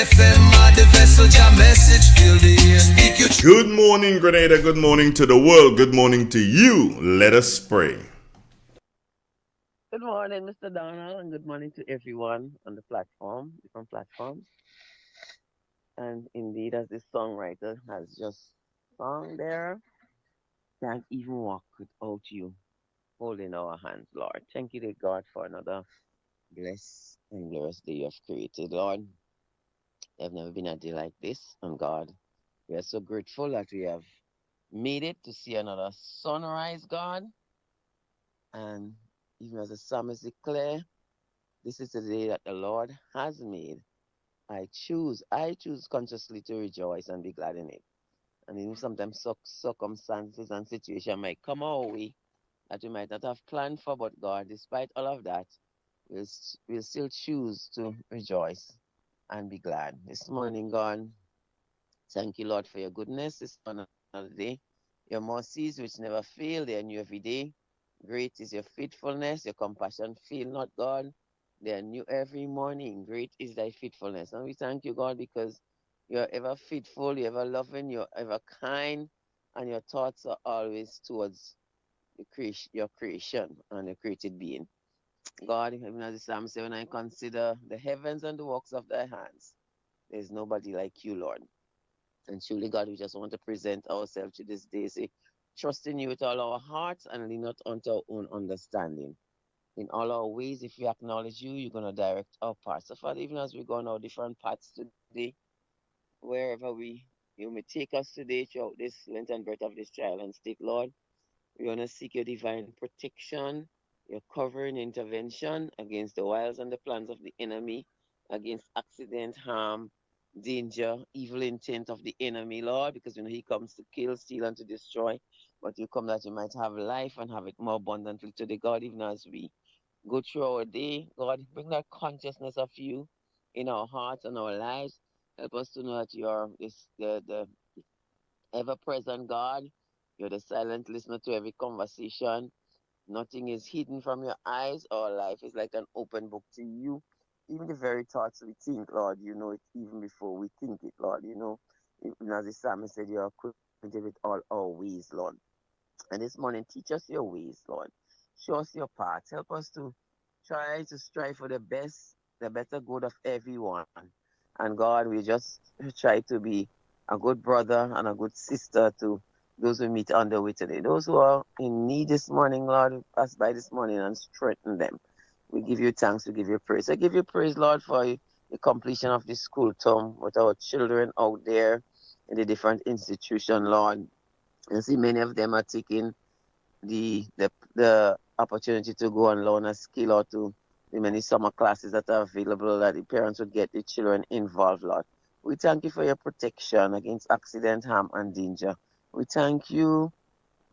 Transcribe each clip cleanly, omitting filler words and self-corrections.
FM, the vessel, your message, fill the air. Speak your truth. Good morning, Grenada. Good morning to the world. Good morning to you. Let us pray. Good morning, Mr. Donald, and good morning to everyone on the platform, different platforms. And indeed, as this songwriter has just sung there, can't even walk without you holding our hands, Lord. Thank you, dear God, for another blessed and glorious day you have created, Lord. There have never been a day like this, and God, we are so grateful that we have made it to see another sunrise, God. And even as the psalmist declare, this is the day that the Lord has made. I choose consciously to rejoice and be glad in it. And even sometimes circumstances and situation might come our way that we might not have planned for, but God, despite all of that, we'll still choose to rejoice and be glad. This morning, God, thank you, Lord, for your goodness. This another day. Your mercies which never fail, they are new every day. Great is your faithfulness, your compassion fail not, God. They are new every morning. Great is thy faithfulness. And we thank you, God, because you're ever faithful, you're ever loving, you're ever kind, and your thoughts are always towards your creation and your created being. God, even as the Psalm says, when I consider the heavens and the works of thy hands, there's nobody like you, Lord. And truly, God, we just want to present ourselves to this day, say, trusting you with all our hearts and lean not unto our own understanding. In all our ways, if we acknowledge you, you're going to direct our paths. So, Father, even as we go on our different paths today, wherever you may take us today throughout this length and breadth of this trial and state, Lord, we want to seek your divine protection, your covering intervention against the wiles and the plans of the enemy, against accident, harm, danger, evil intent of the enemy, Lord, because he comes to kill, steal, and to destroy. But you come that you might have life and have it more abundantly today, God, even as we go through our day. God, bring that consciousness of you in our hearts and our lives. Help us to know that you are the ever present God. You're the silent listener to every conversation. Nothing is hidden from your eyes. Our life is like an open book to you. Even the very thoughts we think, Lord, you know it even before we think it, Lord. You know, even as the psalmist said, you are acquainted with all our ways, Lord. And this morning, teach us your ways, Lord. Show us your paths. Help us to try to strive for the best, the better good of everyone. And God, we just try to be a good brother and a good sister to those we meet on the way today. Those who are in need this morning, Lord, we pass by this morning and strengthen them. We give you thanks, we give you praise. I give you praise, Lord, for the completion of this school term with our children out there in the different institutions, Lord. You see, many of them are taking the opportunity to go and learn a skill or to the many summer classes that are available that the parents would get the children involved, Lord. We thank you for your protection against accident, harm, and danger. We thank you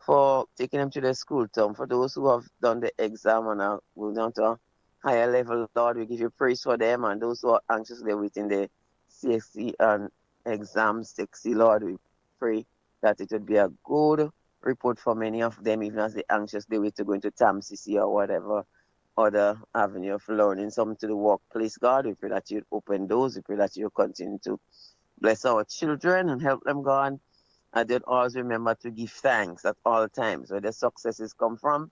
for taking them to the school term. For those who have done the exam and are going down to a higher level, Lord, we give you praise for them. And those who are anxiously waiting the CSC and exams, Lord, we pray that it would be a good report for many of them, even as they anxiously wait to go into TAMCC or whatever other avenue of learning, some to the workplace. God, we pray that you'd open doors. We pray that you continue to bless our children and help them, God. I did always remember to give thanks at all times. Where the successes come from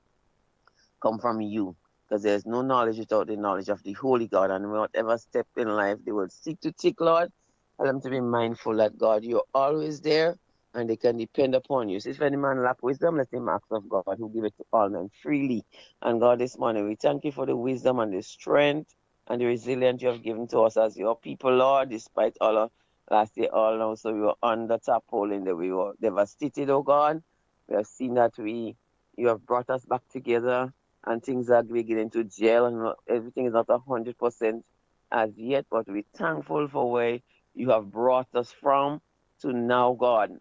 you. Because there's no knowledge without the knowledge of the Holy God. And whatever step in life they will seek to take, Lord, help them to be mindful that, God, you're always there and they can depend upon you. So if any man lack wisdom, let him ask of God, who give it to all men freely. And God, this morning, we thank you for the wisdom and the strength and the resilience you have given to us as your people, Lord, despite all of last year, all now. So we were on the tarpaulin that we were devastated, oh God. We have seen that you have brought us back together and things are beginning to gel and everything is not 100% as yet, but we're thankful for where you have brought us from to now, God.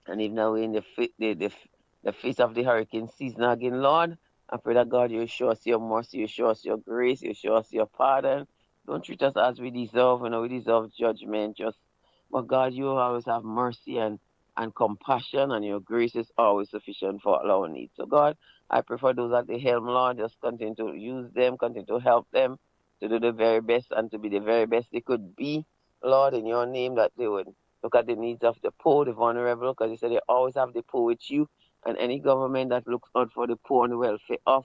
And even now we're in the face of the hurricane season again, Lord, I pray that, God, you show us your mercy, you show us your grace, you show us your pardon. Don't treat us as we deserve. We deserve judgment. But God, you always have mercy and compassion, and your grace is always sufficient for all our needs. So, God, I pray for those at the helm, Lord, just continue to use them, continue to help them to do the very best and to be the very best they could be Lord, in your name, that they would look at the needs of the poor, the vulnerable, because you said they always have the poor with you, and any government that looks out for the poor and the welfare of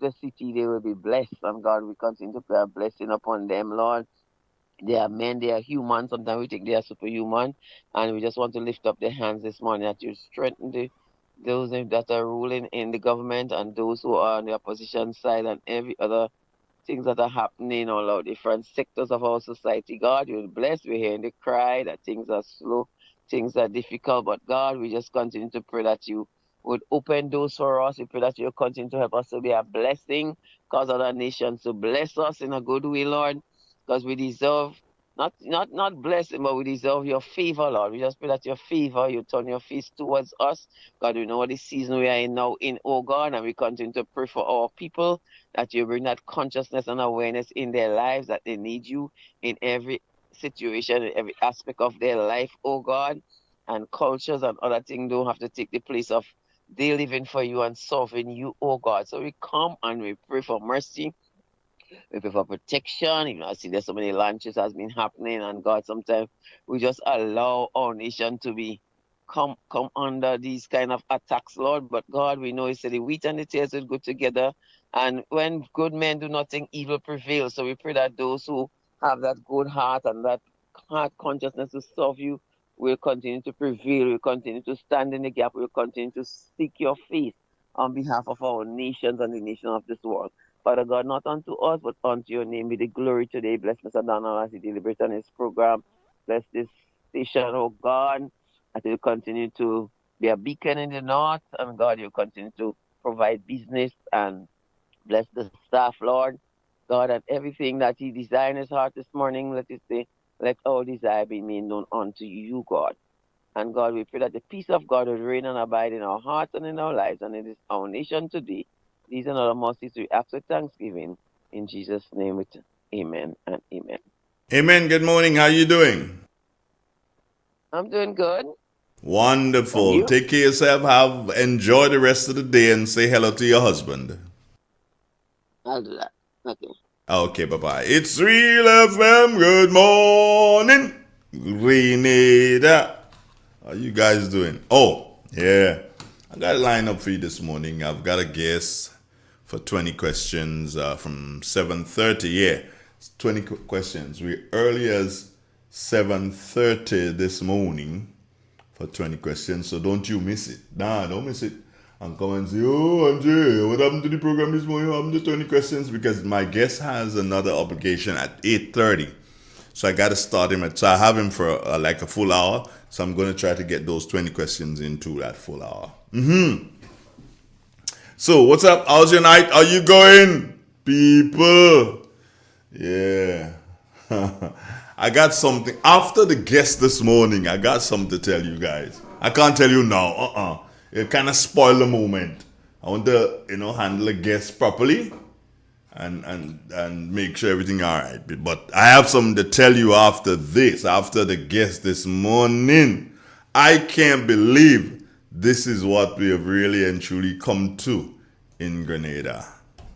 the city, they will be blessed. And God, we continue to pray a blessing upon them, Lord. They are men, they are human. Sometimes we think they are superhuman. And we just want to lift up their hands this morning that you strengthen those that are ruling in the government and those who are on the opposition side and every other things that are happening all our different sectors of our society. God, you're blessed. We're hearing the cry that things are slow, things are difficult. But God, we just continue to pray that you would open doors for us. We pray that you continue to help us to be a blessing, cause other nations to bless us in a good way, Lord, because we deserve not blessing, but we deserve your favor, Lord. We just pray that your favor, you turn your face towards us. God, we know what the season we are in now in, oh God, and we continue to pray for our people that you bring that consciousness and awareness in their lives, that they need you in every situation, in every aspect of their life, oh God. And cultures and other things don't have to take the place of they living for you and serving you, oh God. So we come and we pray for mercy. We pray for protection. I see there's so many launches has been happening, and God, sometimes we just allow our nation to be come under these kind of attacks, Lord. But God, we know you said the wheat and the tares will go together, and when good men do nothing, evil prevails. So we pray that those who have that good heart and that heart consciousness to serve you will continue to prevail. Will continue to stand in the gap. Will continue to seek your face on behalf of our nations and the nation of this world. Father God, not unto us, but unto your name be the glory today. Bless Mr. Donald as he deliberates on his program. Bless this station, oh God, as you continue to be a beacon in the north. And God, you continue to provide business and bless the staff, Lord. God, and everything that he desired in his heart this morning, let it say, let our desire be made known unto you, God. And God, we pray that the peace of God will reign and abide in our hearts and in our lives and in this, our nation today. These and other mercies we ask with thanksgiving. In Jesus' name, with amen and amen. Amen. Good morning. How you doing? I'm doing good. And Wonderful. you? Take care of yourself. Enjoy the rest of the day and say hello to your husband. I'll do that. Okay. Okay, bye-bye. It's Real FM. Good morning, Grenada. How you guys doing? Oh, yeah. I got a lineup for you this morning. I've got a guest for 20 questions from 7:30. Yeah, it's 20 questions. We're early as 7:30 this morning for 20 questions, so don't you miss it. Nah, don't miss it. And come and say, oh, Andre, what happened to the program this morning? What happened to 20 questions? Because my guest has another obligation at 8:30. So I got to start him so I have him for like a full hour. So I'm going to try to get those 20 questions into that full hour. So what's up? How's your night? Are you going? People. Yeah. I got something. After the guest this morning, I got something to tell you guys. I can't tell you now. It kind of spoil the moment. I want to, handle a guest properly and make sure everything all right. But I have something to tell you after this, after the guest this morning. I can't believe this is what we have really and truly come to in Grenada.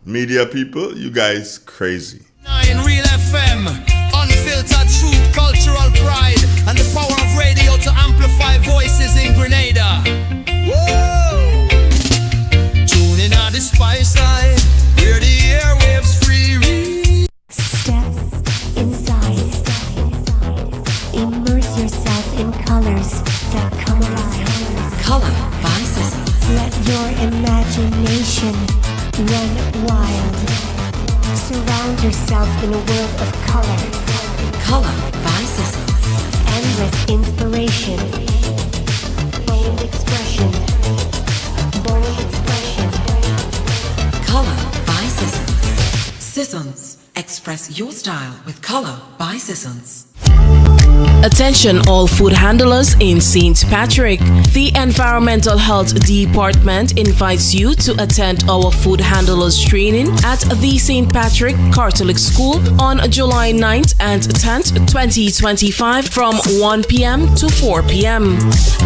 Media people, you guys crazy. In Real FM, unfiltered truth, cultural pride, and the power of radio to amplify voices in Grenada. Whoa! Tune in on the spice side, where the airwaves free. Step inside. Immerse yourself in colors that come alive. Color by Sissy. Let your imagination run wild. Surround yourself in a world of color. Color by Sissy. Endless inspiration. Bold expression. Bold expression. Color by Sissons. Sissons. Express your style with Color by Sissons. Attention all food handlers in St. Patrick. The Environmental Health Department invites you to attend our food handlers training at the St. Patrick Catholic School on July 9th and 10th, 2025 from 1 p.m. to 4 p.m.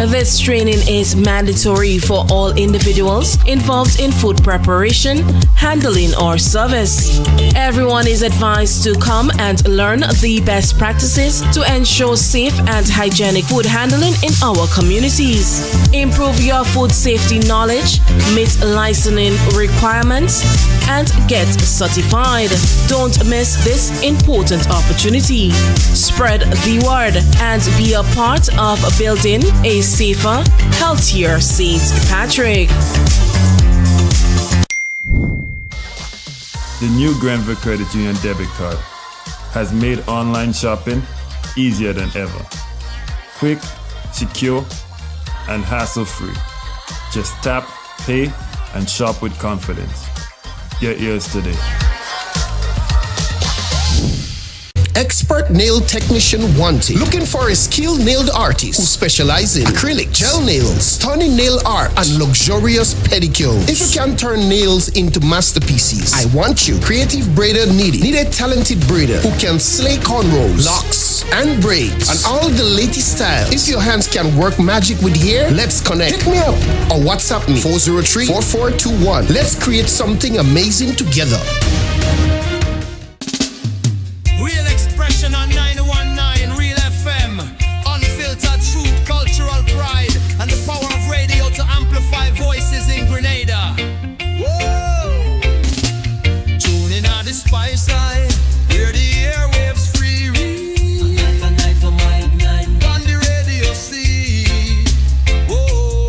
This training is mandatory for all individuals involved in food preparation, handling, or service. Everyone is advised to come and learn the best practices to ensure safe and hygienic food handling in our communities. Improve your food safety knowledge, meet licensing requirements, and get certified. Don't miss this important opportunity. Spread the word and be a part of building a safer, healthier St. Patrick. The new Grenville Credit Union debit card has made online shopping easier than ever. Quick, secure, and hassle-free. Just tap, pay, and shop with confidence. Get yours today. Expert nail technician wanted. Looking for a skilled nail artist who specializes in acrylic, gel nails, stunning nail art, and luxurious pedicures. If you can turn nails into masterpieces, I want you. Creative braider needed. Need a talented braider who can slay cornrows, locks, and braids, and all the latest style. If your hands can work magic with hair, let's connect. Hit me up or WhatsApp me 403-4421. Let's create something amazing together. Real expression on 919 Real FM. Unfiltered truth, cultural pride, and the power of radio to amplify voices in Grenada. Whoa! Tune in on the spice side, hear the airwaves free. On the radio see. Whoa!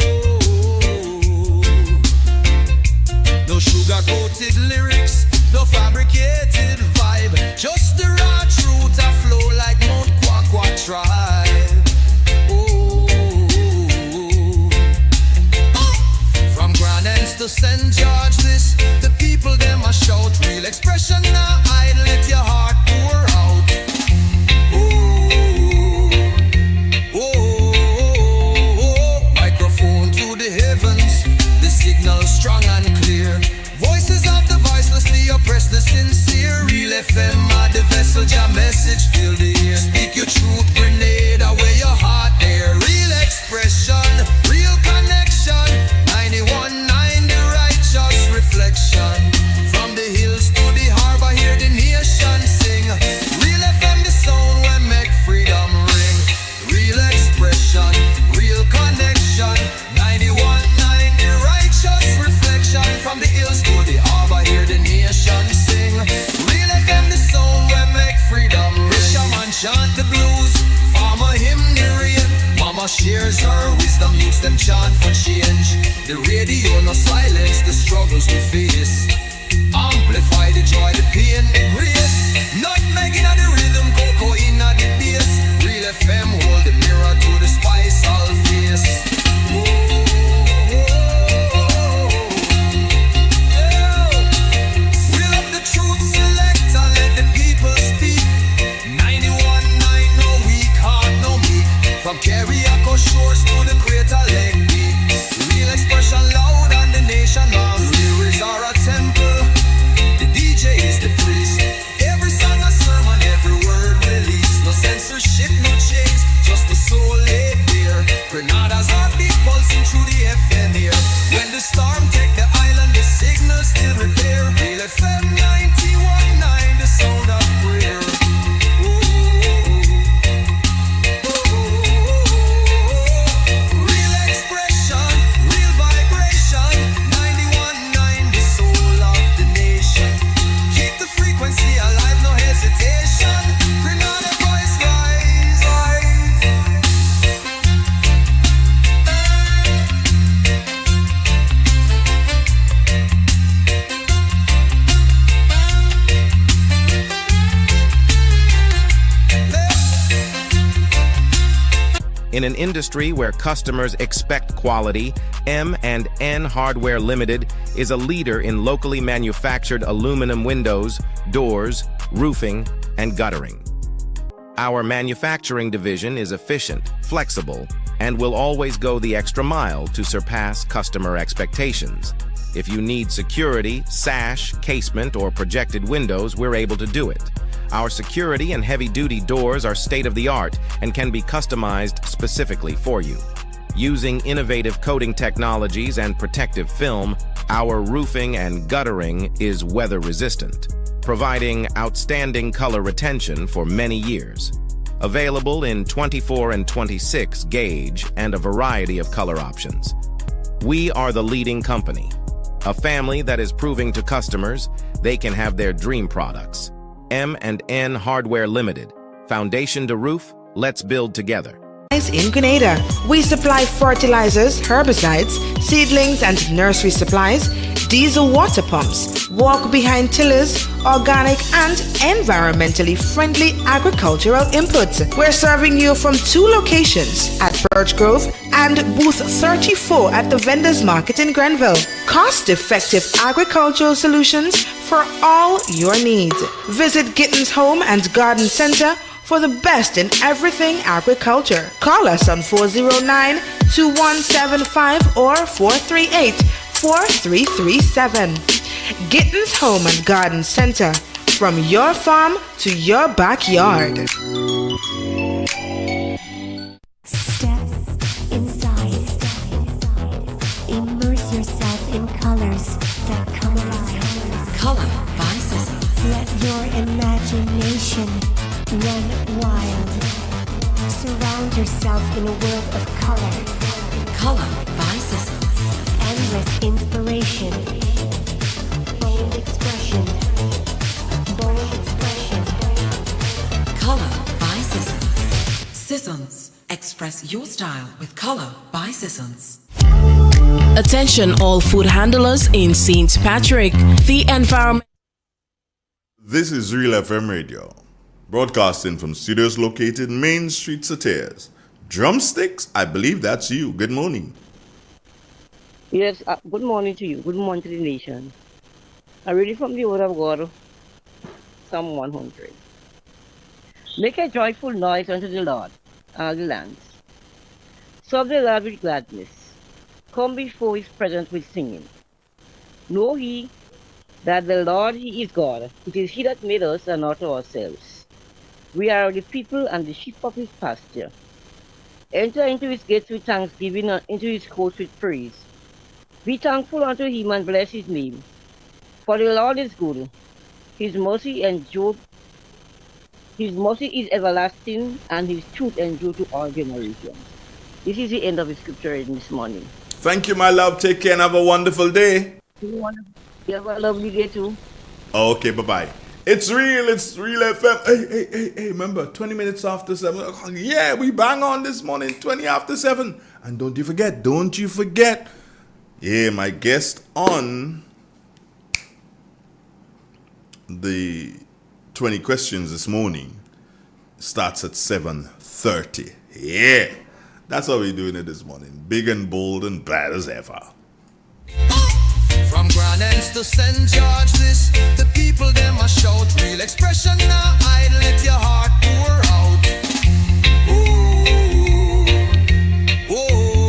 No sugar-coated lyrics, no fabricated vibe, just the raw truth a flow like Mount Kwakwa tribe. From Grand Anse to St. George, this the people them a shout. Real expression now, I let your heart pour out. Microphone to the heavens, the signal strong and clear. Voices of the voiceless, the oppressed, the sincere. Real FM are the vessel, your message fill the air. Speak your truth, Grenada, where your heart there. Real expression, real connection. 91.9 the righteous reflection. From the hills to the harbor, hear the nation sing. Real FM, the sound where make freedom ring. Real expression, real connection. 91.9 the righteous reflection. From the hills to the harbor, hear the nation sing. Real FM, the sound where make freedom ring. Fisherman chant the blues, farmer hymn the rain. Mama shares her wisdom, youths them chant for change. The radio no silence the struggles we face. Amplify the joy, the pain, the grace. Not making the rhythm, cocoa in the bass. Real FM hold the mirror to the spice all face. Reel up the truth select and let the people speak. 91.9 no weak heart, no meek. From Carriacou shores to the Crater Lake Peak. Real expression loud and the nation knows. Lyrics are a temple, the DJ is the priest. Every song a sermon, every word released. No censorship, no chains, just the soul laid bare. Grenada's heartbeat pulsing through the FM here. When the storm take the island, the signal still repair. Real FM 91.9, the sound of prayer. Real expression, real vibration. 91.9, the soul of the nation. Keep the frequency alive, no hesitation. Grenada voice rise. In an industry where customers expect quality, M&N Hardware Limited is a leader in locally manufactured aluminum windows, doors, roofing, and guttering. Our manufacturing division is efficient, flexible, and will always go the extra mile to surpass customer expectations. If you need security, sash, casement, or projected windows, we're able to do it. Our security and heavy-duty doors are state-of-the-art and can be customized specifically for you. Using innovative coating technologies and protective film, our roofing and guttering is weather-resistant, providing outstanding color retention for many years. Available in 24 and 26 gauge and a variety of color options. We are the leading company, a family that is proving to customers they can have their dream products. M&N Hardware Limited. Foundation to roof, let's build together. In Grenada, we supply fertilizers, herbicides, seedlings and nursery supplies, diesel water pumps, walk-behind tillers, organic and environmentally friendly agricultural inputs. We're serving you from 2 locations at Birch Grove and booth 34 at the Vendors Market in Grenville. Cost-effective agricultural solutions for all your needs. Visit Gittins Home and Garden Center for the best in everything agriculture. Call us on 409-2175 or 438-4337. Gittins Home and Garden Center, from your farm to your backyard. Step inside. Immerse yourself in colors that come alive. Color by Sissy. Let your imagination run wild. Surround yourself in a world of color. Color by Sissy. Endless inspiration. Bold expression. Bold expression. Color by Sissons. Sissons. Express your style with Color by Sissons. Attention all food handlers in St. Patrick. The environment. This is Real FM Radio, broadcasting from studios located Main Street, Satyrs. Drumsticks, I believe that's you. Good morning. Yes, good morning to you. Good morning to the nation. I read it from the Word of God, Psalm 100. Make a joyful noise unto the Lord, all the lands. Serve the Lord with gladness. Come before his presence with singing. Know ye that the Lord, he is God. It is he that made us and not ourselves. We are the people and the sheep of his pasture. Enter into his gates with thanksgiving and into his courts with praise. Be thankful unto him and bless his name. For the Lord is good. His mercy is everlasting, and his truth endure to all generations. This is the end of the scripture reading this morning. Thank you, my love. Take care and have a wonderful day. You have a lovely day too. Okay, bye-bye. It's Real FM. Hey, remember, 20 minutes after 7 o'clock. Yeah, we bang on this morning, 20 after 7. And don't you forget. Yeah, my guest on the 20 questions this morning starts at 7:30. Yeah, that's how we're doing it this morning. Big and bold and bad as ever. From Grand Ends to St. George, this the people them a shout. Real expression now, I let your heart pour out. Ooh,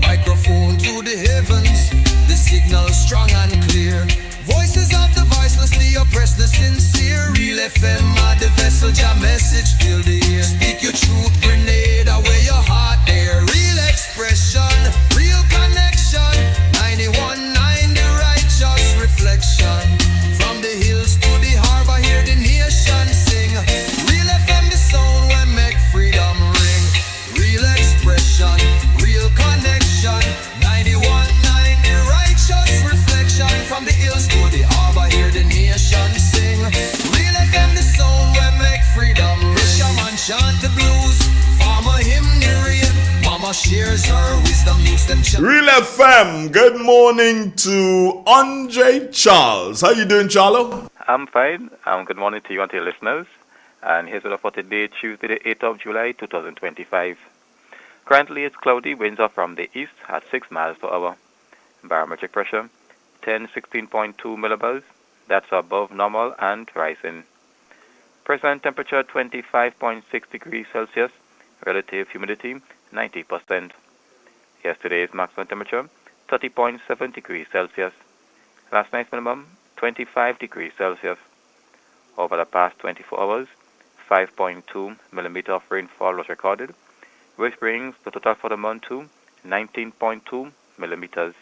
microphone to the heavens, the signal strong and clear. Voices of the voiceless, the oppressed, the sincere. Real FM, the vessel, your message fill the ear. Speak your truth, Grenada, where your heart there. Real expression, real connection. 91.9, the righteous reflection. From the hills to the harbor, hear the nation sing. Real FM, the sound where make freedom ring. Real expression, real connection. 91.9, the righteous reflection. From the hills to the harbor, hear the nation sing. Real FM, the sound where make freedom ring. Fisherman chant the blues, farmer hymn the rain. Mama shares her wisdom, news them. Real FM, good morning to Andre Charles. How you doing, Charlo? I'm fine. Good morning to you and to your listeners. And here's the weather for today, Tuesday, the 8th of July, 2025. Currently, it's cloudy. Winds are from the east at 6 miles per hour. Barometric pressure, 16.2 millibars. That's above normal and rising. Present temperature 25.6 degrees Celsius. Relative humidity 90%. Yesterday's maximum temperature 30.7 degrees Celsius. Last night's minimum 25 degrees Celsius. Over the past 24 hours, 5.2 millimeter of rainfall was recorded, which brings the total for the month to 19.2 millimeters.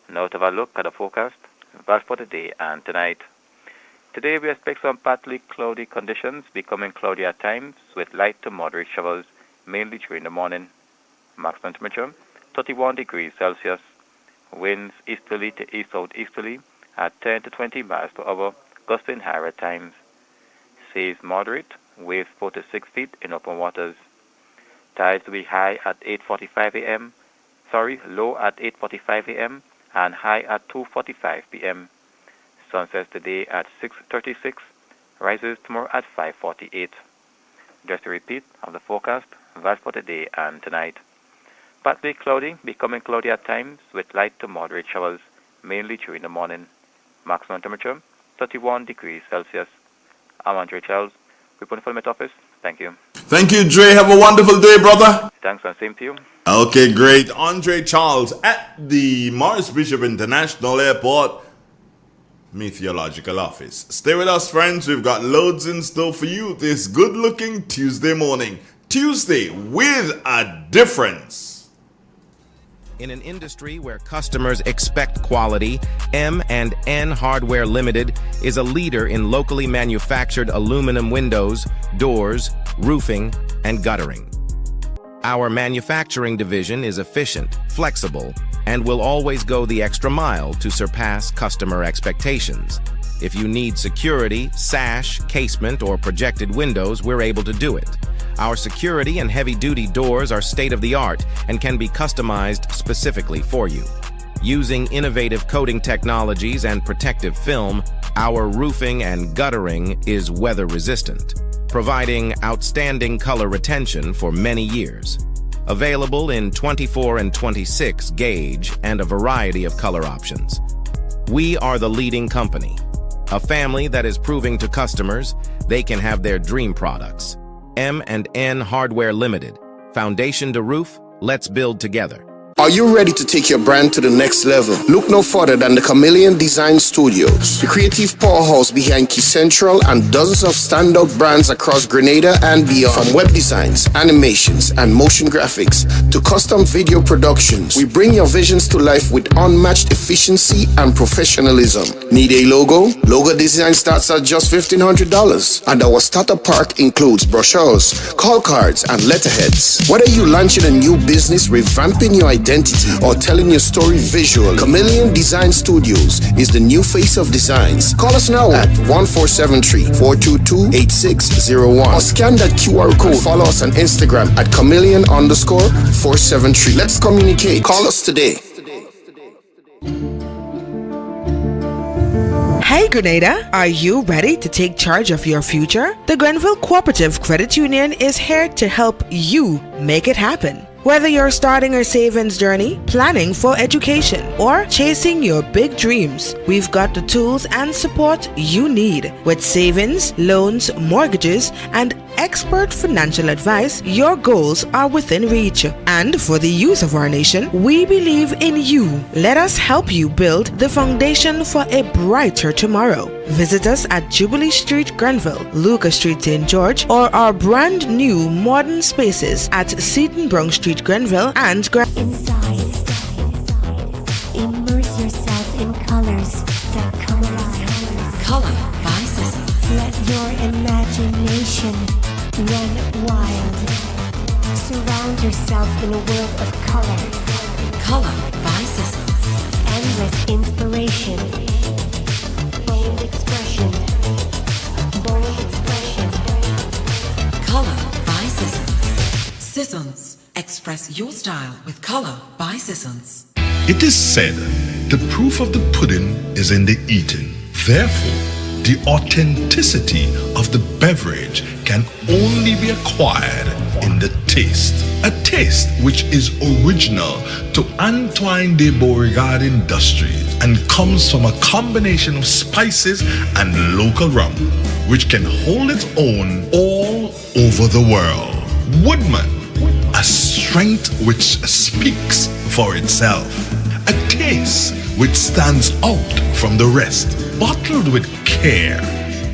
Now to have a look at the forecast, that's for today and tonight. Today we expect some partly cloudy conditions, becoming cloudy at times with light to moderate showers, mainly during the morning. Maximum temperature 31 degrees Celsius. Winds easterly to east-southeasterly at 10 to 20 miles per hour, gusting higher at times. Seas moderate, waves 4 to 6 feet in open waters. Tides will be low at 8:45 a.m. and high at 2:45 p.m. Sunset today at 6:36, rises tomorrow at 5:48. Just a repeat of the forecast, that's for today and tonight. Partly cloudy, becoming cloudy at times with light to moderate showers, mainly during the morning. Maximum temperature 31 degrees Celsius. I'm Andre Charles, reporting from the Met Office. Thank you. Thank you, Dre. Have a wonderful day, brother. Thanks, and same to you. Okay, great. Andre Charles at the Morris Bishop International Airport Meteorological Office. Stay with us, friends. We've got loads in store for you this good-looking Tuesday morning. Tuesday with a difference. In an industry where customers expect quality, M&N Hardware Limited is a leader in locally manufactured aluminum windows, doors, roofing, and guttering. Our manufacturing division is efficient, flexible, and will always go the extra mile to surpass customer expectations. If you need security, sash, casement, or projected windows, we're able to do it. Our security and heavy-duty doors are state-of-the-art and can be customized specifically for you. Using innovative coating technologies and protective film, our roofing and guttering is weather-resistant, providing outstanding color retention for many years. Available in 24 and 26 gauge and a variety of color options. We are the leading company, a family that is proving to customers they can have their dream products. M&N Hardware Limited. Foundation to roof, let's build together. Are you ready to take your brand to the next level? Look no further than the Chameleon Design Studios, the creative powerhouse behind Key Central and dozens of standout brands across Grenada and beyond. From web designs, animations, and motion graphics to custom video productions, we bring your visions to life with unmatched efficiency and professionalism. Need a logo? Logo design starts at just $1,500, and our starter pack includes brochures, call cards, and letterheads. Whether you're launching a new business, revamping your identity, or telling your story visually, Chameleon Design Studios is the new face of designs. Call us now at 1473-422-8601 or scan that QR code. Follow us on Instagram at Chameleon_473. Let's communicate. Call us today. Hey Grenada, are you ready to take charge of your future? The Grenville Cooperative Credit Union is here to help you make it happen. Whether you're starting a savings journey, planning for education, or chasing your big dreams, we've got the tools and support you need. With savings, loans, mortgages, and expert financial advice, your goals are within reach. And for the youth of our nation, we believe in you. Let us help you build the foundation for a brighter tomorrow. Visit us at Jubilee Street, Grenville, Lucas Street, St. George, or our brand new modern spaces at Seton Brong Street, Grenville, and Inside, immerse yourself in colors that come alive. Color by Sissons. Let your imagination run wild. Surround yourself in a world of color. Color by Sissons. Endless inspiration. Bold expression. Bold expression. Color by Sissons. Sissons. Express your style with Color by Sissons. It is said, the proof of the pudding is in the eating. Therefore, the authenticity of the beverage can only be acquired in the the taste. A taste which is original to Antoine de Beauregard Industries and comes from a combination of spices and local rum, which can hold its own all over the world. Woodman, a strength which speaks for itself. A taste which stands out from the rest, bottled with care,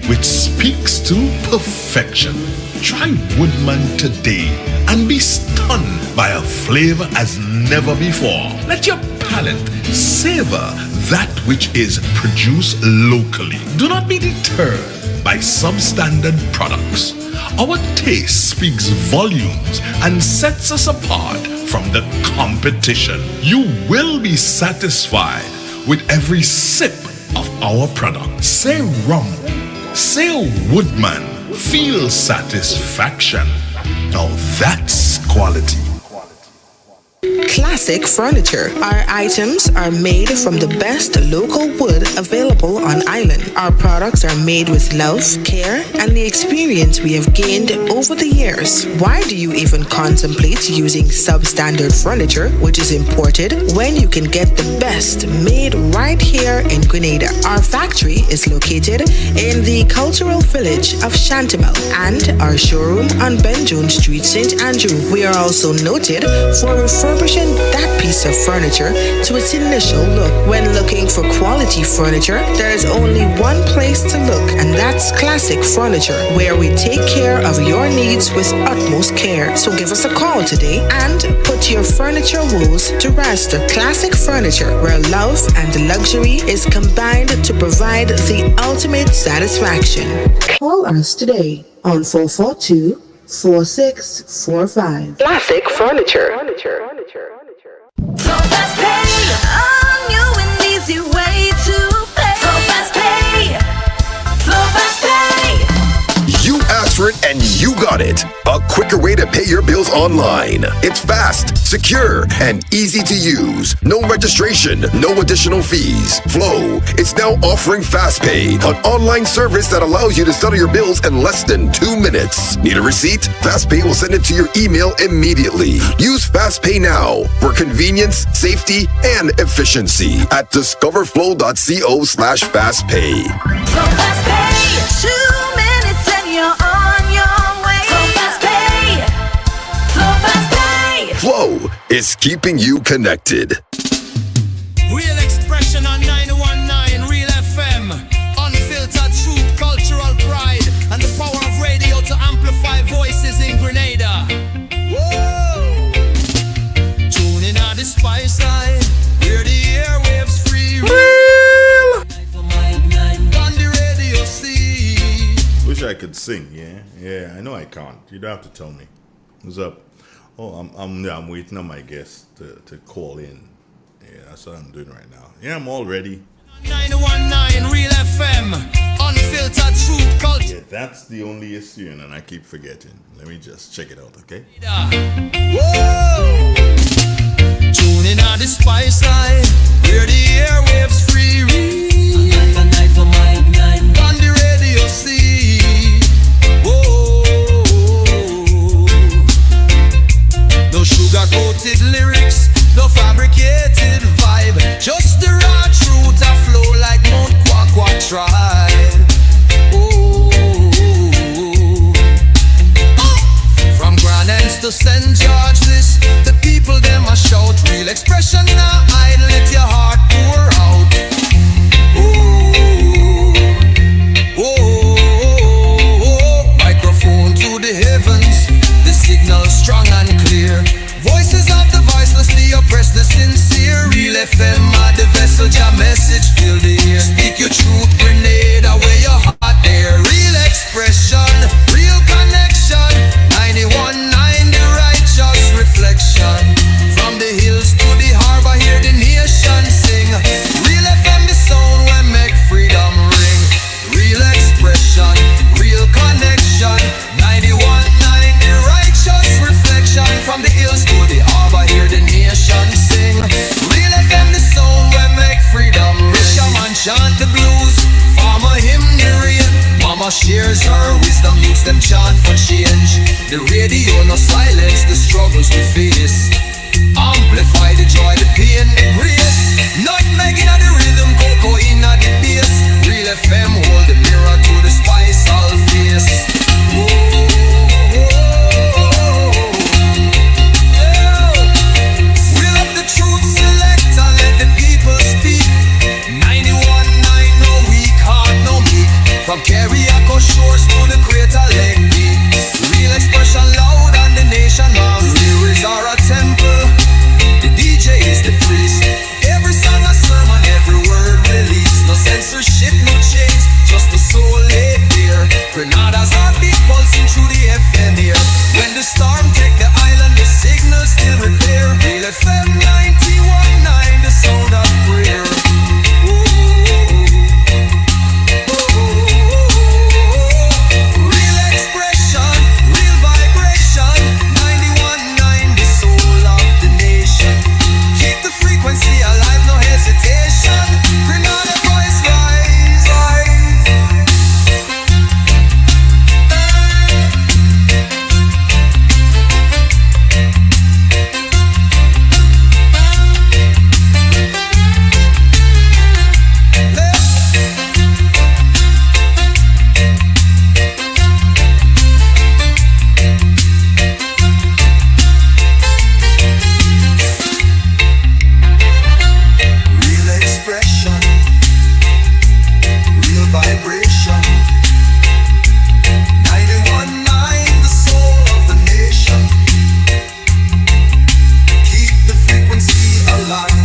which speaks to perfection. Try Woodman today and be stunned by a flavor as never before. Let your palate savor that which is produced locally. Do not be deterred by substandard products. Our taste speaks volumes and sets us apart from the competition. You will be satisfied with every sip of our product. Say rum, say Woodman, feel satisfaction. Now that's quality. Classic Furniture. Our items are made from the best local wood available on island. Our products are made with love, care, and the experience we have gained over the years. Why do you even contemplate using substandard furniture, which is imported, when you can get the best made right here in Grenada? Our factory is located in the cultural village of Chantemelle and our showroom on Ben Jones Street, St. Andrew. We are also noted for refurbishing that piece of furniture to its initial look. When looking for quality furniture, there is only one place to look, and that's Classic Furniture, where we take care of your needs with utmost care. So give us a call today and put your furniture woes to rest. Classic Furniture, where love and luxury is combined to provide the ultimate satisfaction. Call us today on 442-4645. Classic Furniture. So fast pay, a new and easy way to pay. So fast pay, so fast pay. You asked for it and you got it. A quicker way to pay your bills online. It's fast, secure, and easy to use. No registration, no additional fees. Flow is now offering FastPay, an online service that allows you to settle your bills in less than 2 minutes. Need a receipt? FastPay will send it to your email immediately. Use FastPay now for convenience, safety, and efficiency at discoverflow.co/fastpay. So fast pay, 2 minutes and you're on your way. So fast pay, so fast pay. Flow is keeping you connected. Real expression on 919 Real FM. Unfiltered truth, cultural pride, and the power of radio to amplify voices in Grenada. Whoa! Tune in on the spice side, where the airwaves free. Real! On the radio see. Wish I could sing, yeah. I know I can't. You don't have to tell me. What's up? Oh, I'm waiting on my guest to call in. Yeah, that's what I'm doing right now. Yeah, I'm all ready. 919 Real FM. Unfiltered truth, culture. Yeah, that's the only issue, and I keep forgetting. Let me just check it out, okay? Whoa! Tune in on the spice side, where the airwaves free. On the radio see. Whoa! No sugar-coated lyrics, no fabricated vibe, just the raw truth a flow like Mount Kwakwa tribe. From Grand Anse to St. George, this the people them a shout. Real expression now, I let your heart pour out. Microphone to the heavens, the signal strong and clear. Voices of the voiceless, the oppressed, the sincere. Real FM are the vessel, your message fill the air. Speak your truth, Grenada, where your heart there. Real expression, real connection. 91.9, the righteous reflection. From the hills to the harbor, hear the nation sing. Real FM, the sound where make freedom ring. Real expression, real connection. 91.9, the righteous reflection. From the hills to the harbor, hear the nation sing. Real FM, the sound where make freedom ring. The radio no silence the struggles we face. Amplify the joy, the pain, the grace. Nutmeg inna the rhythm, cocoa inna the bass. Real FM hold the mirror to the spice all face. Reel up the truth select and let the people speak. 91.9 no weak heart, no meek. From Carriacou shores to the Crater Lake Peak. Real expression loud and the nation moves. Lyrics are a temple, the DJ is the priest. Every song a sermon, every word released. No censorship, no chains, just the soul laid bare. Grenada's heartbeat pulsing through the FM here. When the storm take the island, the signal still repair. Real FM 91.9, the sound of prayer. Real expression, real vibration. 91.9, the soul of the nation. Keep the frequency alive, no hesitation. Grenada voice rise, rise. Real expression, real vibration. 91.9, the soul of the nation. Keep the frequency alive,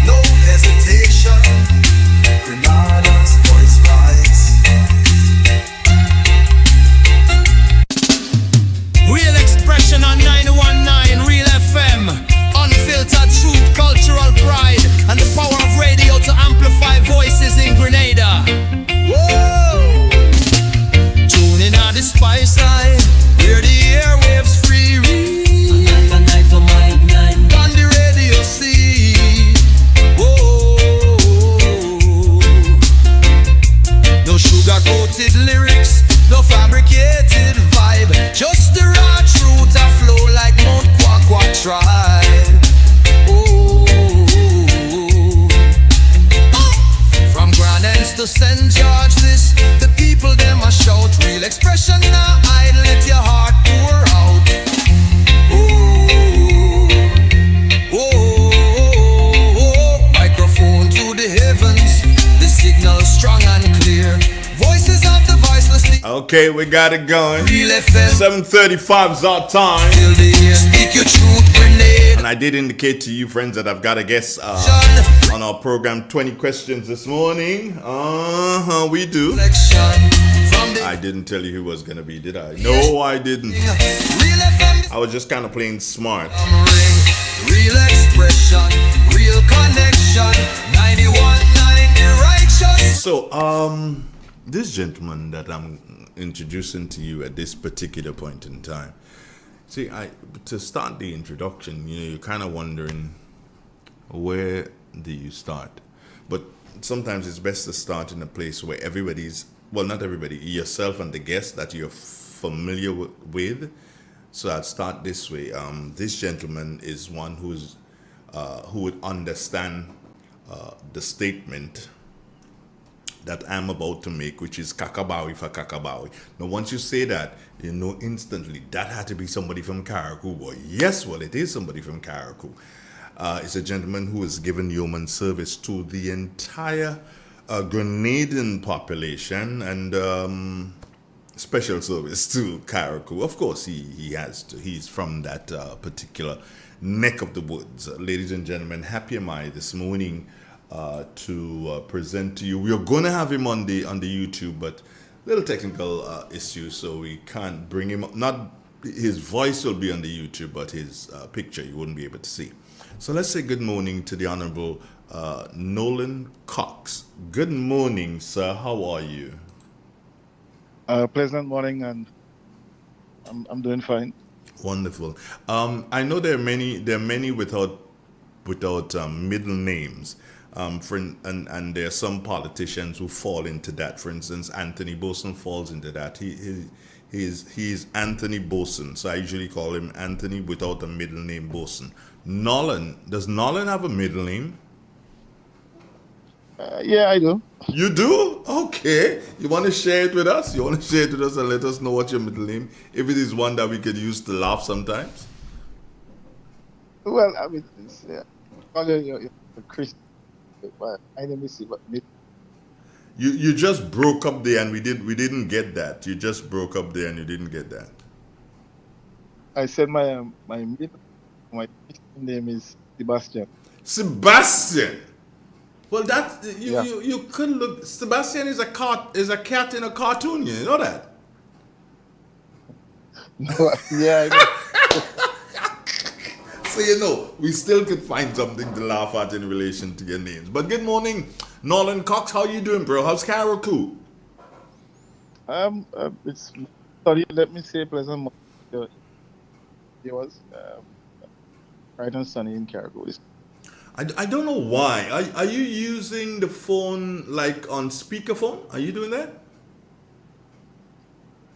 no hesitation. Grenada's voice rise. Real expression on 91.9 Real FM. Unfiltered truth, cultural pride, and the power of radio to amplify voices in Grenada. Whoa! Tune in on the spice line, where the airwaves free read. On the radio see. Whoa! No sugar-coated lyrics, no fabricated vibe. Just the raw truth a flow like Mount Kwakwa tribe. From Grand Anse to St. George, this the people them a shout. Real expression now, I let your heart pour out. Microphone to the heavens, the signal strong and clear. Voices of the voiceless. Okay, we got it going. Real FM. 7:35 is our time. Till the air speak your truth, grenade. And I did indicate to you, friends, that I've got a guest on our program, 20 questions this morning. We do. I didn't tell you who was going to be, did I? No, I didn't. I was just kind of playing smart. Real expression, real connection. 91.9 the righteous. So, this gentleman that I'm introducing to you at this particular point in time. See, to start the introduction, you're kind of wondering, where do you start? But sometimes it's best to start in a place where everybody's, well, not everybody, yourself and the guest that you're familiar with. So I'd start this way. This gentleman is one who would understand the statement that I'm about to make, which is Kakabawi for Kakabawi. Now, once you say that, you know instantly that had to be somebody from Carriacou. Boy, yes, well, it is somebody from Carriacou. It's a gentleman who has given yeoman service to the entire Grenadian population and special service to Carriacou. Of course, he has to. He's from that particular neck of the woods. Ladies and gentlemen, happy am I this morning to present to you. We are going to have him on the YouTube, but little technical issue, so we can't bring him up. Not his voice will be on the YouTube, but his picture you wouldn't be able to see. So let's say good morning to the Honorable Nolan Cox. Good morning, sir. How are you? Pleasant morning, and I'm doing fine. Wonderful. I know there are many without middle names. And there are some politicians who fall into that. For instance, Anthony Boson falls into that. He's Anthony Boson, so I usually call him Anthony without a middle name Boson. Nolan, does Nolan have a middle name? Yeah, I do. You do? Okay. You want to share it with us? You want to share it with us and let us know what your middle name, if it is one that we could use to laugh sometimes? Well, I mean, it's, call you Chris, but I never see what You just broke up there and we didn't get that. You just broke up there and you didn't get that. I said my my name is Sebastian. Sebastian. Well, that Yeah. you could look. Sebastian is a cat in a cartoon. You know that. No, yeah, I know. So you know, we still could find something to laugh at in relation to your names. But good morning, Nolan Cox. How you doing, bro? How's Carriacou? It's sorry. Let me say pleasant. It was bright and sunny in Carriacou. I don't know why. Are you using the phone like on speakerphone? Are you doing that?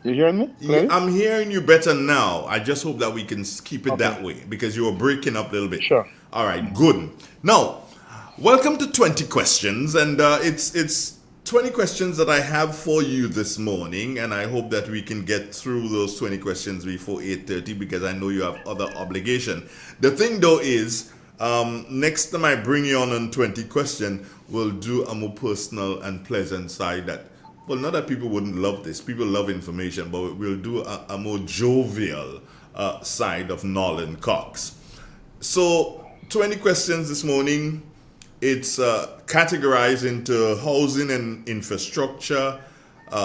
You hearing me? Yeah, I'm hearing you better now. I just hope that we can keep it that way because you were breaking up a little bit. Sure. All right, good. Now, welcome to 20 questions, and it's 20 questions that I have for you this morning, and I hope that we can get through those 20 questions before 8:30 because I know you have other obligation. The thing though is, next time I bring you on 20 question, we'll do a more personal and pleasant side that, well, not that people wouldn't love this. People love information, but we'll do a more jovial side of Nolan Cox. So, 20 questions this morning. It's categorized into housing and infrastructure,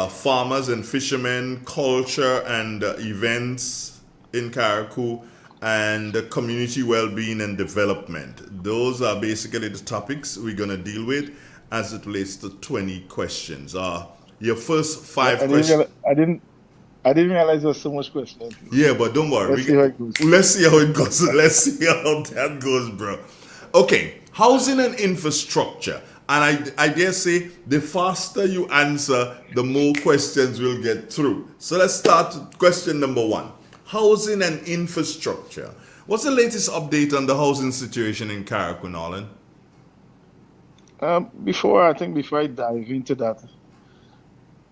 farmers and fishermen, culture and events in Carriacou, and community well-being and development. Those are basically the topics we're going to deal with as it relates to 20 questions. Your first five questions. I didn't realize there was so much questions. Yeah, but don't worry. Let's see how it goes. Let's see how it goes. Let's see how that goes, bro. Okay, housing and infrastructure. And I dare say the faster you answer, the more questions we'll get through. So let's start with question number 1. Housing and infrastructure. What's the latest update on the housing situation in Carriacou, Nolan? Before I dive into that,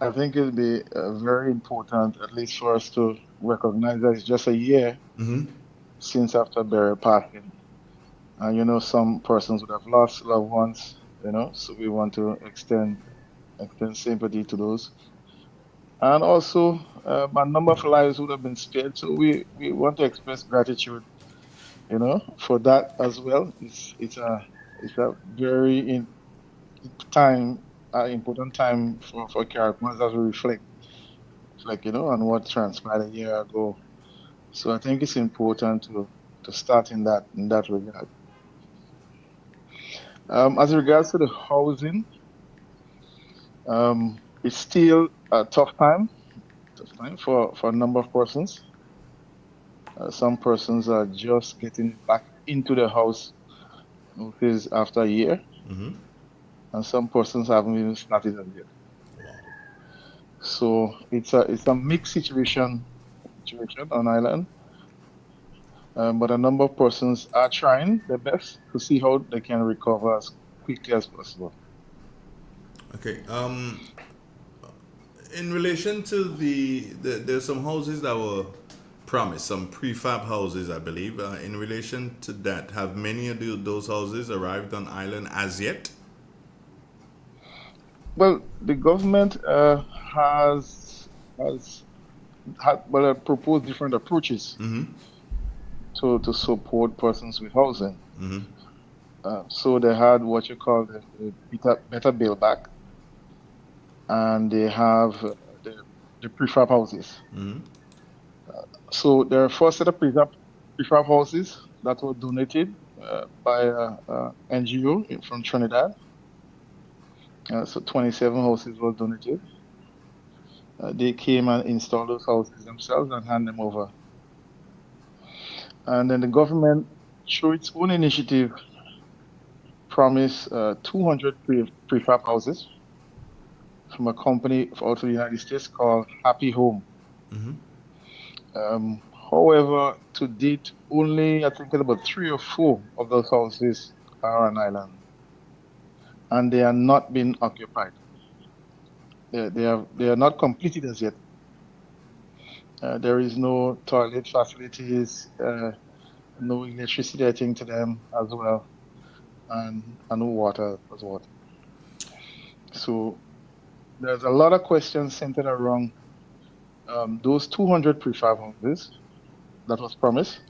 I think it'll be very important, at least for us to recognize that it's just a year since after Barry passing. And some persons would have lost loved ones, so we want to extend sympathy to those. And also, a number of lives would have been spared, so we want to express gratitude, for that as well. It's a very important time for Carriacou as we reflect, on what transpired a year ago. So I think it's important to start in that regard. As regards to the housing, it's still a tough time for a number of persons. Some persons are just getting back into the house after a year, and some persons haven't even started it yet. So it's a mixed situation on island. But a number of persons are trying their best to see how they can recover as quickly as possible. Okay. In relation to there's some houses that were promised, some prefab houses, I believe. In relation to that, have many of those houses arrived on island as yet? Well, the government has proposed different approaches to support persons with housing. So they had what you call the better build back, and they have the prefab houses. So there are 4 set of prefab houses that were donated by NGO from Trinidad. So 27 houses were donated. They came and installed those houses themselves and hand them over. And then the government, through its own initiative, promised 200 prefab houses from a company out of the United States called Happy Home. However, to date, only I think about 3 or 4 of those houses are on island, and they are not being occupied. They are not completed as yet. There is no toilet facilities, no electricity, I think, to them as well, and no water as well. So there's a lot of questions centered around those 200 prefab houses that was promised.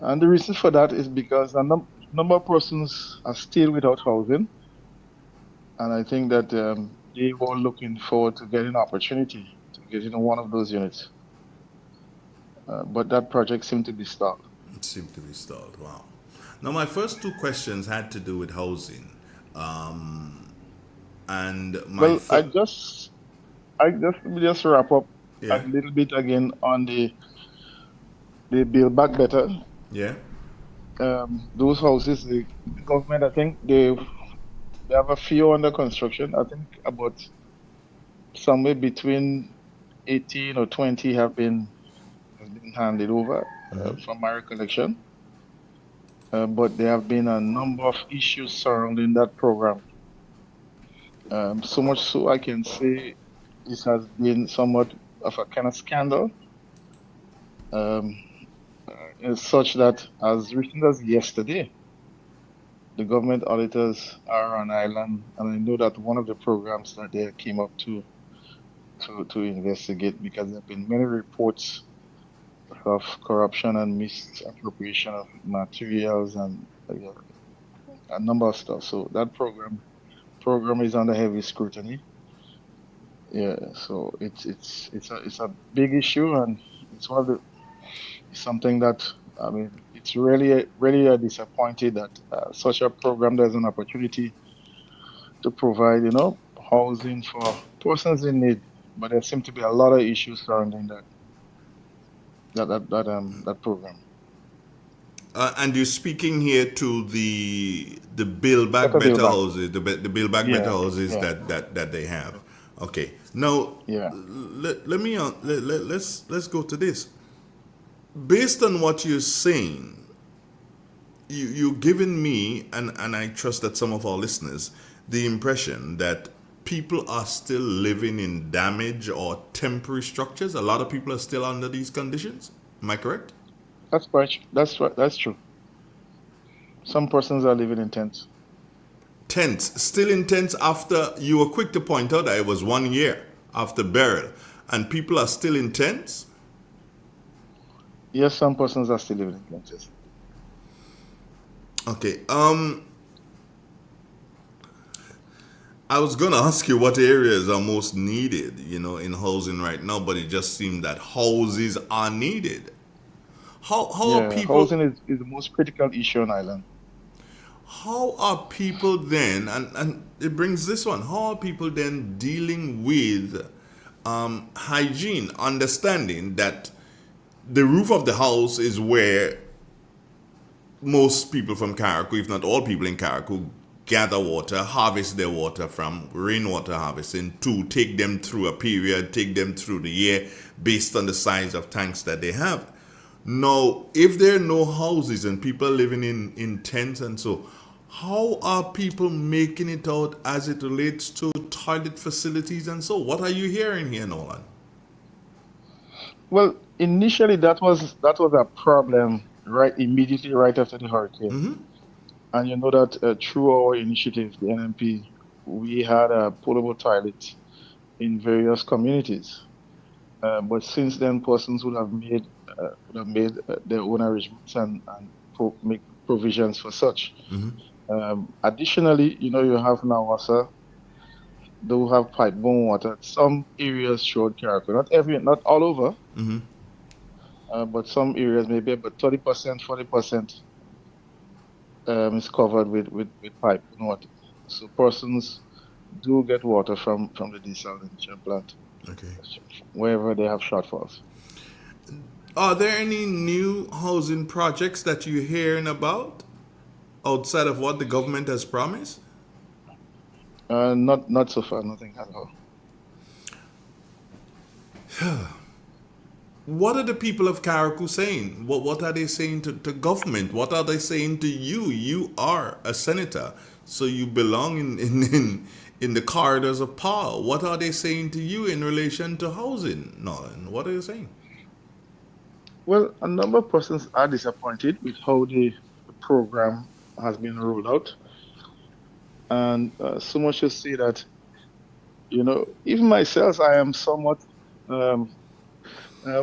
And the reason for that is because a number of persons are still without housing. And I think that they were looking forward to getting an opportunity to get into one of those units. But that project seemed to be stalled. It seemed to be stalled. Wow. Now, my first two questions had to do with housing. And my Well, let me just wrap up a yeah, little bit again on the Build Back Better. yeah. Those houses, the government, I think they have a few under construction. I think about somewhere between 18 or 20 has been handed over from my recollection. But there have been a number of issues surrounding that program. So much so I can say this has been somewhat of a kind of scandal. It's such that as recent as yesterday, the government auditors are on island, and I know that one of the programs that they came up to investigate, because there have been many reports of corruption and misappropriation of materials and a number of stuff. So that program is under heavy scrutiny. Yeah, so it's a big issue, and it's something that, I mean, it's really disappointed that such a program there's an opportunity to provide, housing for persons in need, but there seem to be a lot of issues surrounding that program. And you're speaking here to the Build Back Better Build Better Back. houses, the Build Back Better houses Yeah. that they have. Okay. Now, Yeah. let's go to this. Based on what you're saying, you're giving me, and I trust that some of our listeners, the impression that people are still living in damaged or temporary structures. A lot of people are still under these conditions. Am I correct? That's right. That's true. Some persons are living in tents. Tents, still in tents after you were quick to point out that it was 1 year after burial, and people are still in tents? Yes, some persons are still living in tents. Yes. Okay. I was gonna ask you what areas are most needed, in housing right now, but it just seemed that houses are needed. How are people? Housing is the most critical issue on island. How are people then, and it brings this one, how are people then dealing with hygiene, understanding that the roof of the house is where most people from Carriacou, if not all people in Carriacou, gather water, harvest their water from rainwater harvesting, to take them through a period, take them through the year based on the size of tanks that they have. Now, if there are no houses and people living in tents and so, how are people making it out as it relates to toilet facilities and so? What are you hearing here, Nolan? Well, initially that was a problem immediately right after the hurricane. And you know that through our initiative, the NMP, we had a portable toilet in various communities. But since then, persons would have made their own arrangements and make provisions for such. Additionally, you have now also do have pipe-borne water. Some areas throughout Carriacou, not all over, but some areas maybe about 30%, 40% is covered with pipe water. So persons do get water from the desalination plant. Okay. Wherever they have shortfalls. Are there any new housing projects that you're hearing about outside of what the government has promised? Not so far, nothing at all. what are the people of Karaku saying? What are they saying to government? What are they saying to you? You are a senator, so you belong in the corridors of power. What are they saying to you in relation to housing, Nolan? What are they saying? Well, a number of persons are disappointed with how the program has been rolled out, and so much to say that even myself, I am somewhat um,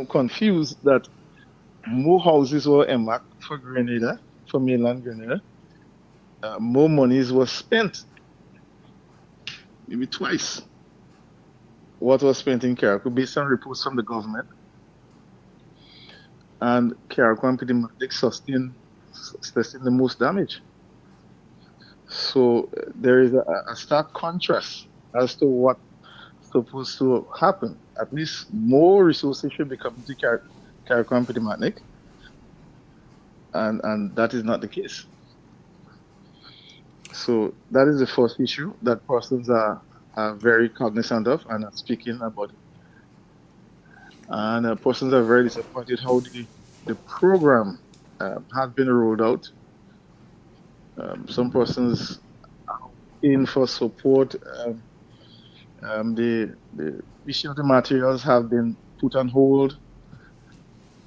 confused that more houses were earmarked for Grenada, for mainland Grenada. More monies were spent, maybe twice what was spent in Karaku, based on reports from the government. And Karaku and Pidimadic sustained the most damage. So there is a stark contrast as to what's supposed to happen. At least more resources should be coming to Karaku and Pidimadic, and that is not the case. So that is the first issue that persons are very cognizant of and are speaking about it. And persons are very disappointed how the program has been rolled out. Some persons are in for support. The issue of the materials have been put on hold,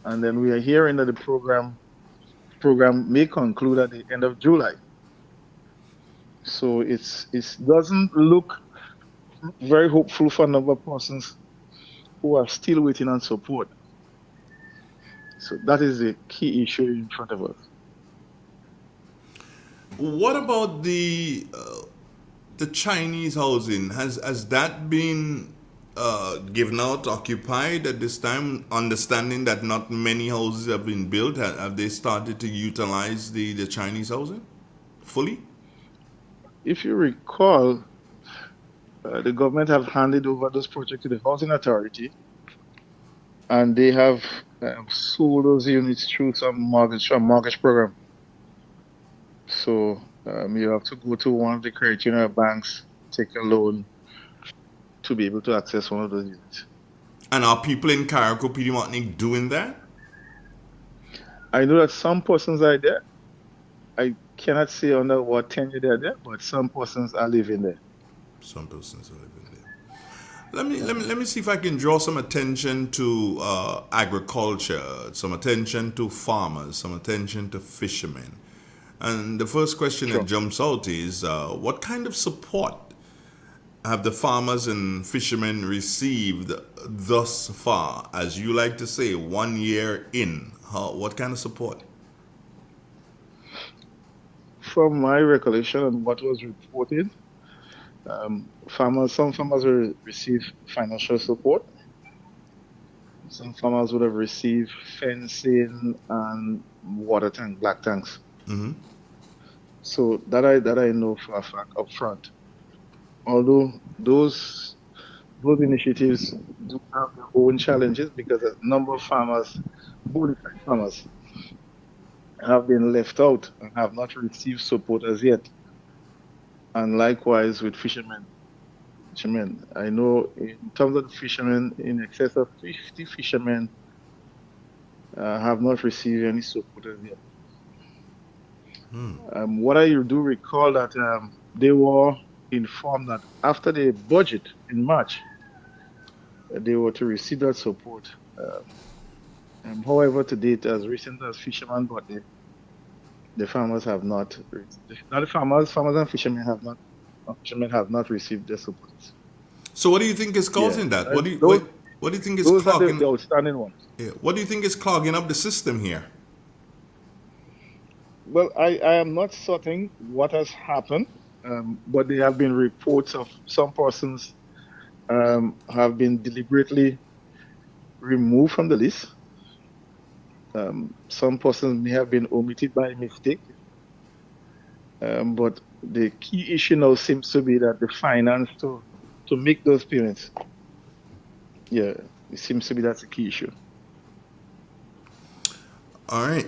and then we are hearing that the program may conclude at the end of July. So it doesn't look very hopeful for a number of persons who are still waiting on support. So that is the key issue in front of us. What about the Chinese housing? Has that been given out, occupied at this time? Understanding that not many houses have been built, have they started to utilize the Chinese housing fully? If you recall, the government have handed over those projects to the housing authority, and they have sold those units through some mortgage program. So you have to go to one of the credit union banks, take a loan to be able to access one of those units. And are people in Karaku, Pidimotnik doing that? I know that some persons are there. I cannot say under what tenure they're there, but some persons are living there. Some persons are living there. Let me see if I can draw some attention to agriculture, some attention to farmers, some attention to fishermen. And the first question that jumps out is, what kind of support have the farmers and fishermen received thus far? As you like to say, 1 year in, what kind of support? From my recollection and what was reported, some farmers will receive financial support. Some farmers would have received fencing and water tank, black tanks. Mm-hmm. So that I know for a fact up front. Although those initiatives do have their own challenges, because a number of farmers, bona fide farmers, have been left out and have not received support as yet. And likewise with fishermen. I know in terms of the fishermen, in excess of 50 fishermen have not received any support as yet. What I do recall that they were informed that after the budget in March, they were to receive that support. However, to date, as recent as fishermen, but the farmers have not. Not the farmers and fishermen have not. Fishermen have not received their support. So, what do you think is causing that? What do you think is those clogging? are the outstanding ones. Yeah. What do you think is clogging up the system here? Well, I am not certain what has happened, but there have been reports of some persons have been deliberately removed from the list. Some persons may have been omitted by mistake. But the key issue now seems to be that the finance to make those payments. Yeah, it seems to be that's the key issue. All right.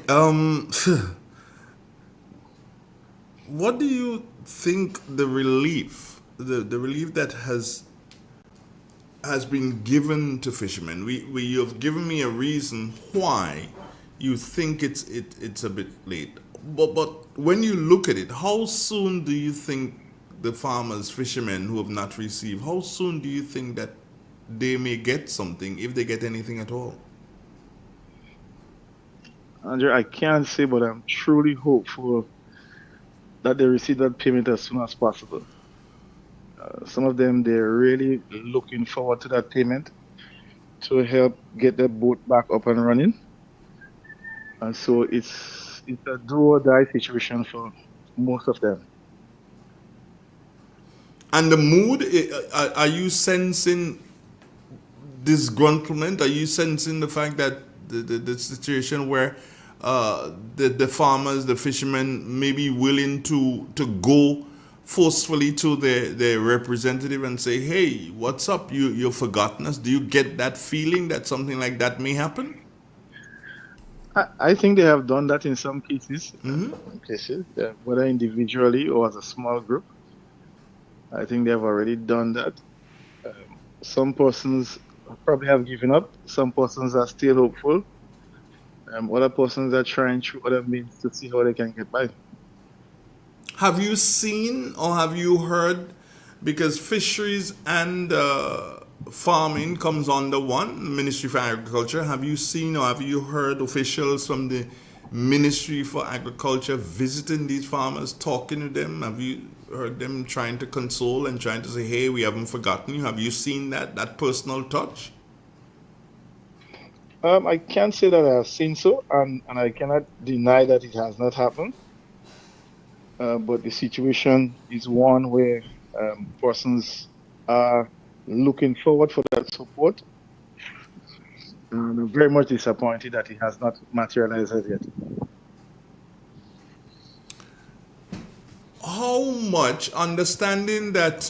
What do you think the relief that has has been given to fishermen. You have given me a reason why you think it's a bit late. But when you look at it, how soon do you think the farmers, fishermen who have not received, how soon do you think that they may get something, if they get anything at all? Andrew, I can't say, but I'm truly hopeful that they receive that payment as soon as possible. Some of them, they're really looking forward to that payment to help get the boat back up and running. And so it's a do or die situation for most of them. And the mood, are you sensing disgruntlement? Are you sensing the fact that the situation where the farmers, the fishermen may be willing to go forcefully to their representative and say, hey, what's up? You've forgotten us? Do you get that feeling that something like that may happen? I think they have done that in some cases, whether individually or as a small group. I think they have already done that. Some persons probably have given up. Some persons are still hopeful. Other persons are trying through other means to see how they can get by. Have you seen or have you heard, because fisheries and farming comes under one, Ministry for Agriculture, have you seen or have you heard officials from the Ministry for Agriculture visiting these farmers, talking to them? Have you heard them trying to console and trying to say, hey, we haven't forgotten you? Have you seen that personal touch? I can't say that I have seen so, and I cannot deny that it has not happened. But the situation is one where persons are looking forward for that support. And I'm very much disappointed that it has not materialized as yet. How much, understanding that,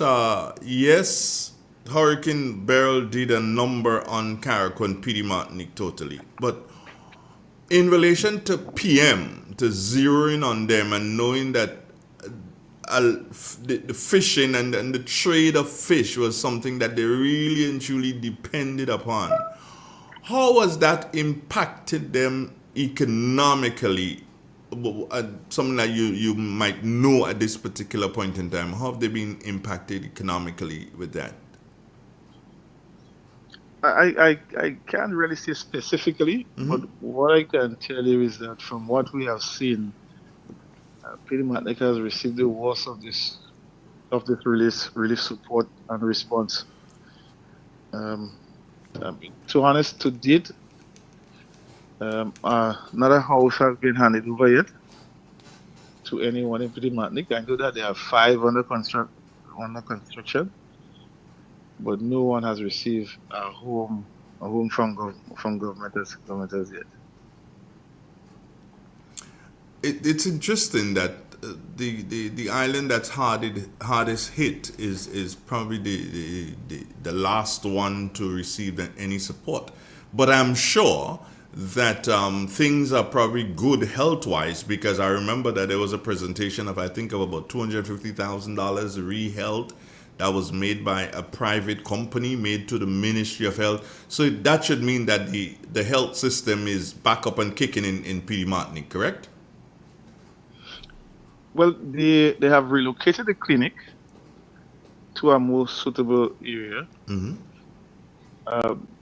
yes, Hurricane Beryl did a number on Carrick and PD Martinique totally, but in relation to PM, to zeroing on them and knowing that the fishing and the trade of fish was something that they really and truly depended upon, how has that impacted them economically? Something that you might know at this particular point in time. How have they been impacted economically with that? I can't really say specifically, but what I can tell you is that from what we have seen, Pretty Martinique has received the worst of this relief support and response. To be honest, to date, not a house has been handed over yet to anyone in Pretty Martinique. I know that there are 5 under construction, but no one has received a home from government as yet. It's interesting that the island that's hardest hit is probably the last one to receive any support. But I'm sure that things are probably good health-wise, because I remember that there was a presentation of, I think, of about $250,000 re-health that was made by a private company, made to the Ministry of Health. So that should mean that the health system is back up and kicking in PD Martinique, correct? Well, they have relocated the clinic to a more suitable area.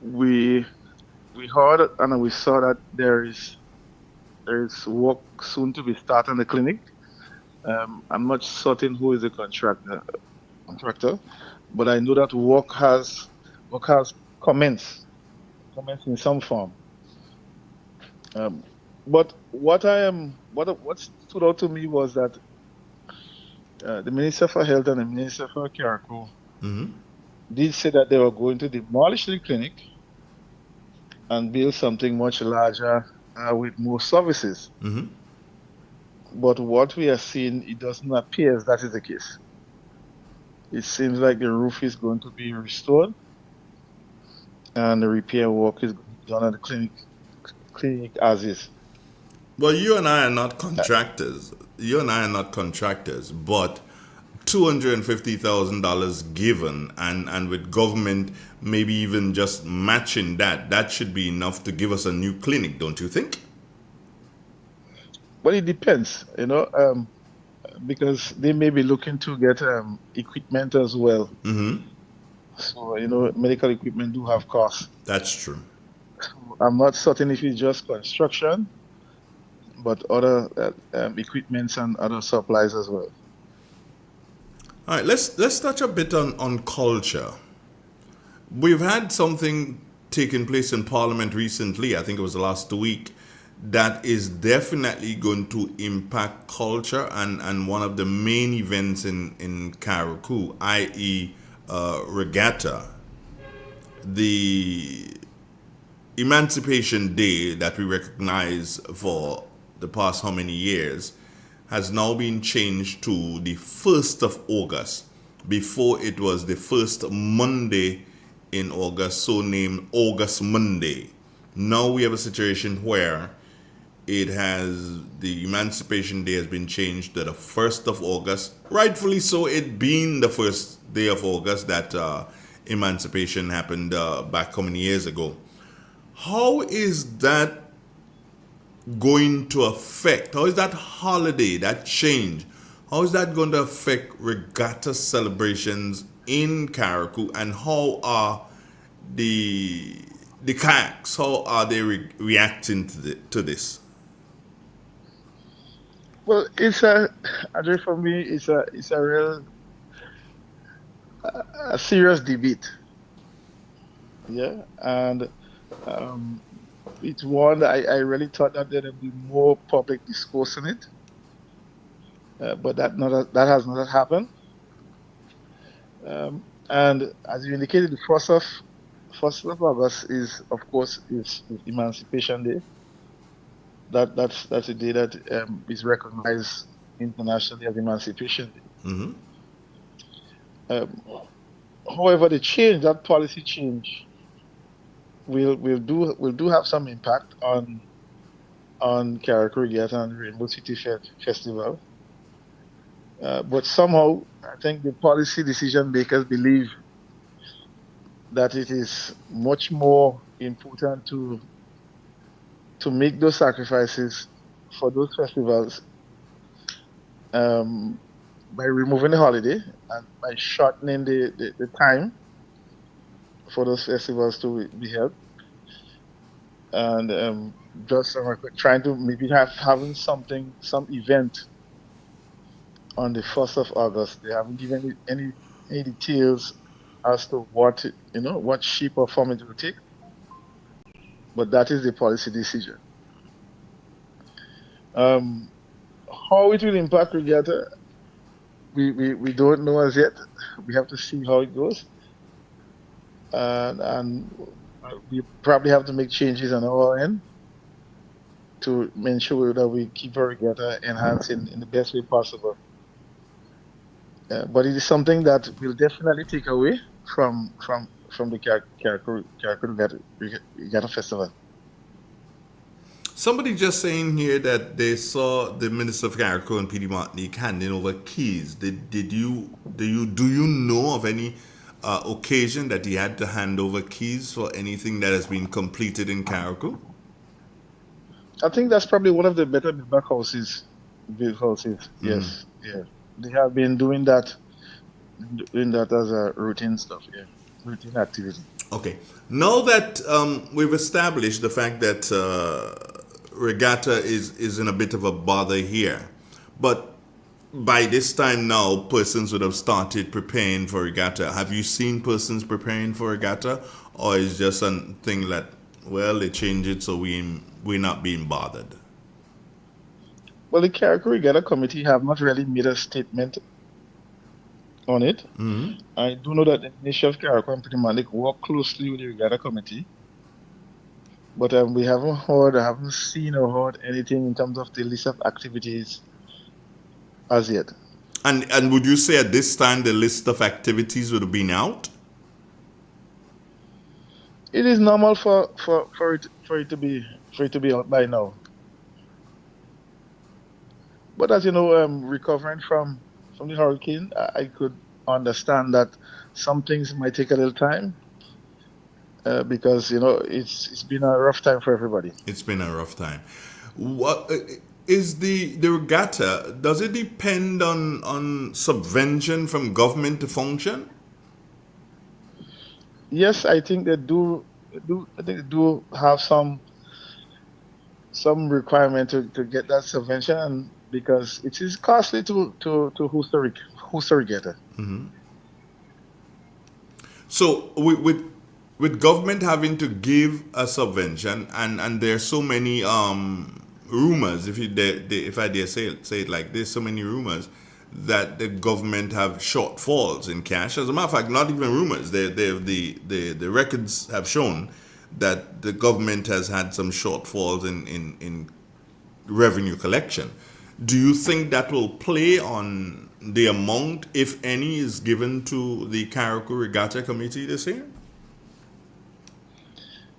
We heard and we saw that there is work soon to be started on the clinic. I'm not certain who is the contractor, but I know that work has commenced in some form. But what stood out to me was that the Minister for Health and the Minister for Carrico did say that they were going to demolish the clinic and build something much larger with more services. But what we are seeing, it doesn't appear as that is the case. It seems like the roof is going to be restored and the repair work is done at the clinic as is. Well, you and I are not contractors. But $250,000 given, and with government maybe even just matching that, that should be enough to give us a new clinic, don't you think? Well, it depends, because they may be looking to get equipment as well. So, medical equipment do have costs. That's true. I'm not certain if it's just construction, but other equipments and other supplies as well. All right, let's touch a bit on culture. We've had something taking place in Parliament recently, I think it was the last week, that is definitely going to impact culture, and one of the main events in Karakou, i.e. Regatta. The Emancipation Day that we recognize for the past how many years has now been changed to the 1st of August. Before it was the first Monday in August, so named August Monday. Now we have a situation where the Emancipation Day has been changed to the 1st of August. Rightfully so, it being the first day of August that emancipation happened back how many years ago. How is that going to affect, how is that holiday, that change, how is that going to affect regatta celebrations in Karakou, and how are the kayaks, how are they reacting to this? Well, Andre, for me, it's a real a serious debate. Yeah, and it's one that I really thought that there would be more public discourse on it, but that has not happened. And as you indicated, the 1st of August is, of course, is Emancipation Day. That's a day that is recognized internationally as Emancipation Day. However, that policy change will do have some impact on Karakou Regatta and Rainbow City Festival. But somehow, I think the policy decision makers believe that it is much more important to make those sacrifices for those festivals by removing the holiday and by shortening the time for those festivals to be held, and just trying to maybe having some event on the 1st of August. They haven't given any details as to what shape or form it will take, but that is the policy decision. How it will impact Regatta, we don't know as yet. We have to see how it goes, and we probably have to make changes on our end to ensure that we keep our Regatta enhanced in the best way possible. But it is something that will definitely take away from the Karakou Regatta Festival. Somebody just saying here that they saw the Minister of Karakou and PD Martinique handing over keys. Do you know of any occasion that he had to hand over keys for anything that has been completed in Karakou? I think that's probably one of the better built houses. Yes, yeah. They have been doing that as a routine stuff, routine activity. Okay. Now that we've established the fact that Regatta is in a bit of a bother here, but by this time now, persons would have started preparing for Regatta. Have you seen persons preparing for Regatta, or is just a thing that, well, they change it so we're not being bothered? Well, the Karakou Regatta Committee have not really made a statement on it. I do know that the Ministry of Karakou and Petit Malik work closely with the Regatta Committee, but we haven't seen or heard anything in terms of the list of activities as yet. And would you say at this time the list of activities would have been out? It is normal for it to be out by now. But as you know, recovering from from the hurricane, I could understand that some things might take a little time because it's been a rough time for everybody. It's been a rough time. What is the regatta? Does it depend on subvention from government to function? Yes, I think they do. I think they do have some requirement to get that subvention because it is costly to host a regatta. So with government having to give a subvention, and there's so many rumors, if I dare say it like this, so many rumors that the government have shortfalls in cash. As a matter of fact, not even rumors. The records have shown that the government has had some shortfalls in revenue collection. Do you think that will play on the amount, if any, is given to the Carriacou Regatta Committee this year?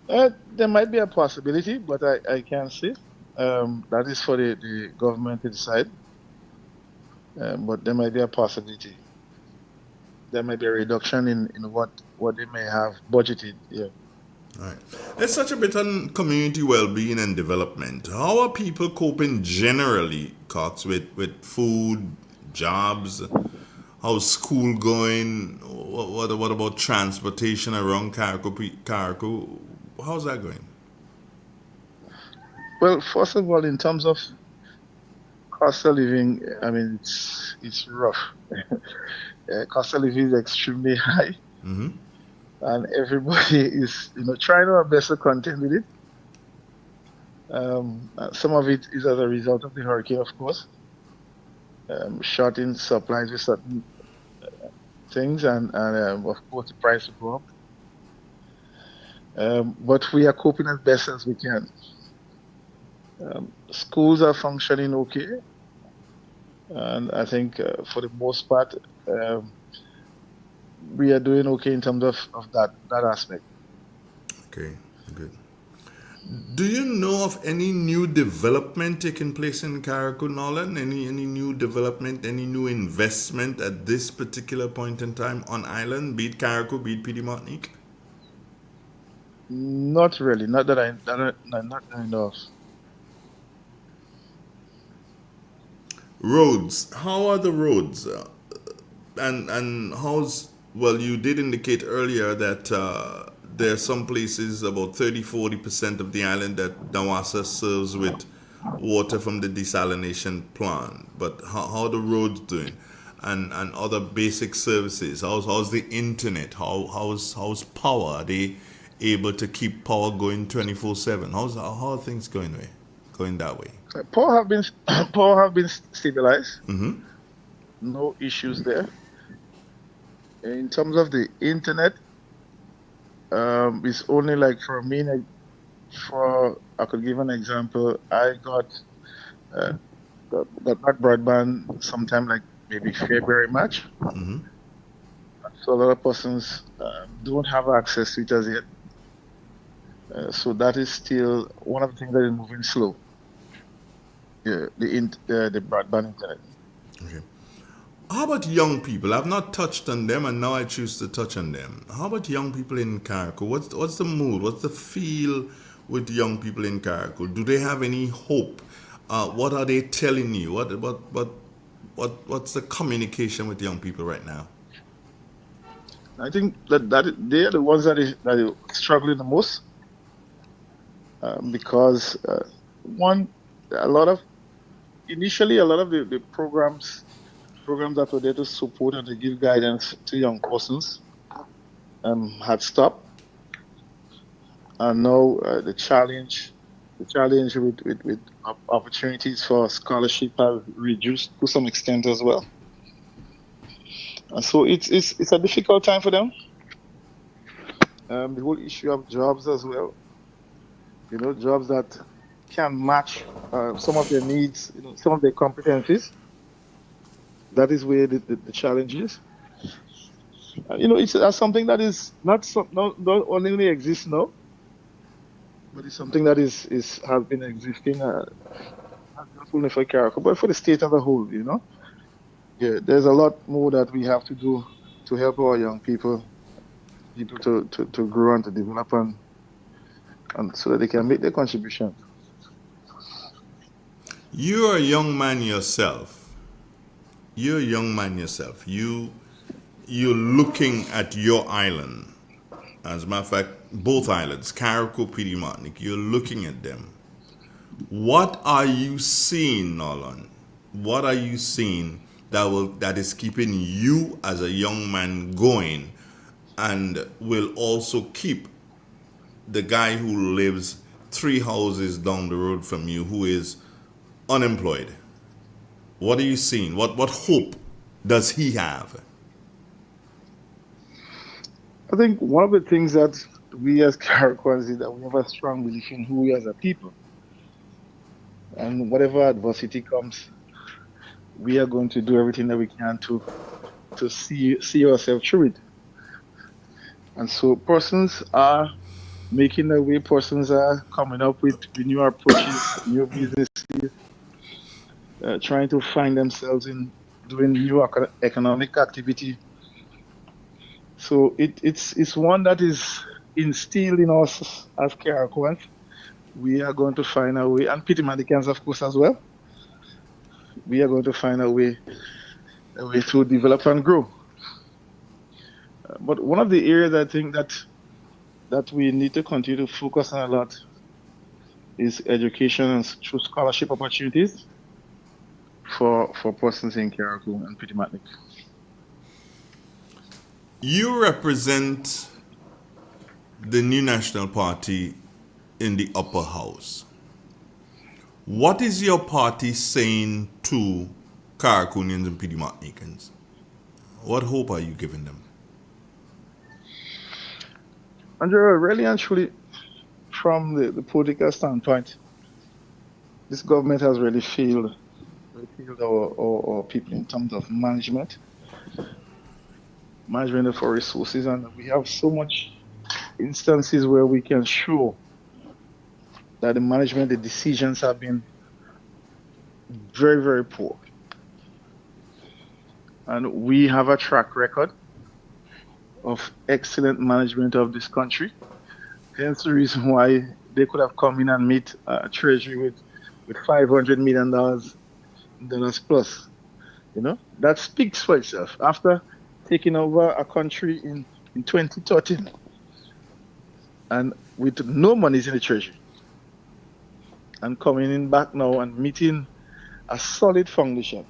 There might be a possibility, but I can't say. That is for the government to decide. But there might be a possibility. There might be a reduction in what they may have budgeted. Yeah. All right. Let's touch a bit on community well-being and development. How are people coping generally, Cox, with food, jobs? How's school going? What about transportation around Carriacou? How's that going? Well, first of all, in terms of cost of living, I mean, it's rough. Cost of living is extremely high. Mm-hmm. And everybody is trying our best to contend with it. Some of it is as a result of the hurricane, of course, short in supplies with certain things, and of course the price will go up. But we are coping as best as we can. Schools are functioning okay, and I think for the most part we are doing okay in terms of that aspect. Okay, good. Do you know of any new development taking place in Carriacou, Nolan? Any new development, any new investment at this particular point in time on island, be it Carriacou, be it PD Martinique? Not really, not that I know of. Roads. How are the roads? And how's, well, you did indicate earlier that there are some places, about 30-40% of the island, that Dawasa serves with water from the desalination plant. But how are the roads doing? And other basic services? How's the internet? How's power? Are they able to keep power going 24/7? How are things going that way? Power have been stabilized. Mm-hmm. No issues there. In terms of the internet, it's only like for me. I could give an example. I got my broadband sometime like maybe February, March. Mm-hmm. So a lot of persons don't have access to it as yet. So that is still one of the things that is moving slow. The broadband internet. Okay. How about young people? I've not touched on them, and now I choose to touch on them. How about young people in Carriacou? What's the mood? What's the feel with young people in Carriacou? Do they have any hope? What are they telling you? What's the communication with young people right now? I think that they are the ones that are struggling the most because initially a lot of the programs that were there to support and to give guidance to young persons had stopped, and now the challenge with opportunities for scholarship has reduced to some extent as well. And so it's a difficult time for them. The whole issue of jobs as well, jobs that can match some of their needs, some of their competencies. That is where the challenge is. It's something that is not only exists now, but it's something that has been existing not only for Carriacou, but for the state as a whole. Yeah, there's a lot more that we have to do to help our young people to grow and to develop and so that they can make their contribution. You're a young man yourself. You're a young man yourself. You're looking at your island. As a matter of fact, both islands, Carriacou, PD Martinique, you're looking at them. What are you seeing, Nolan? What are you seeing that is keeping you as a young man going and will also keep the guy who lives 3 houses down the road from you who is unemployed? What are you seeing? What hope does he have? I think one of the things that we as Caraquans is that we have a strong belief in who we are as a people. And whatever adversity comes, we are going to do everything that we can to see ourselves through it. And so persons are making their way, persons are coming up with new approaches, new businesses, trying to find themselves in doing new economic activity. So it's one that is instilled in us as Caraquans. We are going to find a way, and Pitimanicans, of course, as well. We are going to find a way to develop and grow. But one of the areas I think that we need to continue to focus on a lot is education and through scholarship opportunities for persons in Carriacou and Pitimatnik. You represent the New National Party in the upper house. What is your party saying to Carriacouians and Pitimatnikans? What hope are you giving them? Andrea, really and truly, from the political standpoint, this government has really failed our people in terms of management of our resources, and we have so much instances where we can show that the management, the decisions have been very, very poor. And we have a track record of excellent management of this country. Hence the reason why they could have come in and meet a treasury with $500 million plus. You know, that speaks for itself. After taking over a country in 2013 and with no monies in the treasury and coming in back now and meeting a solid foundation,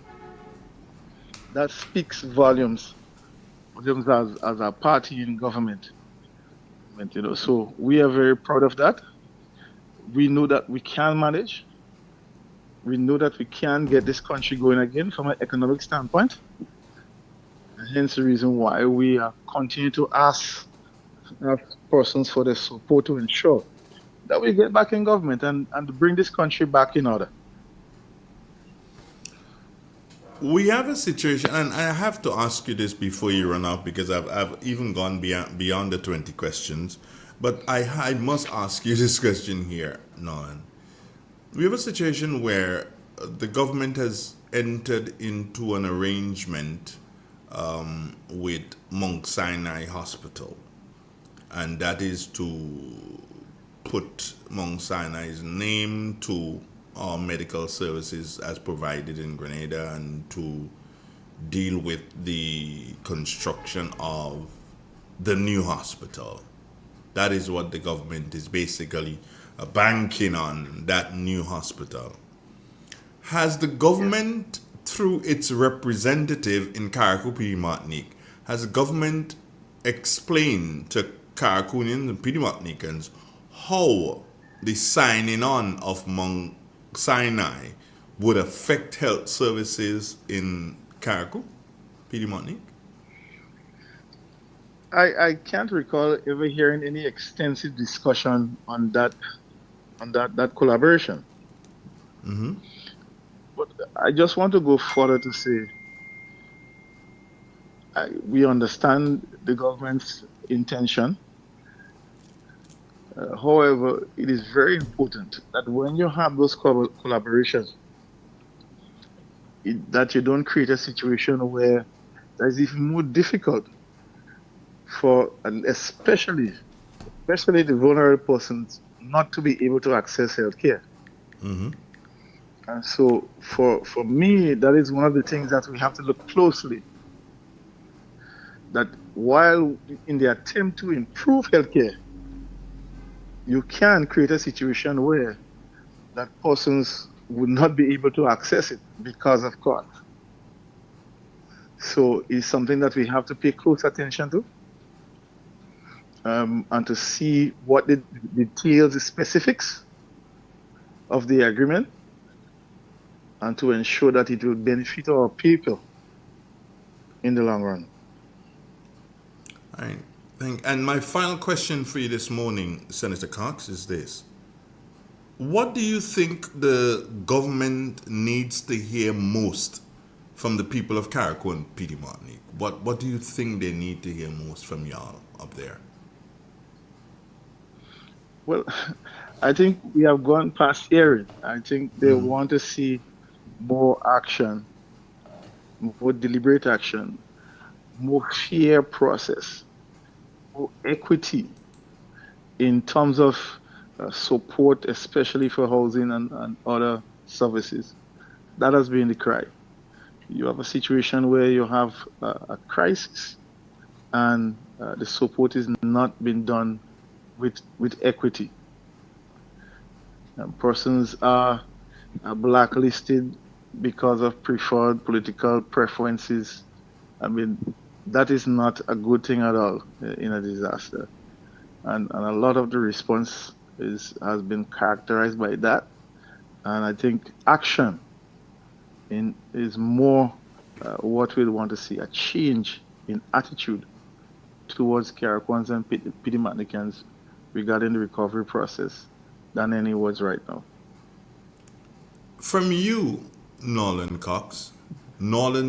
that speaks volumes as a party in government. You know, so we are very proud of that. We know that we can manage. We know that we can get this country going again from an economic standpoint. And hence the reason why we continue to ask persons for their support to ensure that we get back in government and bring this country back in order. We have a situation, and I have to ask you this before you run off because I've even gone beyond the 20 questions. But I must ask you this question here, Nolan. We have a situation where the government has entered into an arrangement with Mount Sinai Hospital, and that is to put Mount Sinai's name to our medical services as provided in Grenada and to deal with the construction of the new hospital. That is what the government is basically banking on, that new hospital. Has the government, through its representative in Carriacou, Petit Martinique, has the government explained to Carriacouians and Petit Martiniquans how the signing on of Mount Sinai would affect health services in Carriacou, Petit Martinique? I can't recall ever hearing any extensive discussion on that collaboration. Mm-hmm. But I just want to go further to say we understand the government's intention. However, it is very important that when you have those collaborations, that you don't create a situation where it's even more difficult for, and especially the vulnerable persons, not to be able to access healthcare. Mm-hmm. And so for me, that is one of the things that we have to look closely. That while in the attempt to improve healthcare, you can create a situation where that persons would not be able to access it because of cost. So it's something that we have to pay close attention to, and to see what the details, the specifics of the agreement, and to ensure that it will benefit our people in the long run. All right. And my final question for you this morning, Senator Cox, is this. What do you think the government needs to hear most from the people of Carriacou and Petite Martinique? What do you think they need to hear most from y'all up there? Well, I think we have gone past hearing. I think they want to see more action, more deliberate action, more fair process, more equity in terms of support, especially for housing and other services. That has been the cry. You have a situation where you have a crisis, and the support is not being done with equity. Persons are blacklisted because of preferred political preferences. I mean, that is not a good thing at all in a disaster. And a lot of the response has been characterized by that. And I think action is more what we want to see, a change in attitude towards Carriacouans and Petite Martiniquans regarding the recovery process than any words right now. From you, Nolan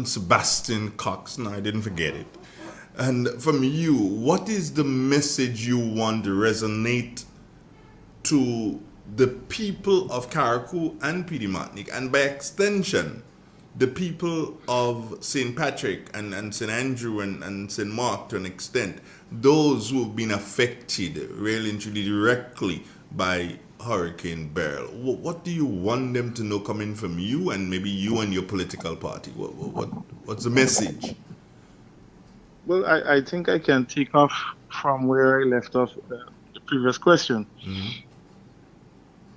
Sebastian Cox, no, I didn't forget it. And from you, what is the message you want to resonate to the people of Carriacou and Petite Martinique, and by extension, the people of St. Patrick and St. Andrew and St. Mark to an extent, those who have been affected really and truly directly by Hurricane Beryl? What do you want them to know coming from you and maybe you and your political party? What's the message? Well, I think I can take off from where I left off the previous question. Mm-hmm.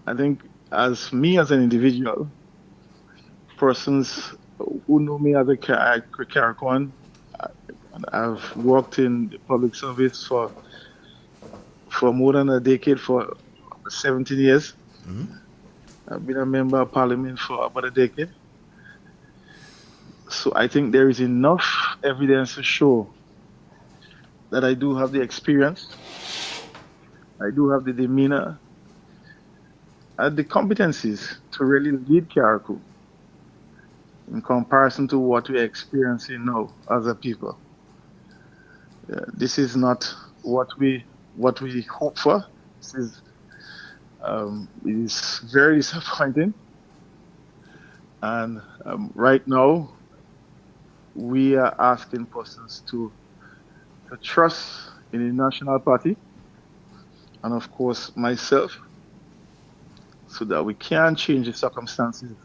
I think as an individual, persons who know me as a Carriacouan, I've worked in the public service for more than a decade, for 17 years. Mm-hmm. I've been a member of parliament for about a decade. So I think there is enough evidence to show that I do have the experience, I do have the demeanor, and the competencies to really lead Carriacou in comparison to what we're experiencing now as a people. This is not what we hope for. It is very disappointing. And right now, we are asking persons to trust in the National Party, and of course myself, so that we can change the circumstances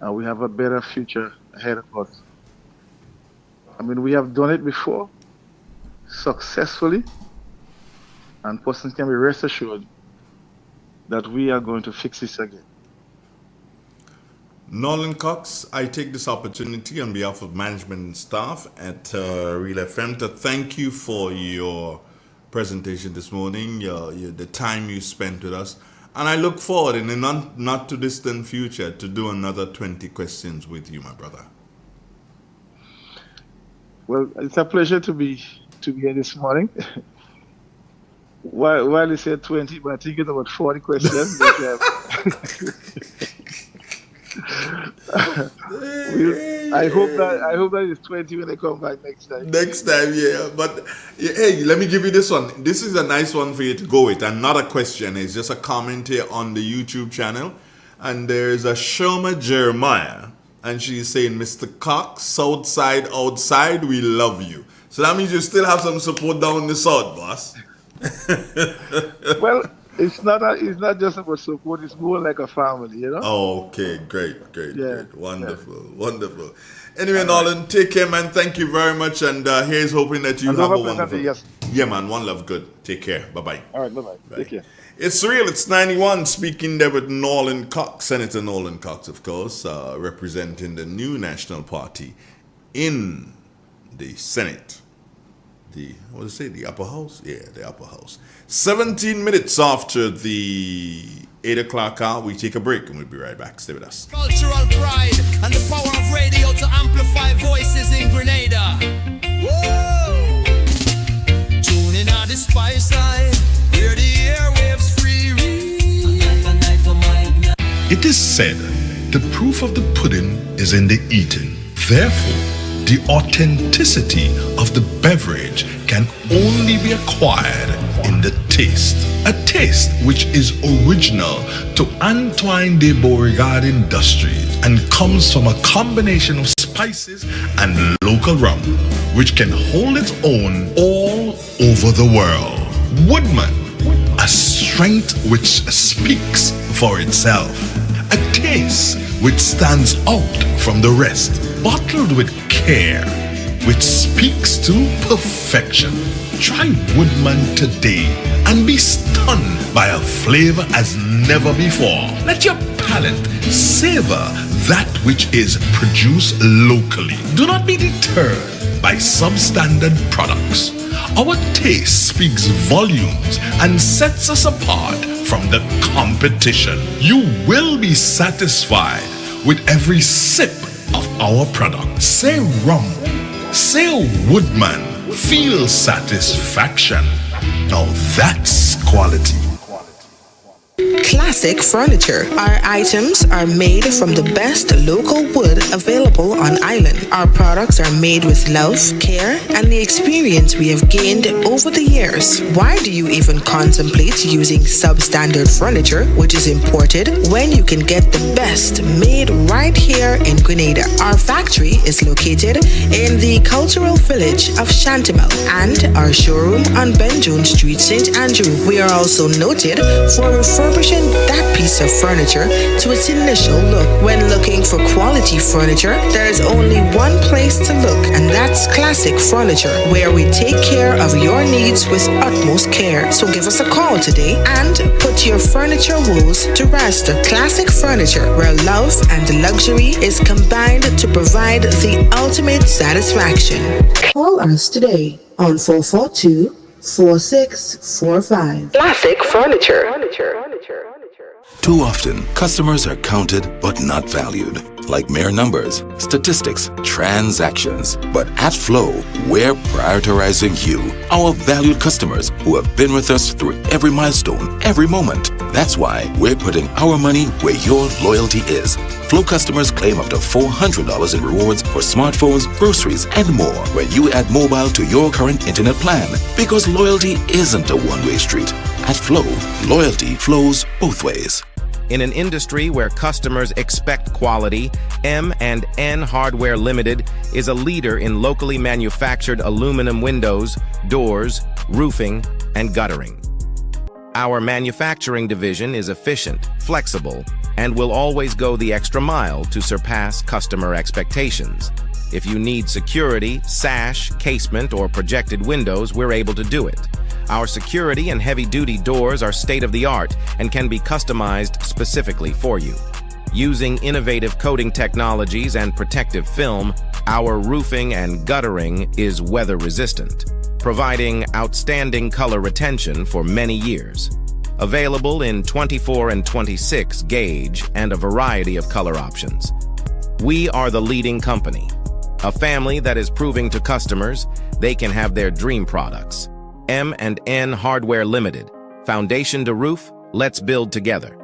and we have a better future ahead of us. I mean, we have done it before successfully, and persons can be rest assured that we are going to fix this again. Nolan Cox, I take this opportunity on behalf of management and staff at Real FM to thank you for your presentation this morning, the time you spent with us. And I look forward in the not too distant future to do another 20 questions with you, my brother. Well, it's a pleasure to be here this morning. While you said 20, but I think it's about 40 questions. I hope that it's 20 when they come back next time. Next time, yeah. But hey, let me give you this one. This is a nice one for you to go with, and not a question. It's just a comment here on the YouTube channel. And there's a Shoma Jeremiah and she's saying, Mr. Cox, Southside outside, we love you. So that means you still have some support down in the south, boss. Well, it's not just about support, it's more like a family, you know? Oh, okay, great. Wonderful. Anyway, Nolan, take care, man. Thank you very much, and here's hoping that you have a wonderful... Yes. Yeah, man, one love, good. Take care, bye-bye. All right, bye-bye. Take care. It's real, it's 91, speaking there with Nolan Cox, Senator Nolan Cox, of course, representing the new National Party in the Senate. The upper house? Yeah, the upper house. 17 minutes after the 8 o'clock hour, we take a break and we'll be right back. Stay with us. Cultural pride and the power of radio to amplify voices in Grenada. Whoa! Tune in on the spice side, hear the airwaves free. It is said, the proof of the pudding is in the eating. Therefore, the authenticity of the beverage can only be acquired in the taste. A taste which is original to Antoine de Beauregard Industries and comes from a combination of spices and local rum, which can hold its own all over the world. Woodman, a strength which speaks for itself. A taste which stands out from the rest, bottled with care, which speaks to perfection. Try Woodman today and be stunned by a flavor as never before. Let your palate savor that which is produced locally. Do not be deterred by substandard products. Our taste speaks volumes and sets us apart from the competition. You will be satisfied with every sip of our product. Say rum, say Woodman, feel satisfaction. Now that's quality. Classic Furniture. Our items are made from the best local wood available on island. Our products are made with love, care, and the experience we have gained over the years. Why do you even contemplate using substandard furniture, which is imported, when you can get the best made right here in Grenada? Our factory is located in the cultural village of Chantimel and our showroom on Benjoon Street, St. Andrew. We are also noted for refurbishing that piece of furniture to its initial look. When looking for quality furniture, there's only one place to look, and that's Classic Furniture, where we take care of your needs with utmost care. So give us a call today and put your furniture woes to rest. Classic Furniture, where love and luxury is combined to provide the ultimate satisfaction. Call us today on 442-4645. Classic Furniture. Too often, customers are counted but not valued, like mere numbers, statistics, transactions. But at Flow, we're prioritizing you, our valued customers who have been with us through every milestone, every moment. That's why we're putting our money where your loyalty is. Flow customers claim up to $400 in rewards for smartphones, groceries, and more when you add mobile to your current internet plan. Because loyalty isn't a one-way street. At Flow, loyalty flows both ways. In an industry where customers expect quality, M&N Hardware Limited is a leader in locally manufactured aluminum windows, doors, roofing, and guttering. Our manufacturing division is efficient, flexible, and will always go the extra mile to surpass customer expectations. If you need security, sash, casement, or projected windows, we're able to do it. Our security and heavy-duty doors are state-of-the-art and can be customized specifically for you. Using innovative coating technologies and protective film, our roofing and guttering is weather-resistant, providing outstanding color retention for many years. Available in 24 and 26 gauge and a variety of color options. We are the leading company, a family that is proving to customers they can have their dream products. M&N Hardware Limited. Foundation to roof, let's build together.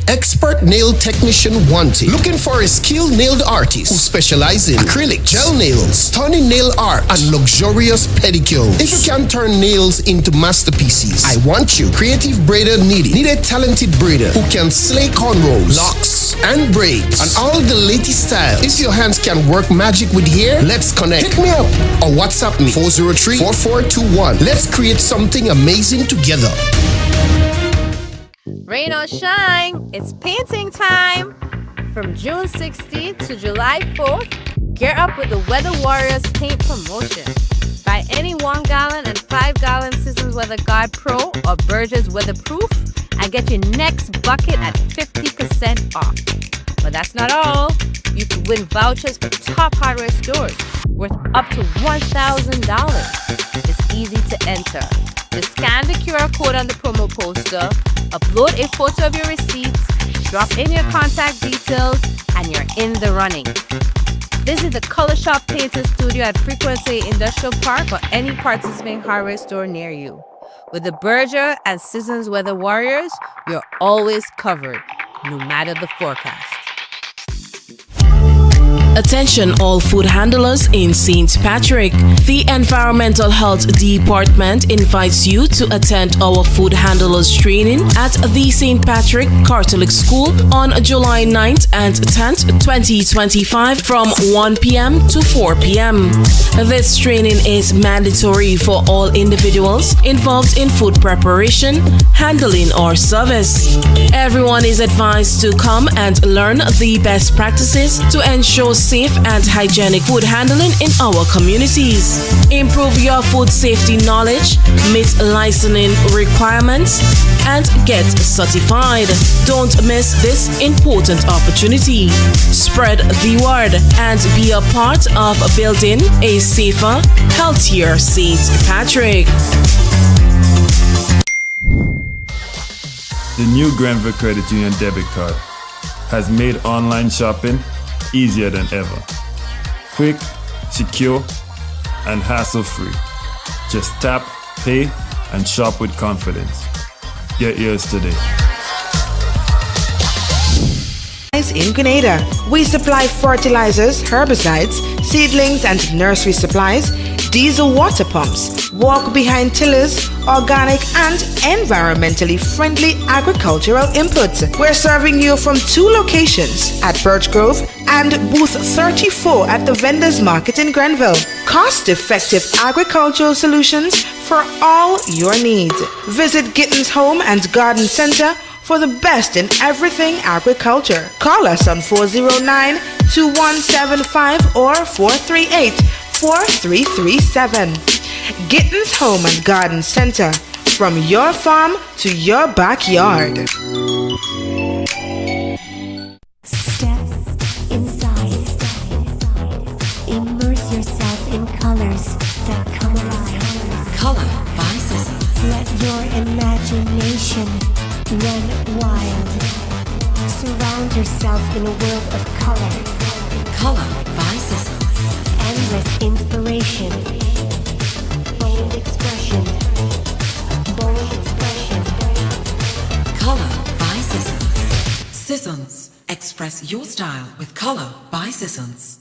Expert nail technician wanted. Looking for a skilled nail artist who specializes in acrylic, gel nails, stunning nail art, and luxurious pedicures. If you can turn nails into masterpieces, I want you. Creative braider needed. Need a talented braider who can slay cornrows, locks, and braids, and all the latest styles. If your hands can work magic with hair, let's connect. Hit me up or WhatsApp me 403-4421. Let's create something amazing together. Rain or shine, it's painting time. From June 16th to July 4th, gear up with the Weather Warriors paint promotion. Buy any 1 gallon and 5 gallon Seasons Weather Guard Pro or Burgess Weatherproof and get your next bucket at 50% off. But that's not all. You could win vouchers for top hardware stores worth up to $1,000. It's easy to enter. Just scan the QR code on the promo poster, upload a photo of your receipts, drop in your contact details, and you're in the running. Visit the Color Shop Painting Studio at Frequency Industrial Park or any participating hardware store near you. With the Berger and Seasons Weather Warriors, you're always covered, no matter the forecast. Attention all food handlers in St. Patrick. The Environmental Health Department invites you to attend our food handlers training at the St. Patrick Catholic School on July 9th and 10th, 2025 from 1 p.m. to 4 p.m. This training is mandatory for all individuals involved in food preparation, handling, or service. Everyone is advised to come and learn the best practices to ensure safe and hygienic food handling in our communities. Improve your food safety knowledge, meet licensing requirements, and get certified. Don't miss this important opportunity. Spread the word and be a part of building a safer, healthier St. Patrick. The new Grenville Credit Union debit card has made online shopping easier than ever. Quick, secure, and hassle-free. Just tap, pay, and shop with confidence. Get yours today. In Grenada, we supply fertilizers, herbicides, seedlings, and nursery supplies, diesel water pumps, walk behind tillers, organic and environmentally friendly agricultural inputs. We're serving you from 2 locations at Birch Grove and booth 34 at the Vendors Market in Grenville. Cost-effective agricultural solutions for all your needs. Visit Gittins Home and Garden Center for the best in everything agriculture. Call us on 409-2175 or 438-4337. Gittins Home and Garden Center, from your farm to your backyard. Step inside. Immerse yourself in colors that come alive. Color by Seasons. Let your imagination run wild. Surround yourself in a world of color. Color by Seasons. Endless inspiration. Bold expression. Bold expression. Color by Seasons. Seasons. Express your style with Color by Seasons.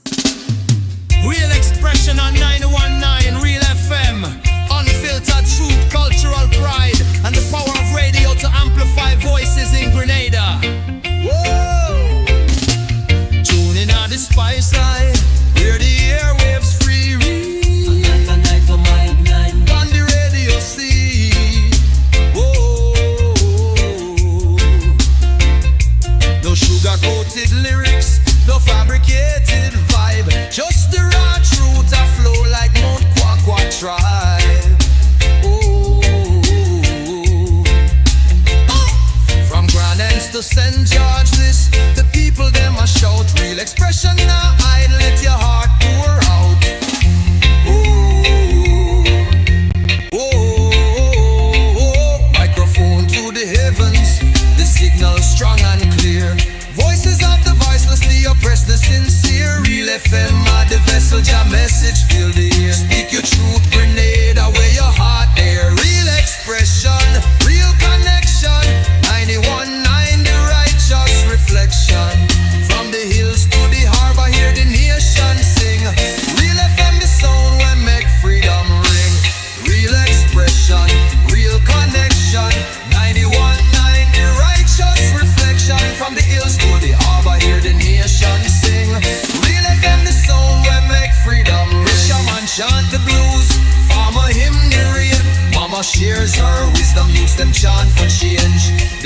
Real expression on 919 Real FM. Unfiltered truth, cultural pride, and the power of radio to amplify voices in Grenada. Whoa! Tune in on the spice side, hear the airwaves free read. A night for my night. On the radio see. Whoa! No sugar-coated lyrics, no fabricated vibe, just the raw truth a flow like Mount Kwakwa tribe. From Grand Ends to St. George, this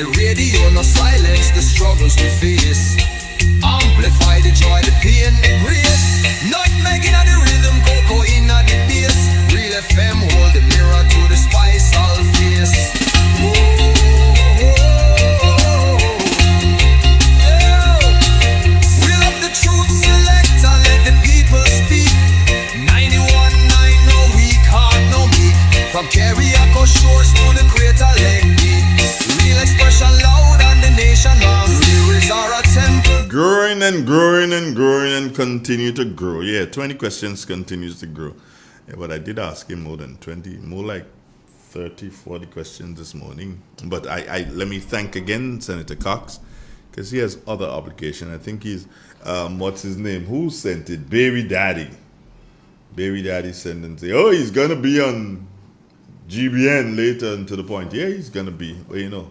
The radio no silence the struggles we face. Amplify the joy, the pain, the grace. Not making the rhythm, cocoa in the bass. Real FM hold the mirror to the spice all face. We love the truth selector, let the people speak. 91.9, no weak heart, no meek. From Carriacou shores to the Crater Lake deep. Real expression loud and the nation long. Lyrics are a temple. Growing and growing and growing and continue to grow. Yeah, 20 questions continues to grow. Yeah, but I did ask him more than 20, more like 30, 40 questions this morning. But I let me thank again Senator Cox, because he has other obligation. I think he's, what's his name? Who sent it? Baby Daddy. Baby Daddy sent and say, oh, he's going to be on GBN later and to the point. Yeah, he's going to be. But you know,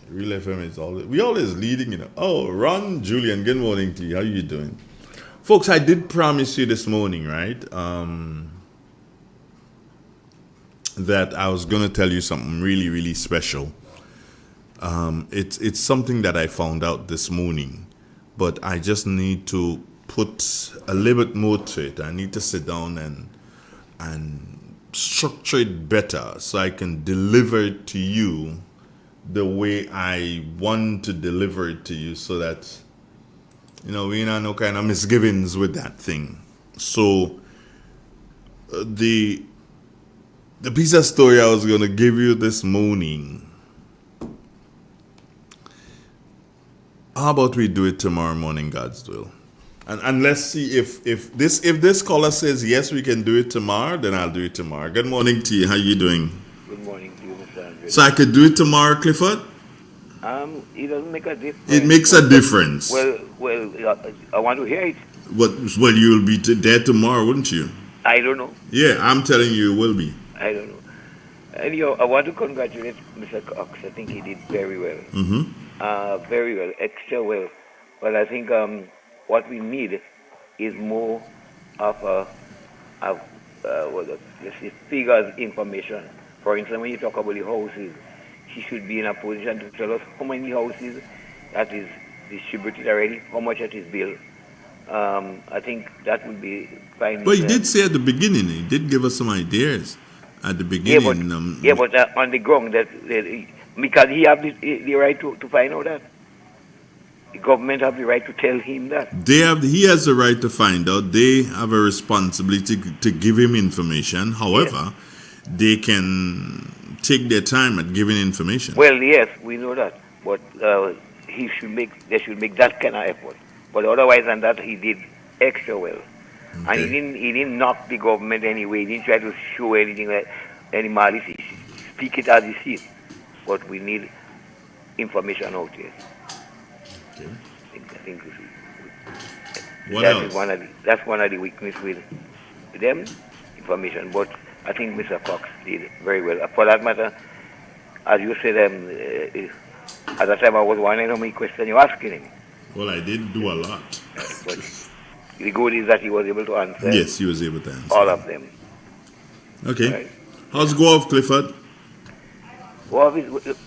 Real FM is always, we always leading, you know. Oh, Ron Julian, good morning to you. How you doing? Folks, I did promise you this morning, right? That I was going to tell you something really, really special. It's something that I found out this morning, but I just need to put a little bit more to it. I need to sit down and structure it better so I can deliver it to you the way I want to deliver it to you, so that, you know, we don't have no kind of misgivings with that thing. So the piece of story I was going to give you this morning, how about we do it tomorrow morning, God's will? And let's see if this caller says yes, we can do it tomorrow, then I'll do it tomorrow. Good morning to you. How you doing? Good morning to you, Mr. Andre. So I could do it tomorrow, Clifford? It doesn't make a difference. It makes a difference. Well, I want to hear it. Well, you'll be there tomorrow, wouldn't you? I don't know. Yeah, I'm telling you, you will be. I don't know. Anyhow, I want to congratulate Mr. Cox. I think he did very well. Mm-hmm. Very well, extra well. But I think what we need is more of let's say figures, information. For instance, when you talk about the houses, she should be in a position to tell us how many houses that is distributed already, how much it is built. I think that would be fine. But he did say at the beginning, he did give us some ideas at the beginning. But on the ground, because he have the right to find out that. The government have the right to tell him that. He has the right to find out. They have a responsibility to give him information. However, they can take their time at giving information. Well, yes, we know that. But they should make that kind of effort. But otherwise than that, he did extra well. Okay. And he didn't knock the government anyway. He didn't try to show anything like any malice. He speak it as he sees. But we need information out there. Okay. I think what else? That's one of the weaknesses with them, information. But I think Mr. Cox did very well. For that matter, as you said, at that time I was wondering how many questions you were asking him. Well, I did do a lot. But the good is that he was able to answer. Yes, he was able to answer all of them. Okay. Right. How's go off, Clifford?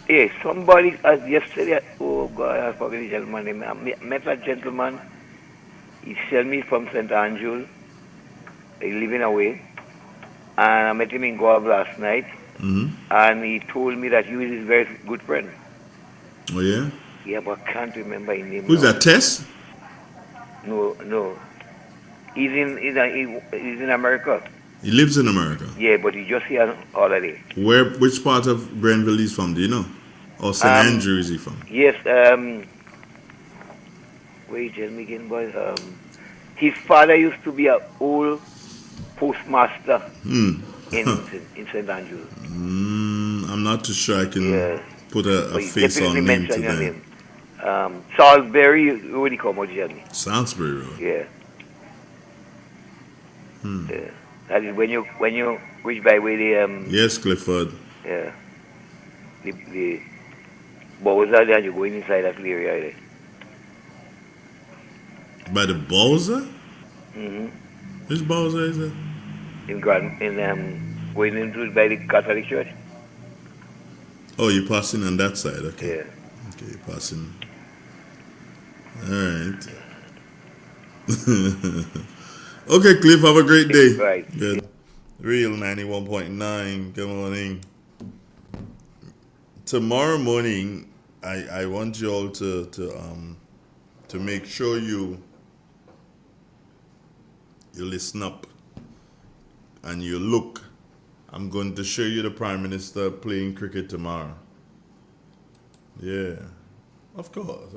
Hey, somebody yesterday, oh God, I forget the gentleman's name. I met a gentleman. He sent me from St. Andrews. He's living away. And I met him in Guam last night. Mm-hmm. And he told me that you is his very good friend. Oh, yeah? Yeah, but I can't remember his name. Who's that, Tess? No. He's in America. He lives in America? Yeah, but he just here on holiday. Which part of Grenville he's from, do you know? Or St. Andrew is he from? Yes, wait, tell me again, boys. His father used to be an old postmaster in St. Andrews. I'm not too sure I can put a face on name to that. Salisbury, what do you call it? Salisbury Road? Yeah. Yeah. That is when you reach by where the yes, Clifford. Yeah. The Bowser there, you're going inside that area there. By the Bowser? Mm-hmm. Which Bowser is that? Going into by the Catholic Church. Oh, you're passing on that side, okay. Yeah. Okay, you're passing. Alright. Okay, Cliff, have a great day. Right. Good. Real 91.9, good morning. Tomorrow morning, I want you all to make sure you listen up and you look. I'm going to show you the Prime Minister playing cricket tomorrow. Yeah, of course.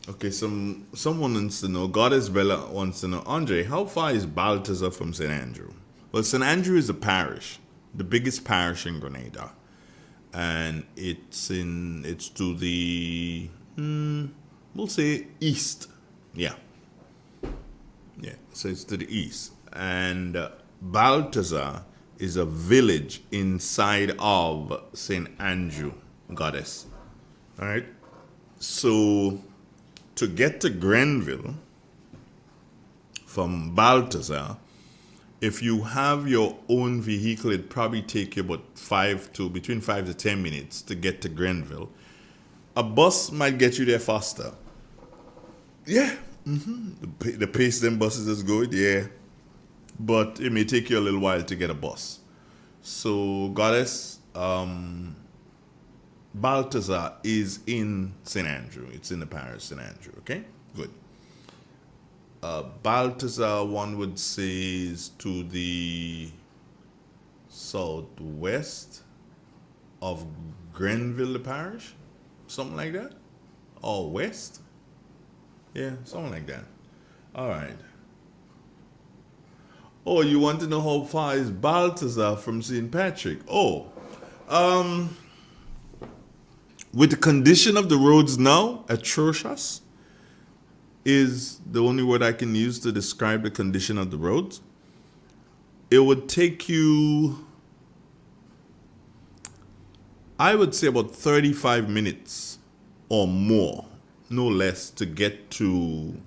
Okay, someone wants to know, Goddess Bella wants to know, Andre, how far is Balthazar from St. Andrew? Well, St. Andrew is a parish, the biggest parish in Grenada. And it's to the, we'll say east. Yeah, so it's to the east. And Balthazar is a village inside of St. Andrew, Goddess. All right? So to get to Grenville from Balthazar, if you have your own vehicle, it probably take you about between 5 to 10 minutes to get to Grenville. A bus might get you there faster. Yeah. The pace them buses is good, yeah. But it may take you a little while to get a bus. So, Goddess, Balthazar is in St. Andrew. It's in the parish St. Andrew, okay? Good. Balthazar, one would say, is to the southwest of Grenville, the parish. Something like that. Or west. Yeah, something like that. All right. Oh, you want to know how far is Balthazar from St. Patrick? Oh, with the condition of the roads now, atrocious is the only word I can use to describe the condition of the roads. It would take you, I would say, about 35 minutes or more, no less, to get to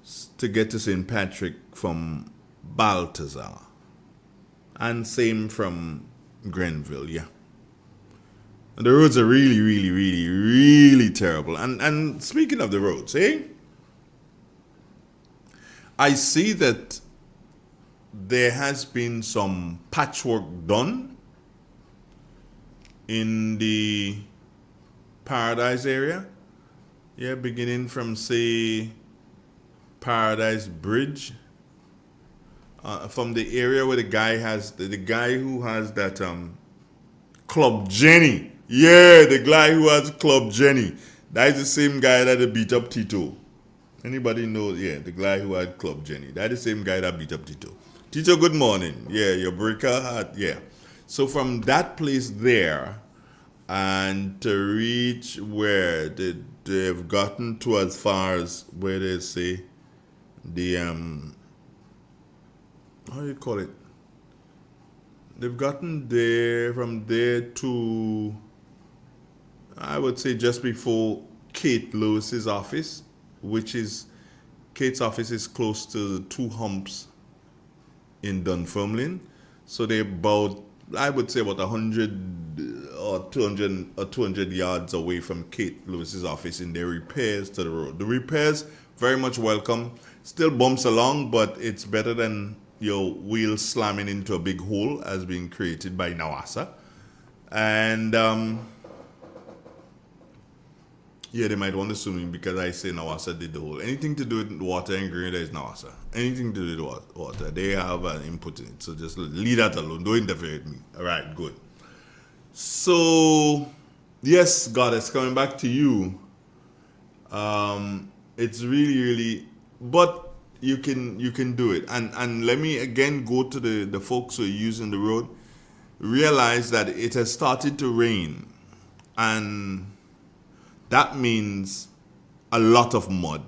St. Patrick from Balthazar. And same from Grenville, yeah. And the roads are really, really, really, really terrible. And speaking of the roads, I see that there has been some patchwork done in the Paradise area. Yeah, beginning from, say, Paradise Bridge. From the area where the guy who has that Club Jenny. Yeah, the guy who has Club Jenny. That is the same guy that beat up Tito. Anybody know? Yeah, the guy who had Club Jenny. That is the same guy that beat up Tito. Tito, good morning. Yeah, your breaker had, yeah. So from that place there, and to reach where they've gotten to as far as where they say the, how do you call it? They've gotten there, from there to, I would say, just before Kate Lewis's office, which is, Kate's office is close to the Two Humps in Dunfermline. So they're about, I would say, about 100 or 200 yards away from Kate Lewis's office in their repairs to the road. The repairs, very much welcome. Still bumps along, but it's better than your wheel slamming into a big hole as being created by Nawasa. And yeah, they might want to sue me because I say Nawasa did the whole. Anything to do with water and Grenada is Nawasa. Anything to do with water, they have an input in it. So just leave that alone. Don't interfere with me. All right, good. So, yes, Goddess, coming back to you. It's really, really, but you can do it. And let me again go to the folks who are using the road. Realize that it has started to rain, and that means a lot of mud.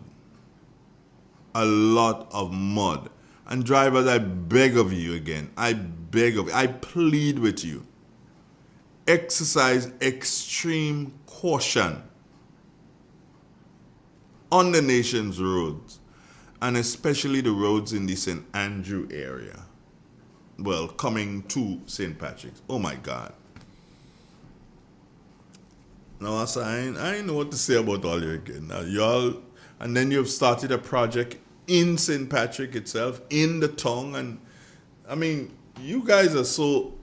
A lot of mud. And drivers, I beg of you again. I plead with you. Exercise extreme caution on the nation's roads. and especially the roads in the St. Andrew area. Well, coming to St. Patrick's. Oh my God. Now, I know what to say about all you again. Now, y'all, and then you've started a project in St. Patrick itself, in the town, and I mean, you guys are so,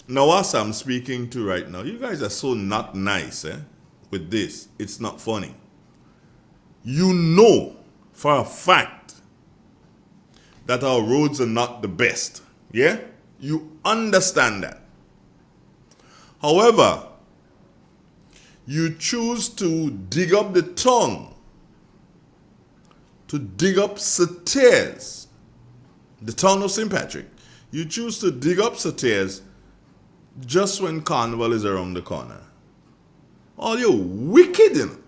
now us I'm speaking to right now, you guys are so not nice, with this. It's not funny. You know for a fact that our roads are not the best. Yeah? You understand that. However, you choose to dig up the tongue, to dig up Satyrs, the town of St. Patrick. You choose to dig up Satyrs just when Carnival is around the corner. Oh, you're wicked, you know.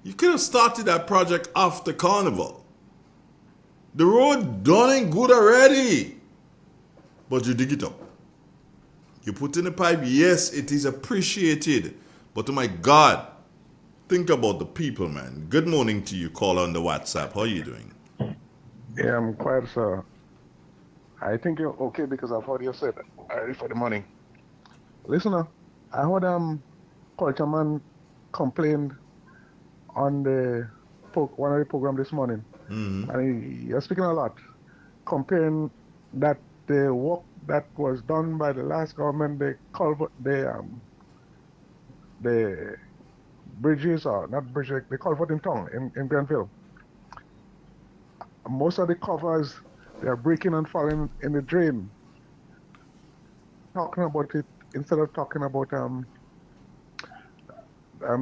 You could have started that project after Carnival. The road done ain't good already. But you dig it up. You put in a pipe, yes, it is appreciated. But oh my God, think about the people, man. Good morning to you, caller on the WhatsApp. How are you doing? Yeah, I'm quiet, sir. I think you're okay because I've heard you say that early for the morning. Listen, I heard Culture Man complained on one of the program this morning, and you're speaking a lot, comparing that the work that was done by the last government, the bridges, or not bridges, the culvert in town in Granville. Most of the covers, they're breaking and falling in the drain. Talking about it instead of talking about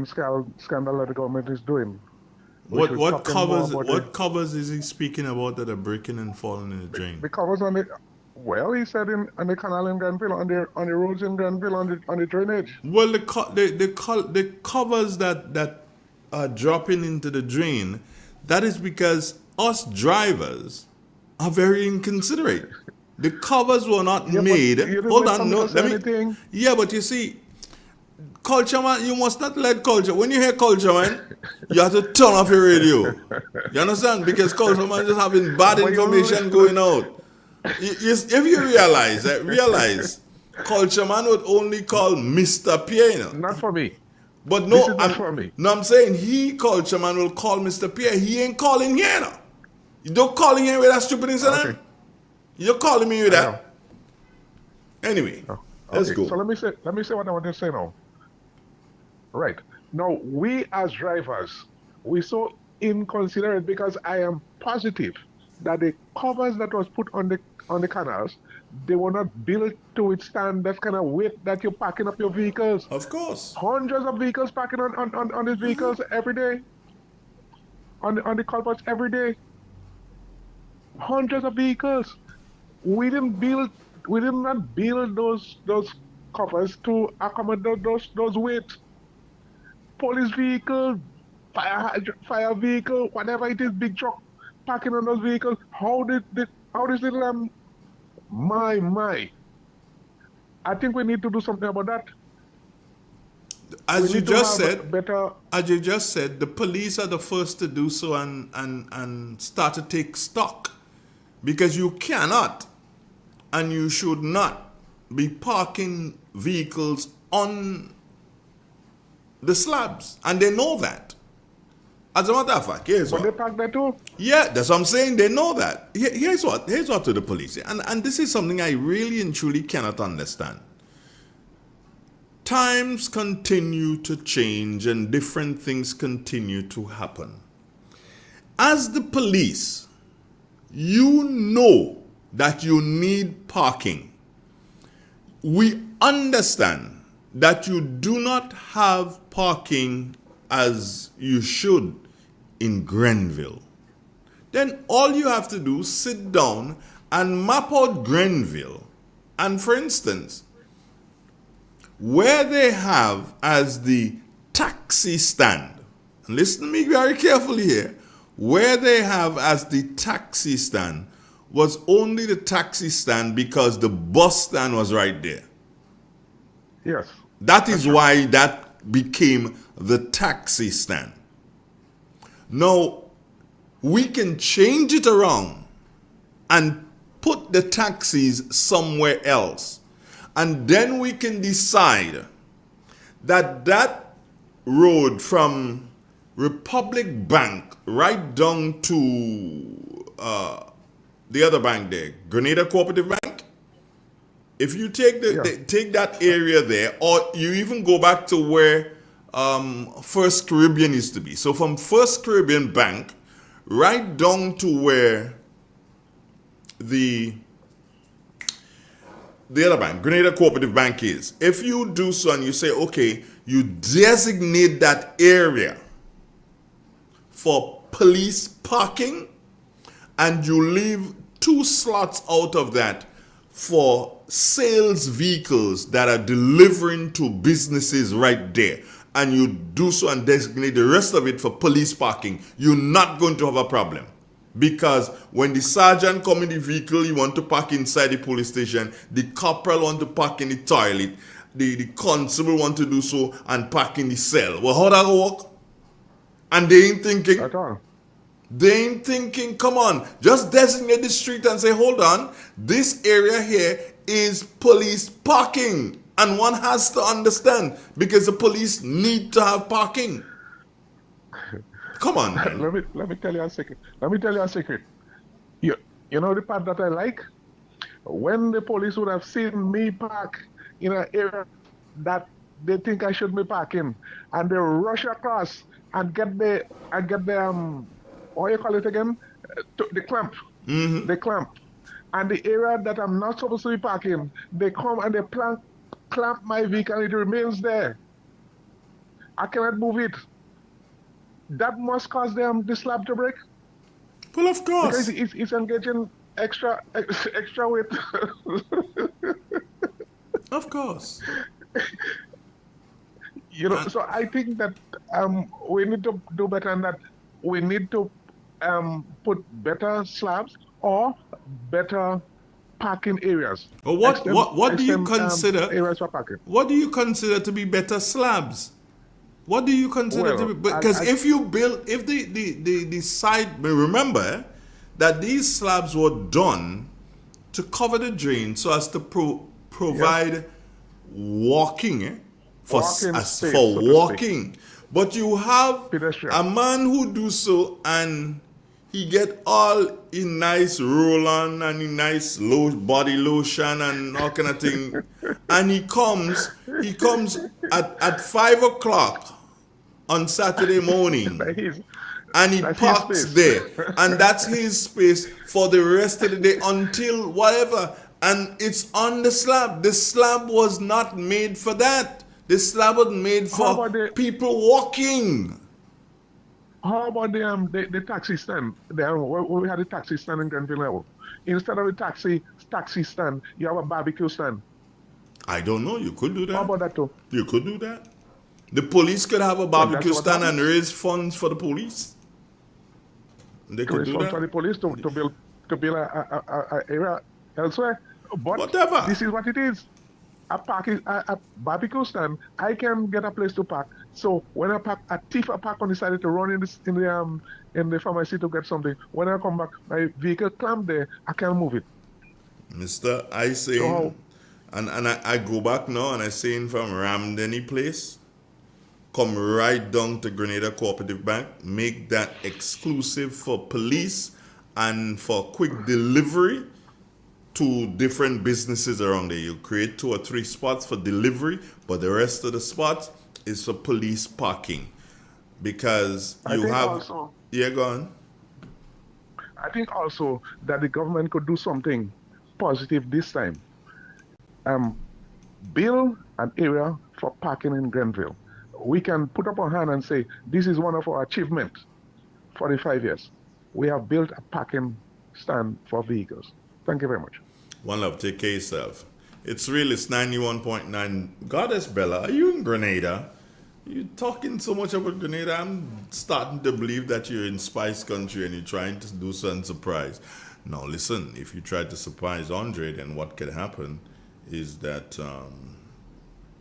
scandal that the government is doing. What covers is he speaking about that are breaking and falling in the drain? The covers on the, well, he said on the canal in Granville, on the roads in Granville, on the drainage. Well, the covers that are dropping into the drain, that is because us drivers are very inconsiderate. The covers were not made. Hold on, no, let me. Yeah, but you see, Culture Man, you must not let Culture. When you hear Culture Man, you have to turn off your radio. You understand? Because Culture Man is having bad information going out. If you realize, Culture Man would only call Mr. Pierre. You know? Not for me. But no, I'm saying Culture Man will call Mr. Pierre. He ain't calling here now. You don't call him here with that stupid incident. Okay. You're calling me with that. Anyway, let's go. So let me say what I want to say now. Right. Now, we as drivers, we so inconsiderate because I am positive that the covers that was put on the canals, they were not built to withstand that kind of weight that you're packing up your vehicles. Of course. Hundreds of vehicles packing on these vehicles every day. On the culverts every day. Hundreds of vehicles. We did not build those covers to accommodate those weights. Police vehicle, fire vehicle, whatever it is, big truck parking on those vehicles. How does it my? I think we need to do something about that. As you just said, the police are the first to do so and start to take stock, because you cannot and you should not be parking vehicles on the slabs, and they know that. As a matter of fact, here's what. But they park there too? Yeah, that's what I'm saying. They know that. Here's what to the police, and this is something I really and truly cannot understand. Times continue to change and different things continue to happen. As the police, you know that you need parking. We understand that you do not have parking as you should in Grenville. Then all you have to do is sit down and map out Grenville. And for instance, where they have as the taxi stand, and listen to me very carefully here, where they have as the taxi stand was only the taxi stand because the bus stand was right there. Yes. That is why that became the taxi stand. Now, we can change it around and put the taxis somewhere else. And then we can decide that that road from Republic Bank right down to the other bank there, Grenada Cooperative Bank, if you take take that area there, or you even go back to where First Caribbean used to be. So from First Caribbean Bank right down to where the other bank, Grenada Cooperative Bank, is. If you do so and you say, okay, you designate that area for police parking and you leave 2 slots out of that for sales vehicles that are delivering to businesses right there, and you do so and designate the rest of it for police parking, you're not going to have a problem. Because when the sergeant come in the vehicle, you want to park inside the police station, the corporal want to park in the toilet, the constable want to do so and park in the cell. Well, how that work? And they ain't thinking. At all. They ain't thinking, come on, just designate the street and say, hold on, this area here is police parking. And one has to understand, because the police need to have parking. Come on, man. Let me tell you a secret. Let me tell you a secret. You know the part that I like? When the police would have seen me park in an area that they think I should be parking, and they rush across and get the what you call it again? The clamp. Mm-hmm. The clamp. And the area that I'm not supposed to be parking, they come and they clamp my vehicle and it remains there. I cannot move it. That must cause them the slab to break. Well, of course. Because it's engaging extra weight. Of course. So I think that we need to do better than that. We need to put better slabs or better parking areas. Well, what do you consider areas for parking? What do you consider to be better slabs? What do you consider to be? Because if you build, if the side, remember that these slabs were done to cover the drain so as to provide walking for walking. But you have a man who do so and he get all in nice roll-on and in nice body lotion and all kind of thing, and he comes at 5 o'clock on Saturday morning, and he parks there, and that's his space for the rest of the day until whatever, and it's on the slab. The slab was not made for that. The slab was made for people walking. How about the taxi stand? We had a taxi stand in Grenville level. Instead of a taxi stand, you have a barbecue stand. I don't know. You could do that. How about that too? You could do that. The police could have a barbecue stand and raise funds for the police. They could do that. For the police to build a area elsewhere. But whatever. This is what it is. A barbecue stand. I can get a place to park. So when I park, a thief park on the side to run in the pharmacy to get something. When I come back, my vehicle clamped there. I can't move it. Mister, I say, and I go back now and I saying from Ramdenny Place, come right down to Grenada Cooperative Bank, make that exclusive for police and for quick delivery to different businesses around there. You create 2 or 3 spots for delivery, but the rest of the spots is for police parking. Because you have... Also, yeah, go on. I think also that the government could do something positive this time. Build an area for parking in Grenville. We can put up our hand and say, this is one of our achievements for the 5 years. We have built a parking stand for vehicles. Thank you very much. One love, take care of yourself. It's real, it's 91.9. Goddess Bella, are you in Grenada? You're talking so much about Grenada, I'm starting to believe that you're in Spice Country and you're trying to do something surprise. Now listen, if you try to surprise Andre, then what could happen is that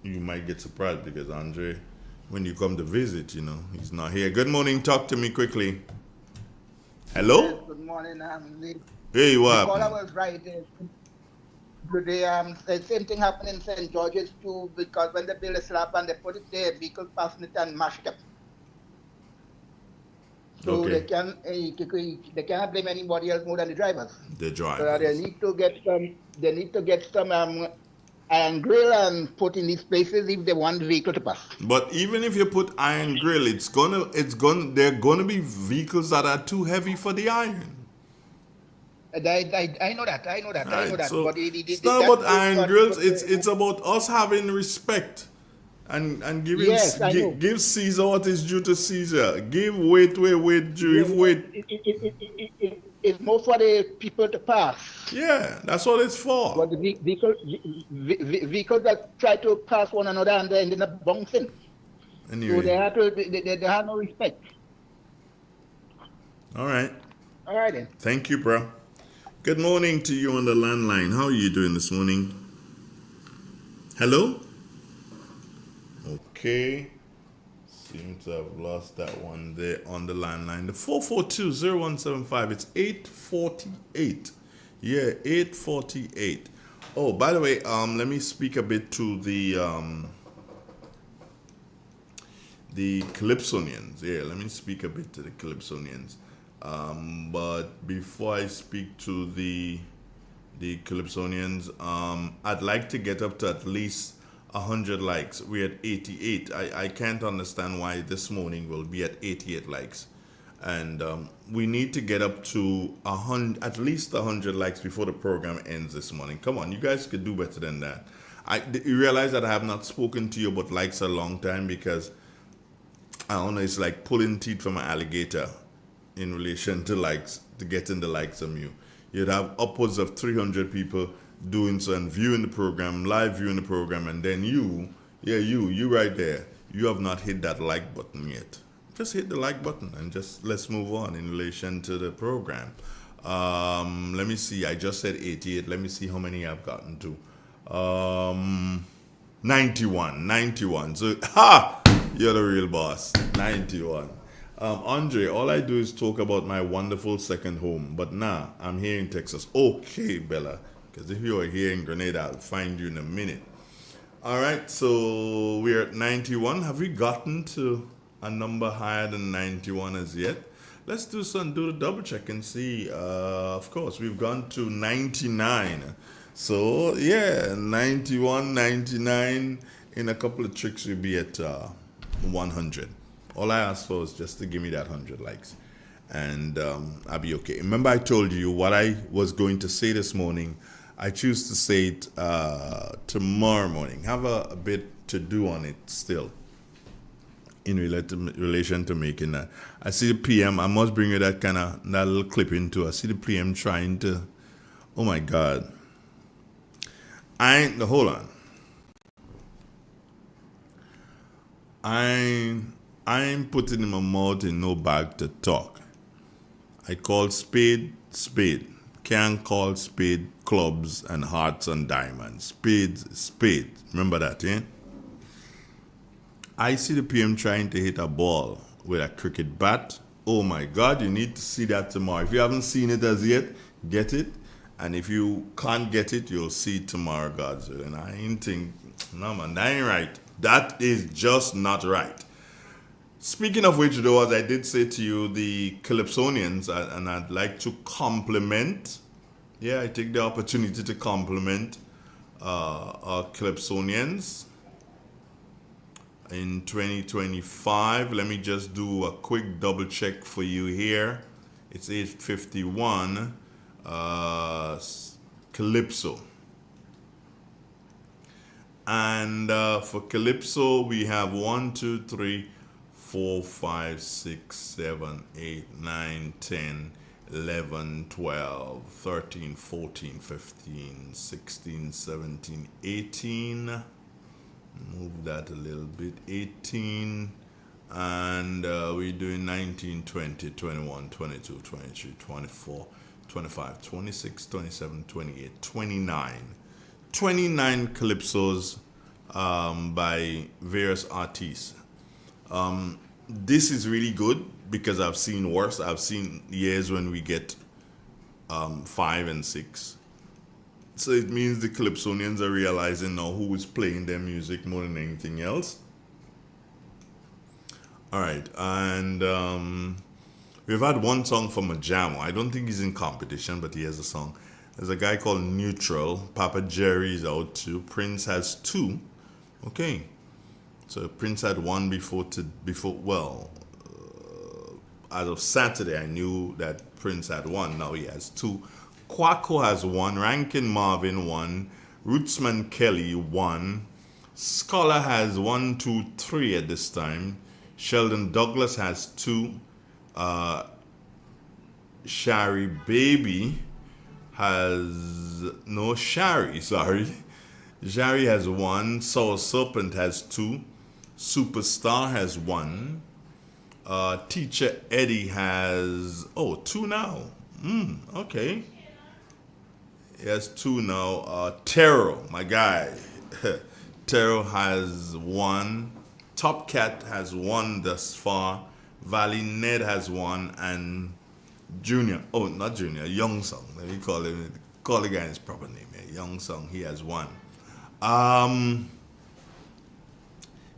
you might get surprised because Andre, when you come to visit, he's not here. Good morning, talk to me quickly. Hello? Good morning. Hey, The what caller happened? was right. Today, the same thing happened in St. George's too, because when they build a slab and they put it there, vehicles passing it and mashed up. So Okay. they cannot blame anybody else more than the drivers. The So that drivers. they need to get some iron grill and put in these places if they want the vehicle to pass. But even if you put iron grill, there are gonna be vehicles that are too heavy for the iron. I know that. I know that. I know Right. that. So But it's not that about goes iron on. grills. It's about us having respect and giving Yes, I know. give Caesar what is due to Caesar. Give weight where weight due. Yeah, If weight, it's more for the people to pass. yeah, that's what it's for. But the vehicles that try to pass one another and they end up bouncing. So Anyway, they have no respect. all right. All right then. Thank you, bro. Good morning to you on the landline. How are you doing this morning? Hello? Okay. Seem to have lost that one there on the landline. The 442-0175. It's 848. Yeah, 848. Oh, by the way, let me speak a bit to the Calypsonians. Yeah, let me speak a bit to the Calypsonians. But before I speak to the Calypsonians, I'd like to get up to at least 100 likes. We're at 88. I can't understand why this morning we'll be at 88 likes. And we need to get up to at least 100 likes before the program ends this morning. Come on, you guys could do better than that. You realize that I have not spoken to you about likes a long time because, I don't know, it's like pulling teeth from an alligator in relation to likes, to getting the likes from you. You'd have upwards of 300 people doing so and viewing the program, live viewing the program, and then you right there, you have not hit that like button yet. Just hit the like button and just let's move on in relation to the program. Let me see, I just said 88. Let me see how many I've gotten to. 91. So, you're the real boss. 91. Andre, all I do is talk about my wonderful second home, but nah, I'm here in Texas. Okay, Bella, because if you are here in Grenada, I'll find you in a minute. All right, so we're at 91. Have we gotten to a number higher than 91 as yet? Let's do the double check and see. Of course, we've gone to 99. So, yeah, 91, 99. In a couple of tricks, we'll be at 100. All I ask for is just to give me that 100 likes. And I'll be okay. Remember I told you what I was going to say this morning. I choose to say it tomorrow morning. Have a bit to do on it still in relation to making that. I see the PM. I must bring you that little clip into. I see the PM trying to, oh my God. Hold on. I'm putting in my mouth in no bag to talk. I call spade. Can't call spade clubs and hearts and diamonds. Spade. Remember that, eh? I see the PM trying to hit a ball with a cricket bat. Oh my God, you need to see that tomorrow. If you haven't seen it as yet, get it. And if you can't get it, you'll see it tomorrow, God's will. And I ain't think, no man, that ain't right. That is just not right. Speaking of which, though, as I did say to you, the Calypsonians, and I'd like to compliment, I take the opportunity to compliment our Calypsonians in 2025. Let me just do a quick double check for you here. It's 8:51. Calypso. And for Calypso, we have 1, 2, 3, 4, 5, 6, 7, 8, 9, 10, 11, 12, 13, 14, 15, 16, 17, 18. Move that a little bit. 18. And we're doing 19, 20, 21, 22, 23, 24, 25, 26, 27, 28, 29. 29 calypsos by various artists. this is really good because I've seen worse. I've seen years when we get 5 and 6. So it means the Calypsonians are realizing now who is playing their music more than anything else. All right, and we've had one song from a jam. I don't think he's in competition, but he has a song. There's a guy called Neutral. Papa Jerry is out too. Prince has 2. Okay, so Prince had 1 before. As of Saturday, I knew that Prince had 1. Now he has 2. Quaco has 1. Rankin Marvin 1. Rootsman Kelly 1. Scholar has 1, 2, 3 at this time. Sheldon Douglas has 2. Shari Baby has Shari has 1. Sour Serpent has 2. Superstar has 1. Teacher Eddie has 2 now. Okay. He has 2 now. Terror, my guy. Terror has 1. Top Cat has 1 thus far. Valley Ned has 1, and Junior. Oh, not Junior. Young Song. Let me call the guy his proper name. Young Song. He has 1.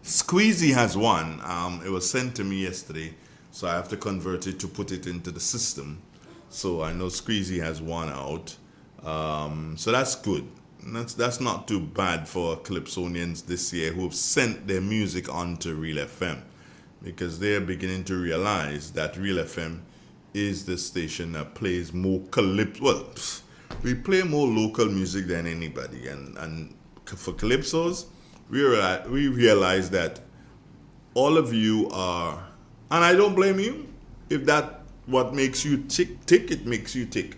Squeezy has 1. It was sent to me yesterday, so I have to convert it to put it into the system. So I know Squeezy has 1 out. So that's good. That's not too bad for Calypsonians this year who have sent their music onto Real FM, because they're beginning to realize that Real FM is the station that plays more calypso. Well, we play more local music than anybody, and for Calypsos, we realize that all of you are, and I don't blame you. If that what makes you tick, it makes you tick.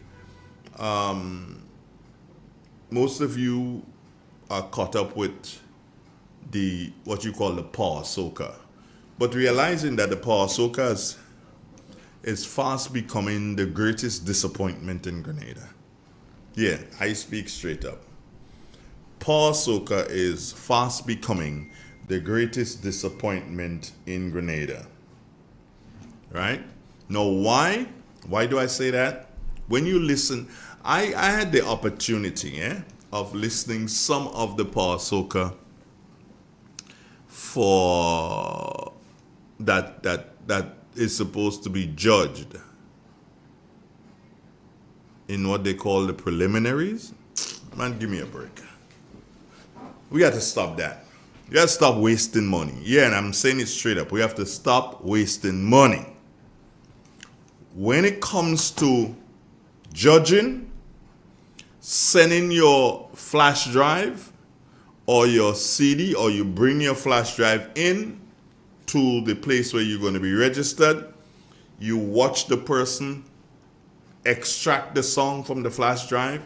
Most of you are caught up with what you call the power soca, but realizing that the power soca is fast becoming the greatest disappointment in Grenada. Yeah, I speak straight up. Power soca is fast becoming the greatest disappointment in Grenada. Right? Now, why? Why do I say that? When you listen, I had the opportunity of listening some of the power soca for that is supposed to be judged in what they call the preliminaries. Man, give me a break. We have to stop that. You have to stop wasting money. Yeah, and I'm saying it straight up. We have to stop wasting money. When it comes to judging, sending your flash drive or your CD, or you bring your flash drive in to the place where you're going to be registered, you watch the person extract the song from the flash drive,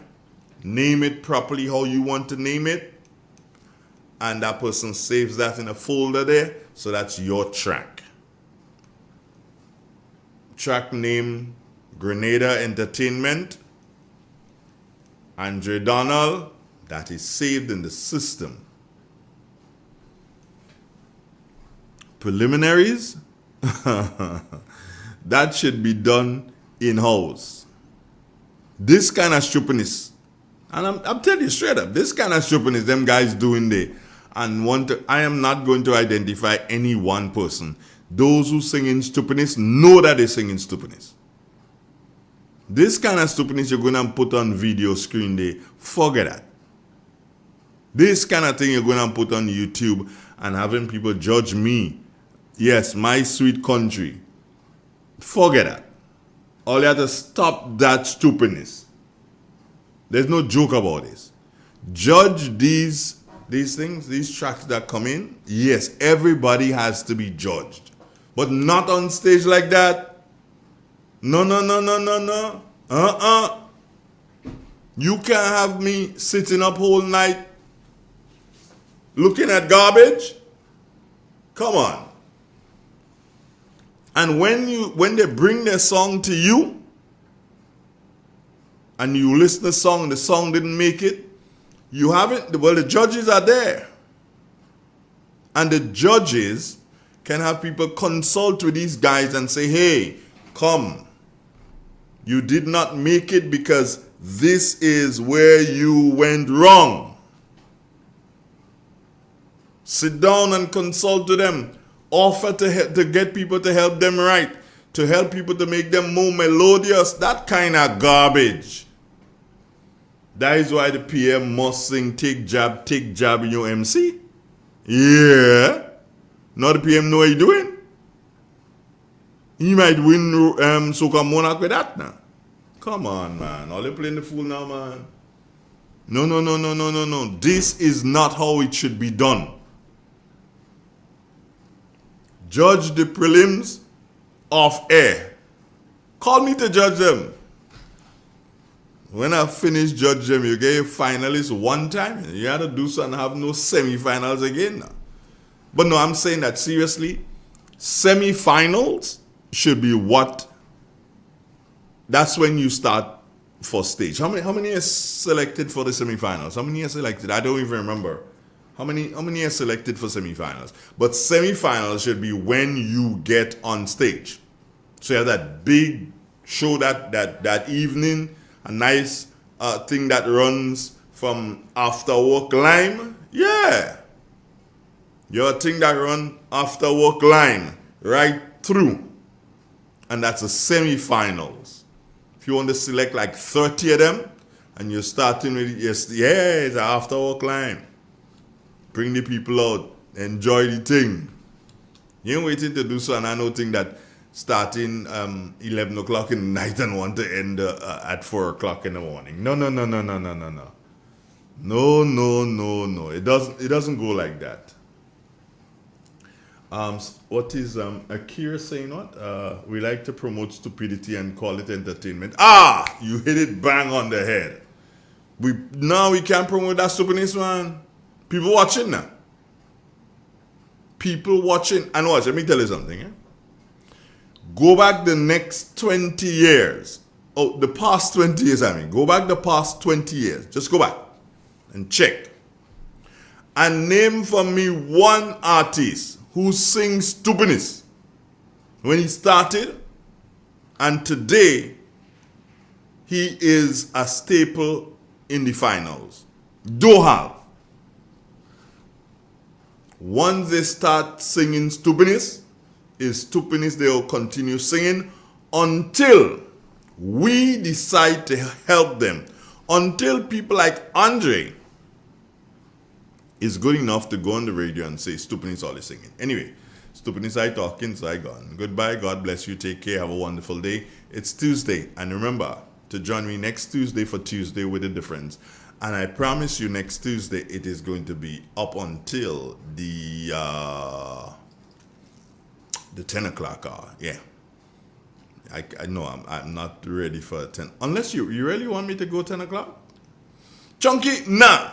name it properly how you want to name it, and that person saves that in a folder there, so that's your track. Track name Grenada Entertainment, Andre Donald, that is saved in the system. Preliminaries, that should be done in-house. This kind of stupidness, and I'm telling you straight up, this kind of stupidness them guys doing there, and I am not going to identify any one person. Those who sing in stupidness know that they sing in stupidness. This kind of stupidness you're going to put on video screen there, forget that. This kind of thing you're going to put on YouTube and having people judge me. Yes, my sweet country. Forget that. All you have to stop that stupidness. There's no joke about this. Judge these things, these tracks that come in. Yes, everybody has to be judged. But not on stage like that. No. You can't have me sitting up whole night looking at garbage. Come on. And when they bring their song to you, and you listen to the song didn't make it, the judges are there. And the judges can have people consult with these guys and say, hey, come, you did not make it because this is where you went wrong. Sit down and consult to them. Offer to get people to help them right, to help people to make them more melodious, that kind of garbage. That is why the PM must sing take jab in your MC. Yeah. Now the PM know what he's doing. He might win Soca Monarch with that now. Come on, man. All they playing the fool now, man. No. This is not how it should be done. Judge the prelims off air. Call me to judge them. When I finish judge them, you get a finalist one time. You have to do so and have no semi-finals again now. But no, I'm saying that seriously. Semi-finals should be what? That's when you start for stage. How many are selected for the semi-finals? How many are selected? I don't even remember. How many are selected for semi-finals? But semi-finals should be when you get on stage. So you have that big show that evening, a nice thing that runs from after work line. Yeah. Your thing that run after work line right through. And that's a semi-finals. If you want to select like 30 of them and you're starting with it's an after work line. Bring the people out. Enjoy the thing. You ain't waiting to do so, and I know thing that starting 11 o'clock in the night and want to end at 4 o'clock in the morning. No. No. It doesn't go like that. What is Akira saying? What? We like to promote stupidity and call it entertainment. You hit it bang on the head. We can't promote that stupidness, man. People watching now. People watching. And watch, let me tell you something. Go back the next 20 years. Oh, the past 20 years, I mean. Go back the past 20 years. Just go back and check. And name for me one artist who sings stupidness when he started, and today he is a staple in the finals. Don't have. Once they start singing stupidness, they will continue singing until we decide to help them. Until people like Andre is good enough to go on the radio and say stupidness all is singing. Anyway, stupidness I talking, so I gone. Goodbye, God bless you, take care, have a wonderful day. It's Tuesday, and remember to join me next Tuesday for Tuesday with a Difference. And I promise you next Tuesday it is going to be up until the 10 o'clock hour. Yeah. I know I'm not ready for 10. Unless you really want me to go 10 o'clock? Chunky, nah.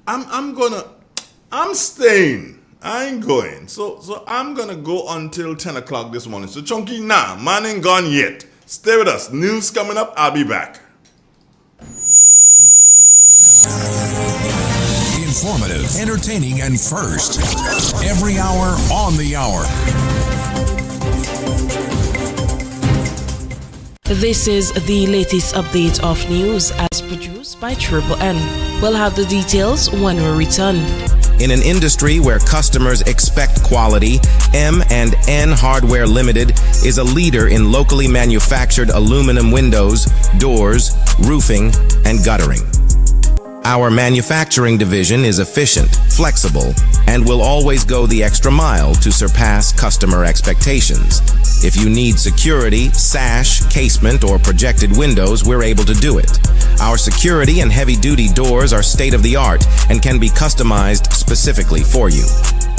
I'm staying. I ain't going. So I'm gonna go until 10 o'clock this morning. So Chunky, nah, man ain't gone yet. Stay with us. News coming up. I'll be back. Informative, entertaining, and first. Every hour on the hour. This is the latest update of news as produced by Triple N. We'll have the details when we return. In an industry where customers expect quality, M&N Hardware Limited is a leader in locally manufactured aluminum windows, doors, roofing, and guttering. Our manufacturing division is efficient, flexible, and will always go the extra mile to surpass customer expectations. If you need security, sash, casement, or projected windows, we're able to do it. Our security and heavy-duty doors are state-of-the-art and can be customized specifically for you.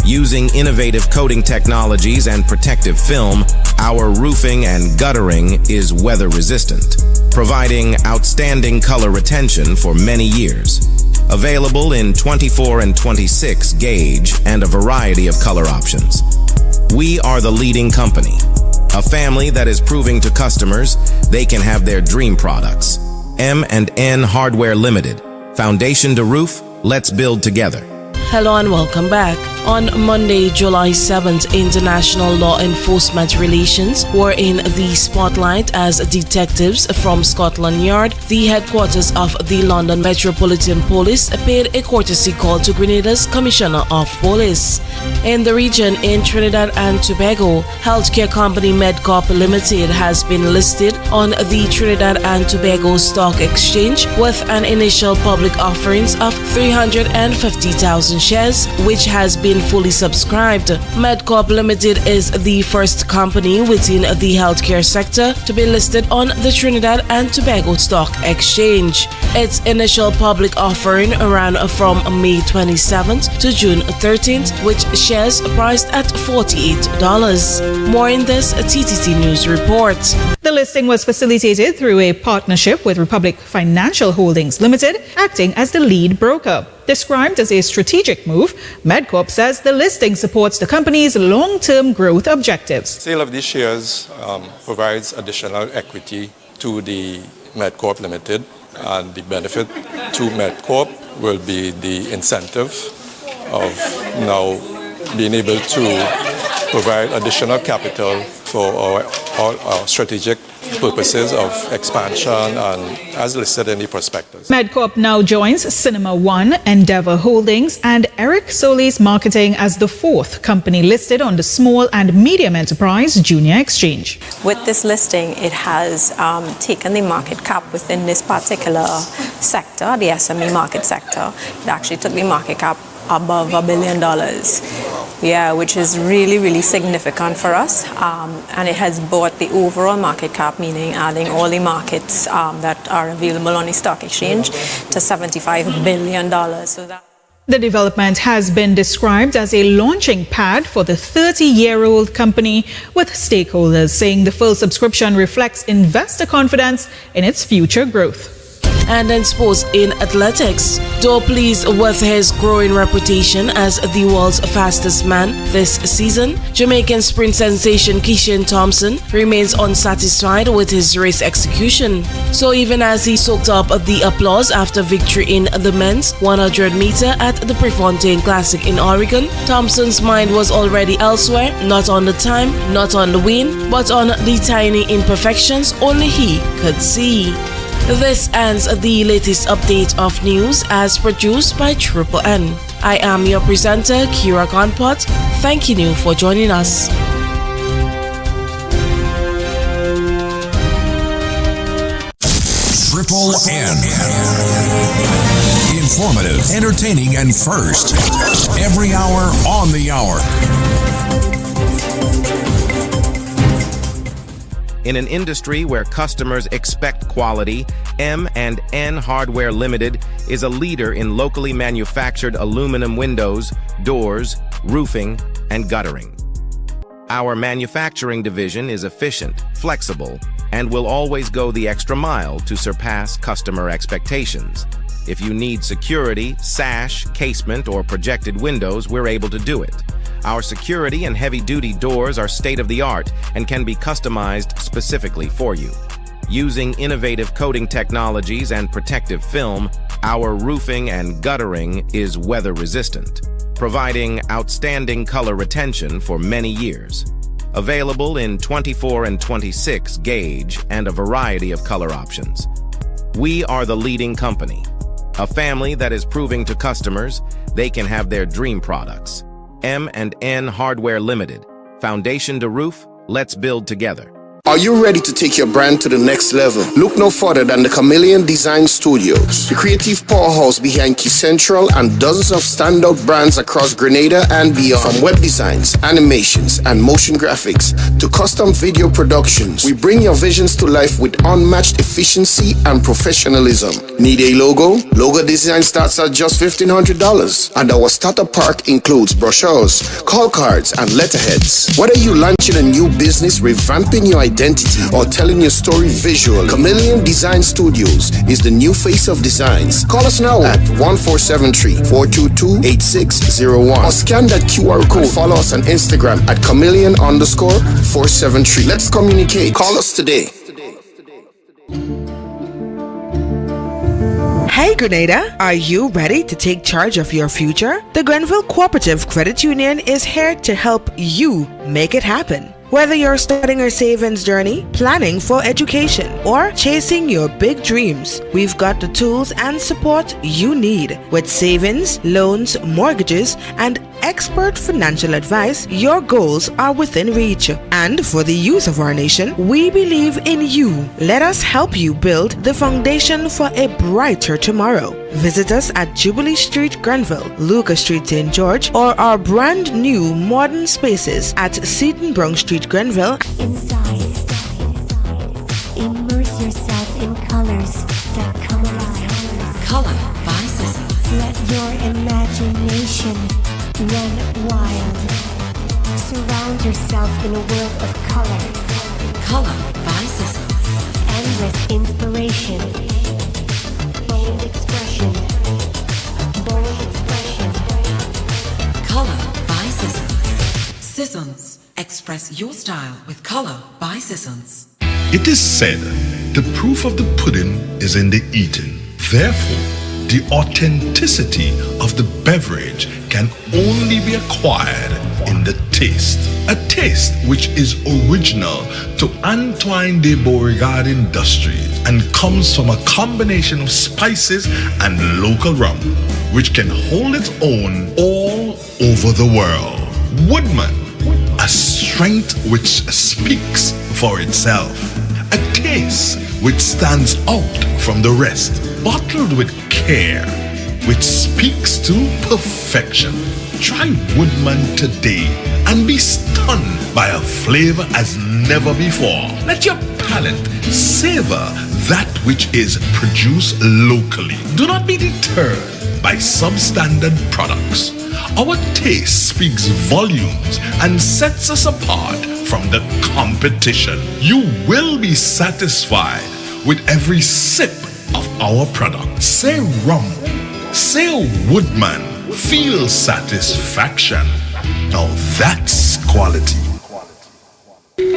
Using innovative coating technologies and protective film, our roofing and guttering is weather-resistant, providing outstanding color retention for many years. Available in 24 and 26 gauge and a variety of color options. We are the leading company, a family that is proving to customers they can have their dream products. M&N Hardware Limited. Foundation to roof, let's build together. Hello and welcome back. On Monday, July 7th, international law enforcement relations were in the spotlight as detectives from Scotland Yard, the headquarters of the London Metropolitan Police, paid a courtesy call to Grenada's Commissioner of Police. In the region in Trinidad and Tobago, healthcare company MedCorp Limited has been listed on the Trinidad and Tobago Stock Exchange with an initial public offerings of 350,000 shares, which has been fully subscribed. MedCorp Limited is the first company within the healthcare sector to be listed on the Trinidad and Tobago Stock Exchange. Its initial public offering ran from May 27th to June 13th, with shares priced at $48. More in this TTT News report. The listing was facilitated through a partnership with Republic Financial Holdings Limited, acting as the lead broker. Described as a strategic move, MedCorp says the listing supports the company's long-term growth objectives. Sale of these shares provides additional equity to the MedCorp Limited, and the benefit to MedCorp will be the incentive of now being able to provide additional capital for our strategic purposes of expansion and as listed in the prospectus. MedCorp now joins Cinema One, Endeavor Holdings and Eric Solis Marketing as the fourth company listed on the Small and Medium Enterprise Junior Exchange. With this listing, it has taken the market cap within this particular sector, the SME market sector. It actually took the market cap above $1 billion. Yeah, which is really, really significant for us. And it has brought the overall market cap, meaning adding all the markets that are available on the stock exchange, to $75 billion. So that the development has been described as a launching pad for the 30-year-old company, with stakeholders saying the full subscription reflects investor confidence in its future growth. And in sports, in athletics, though pleased with his growing reputation as the world's fastest man this season, Jamaican sprint sensation Keishan Thompson remains unsatisfied with his race execution. So even as he soaked up the applause after victory in the men's 100-meter at the Prefontaine Classic in Oregon, Thompson's mind was already elsewhere, not on the time, not on the win, but on the tiny imperfections only he could see. This ends the latest update of news as produced by Triple N. I am your presenter, Kira Gonpot, thanking you for joining us. Triple N. Informative, entertaining, and first. Every hour on the hour. In an industry where customers expect quality, M&N Hardware Limited is a leader in locally manufactured aluminum windows, doors, roofing, and guttering. Our manufacturing division is efficient, flexible, and will always go the extra mile to surpass customer expectations. If you need security, sash, casement, or projected windows, we're able to do it. Our security and heavy-duty doors are state-of-the-art and can be customized specifically for you. Using innovative coating technologies and protective film, our roofing and guttering is weather-resistant, providing outstanding color retention for many years. Available in 24 and 26 gauge and a variety of color options. We are the leading company, a family that is proving to customers they can have their dream products. M&N Hardware Limited. Foundation to roof, let's build together. Are you ready to take your brand to the next level? Look no further than the Chameleon Design Studios, the creative powerhouse behind Key Central and dozens of standout brands across Grenada and beyond. From web designs, animations, and motion graphics to custom video productions, we bring your visions to life with unmatched efficiency and professionalism. Need a logo? Logo design starts at just $1,500, and our starter pack includes brochures, call cards, and letterheads. Whether you're launching a new business, revamping your identity, or telling your story visually, Chameleon Design Studios is the new face of designs. Call us now at 1473-422-8601 or scan that QR code. Follow us on Instagram at chameleon_473. Let's communicate. Call us today. Hey Grenada, are you ready to take charge of your future? The Grenville Cooperative Credit Union is here to help you make it happen. Whether you're starting a savings journey, planning for education, or chasing your big dreams, we've got the tools and support you need. With savings, loans, mortgages, and expert financial advice, your goals are within reach. And for the youth of our nation, we believe in you. Let us help you build the foundation for a brighter tomorrow. Visit us at Jubilee Street, Grenville, Lucas Street, St. George, or our brand new modern spaces at Seton Brong Street, Grenville. Inside, immerse yourself in colors that come alive. Color by Sissons. Let your imagination run wild. Surround yourself in a world of color. Color by Sissons. Endless inspiration. Bold expression. Bold expression. Color by Sissons. Sissons. Express your style with Color by Sissons. It is said, the proof of the pudding is in the eating. Therefore, the authenticity of the beverage can only be acquired in the taste. A taste which is original to Antoine de Beauregard Industries and comes from a combination of spices and local rum, which can hold its own all over the world. Woodman, a strength which speaks for itself. A taste which stands out from the rest, bottled with care, which speaks to perfection. Try Woodman today and be stunned by a flavor as never before. Let your palate savor that which is produced locally. Do not be deterred by substandard products. Our taste speaks volumes and sets us apart from the competition. You will be satisfied with every sip of our product. Say rum, say Woodman, feel satisfaction. Now that's quality.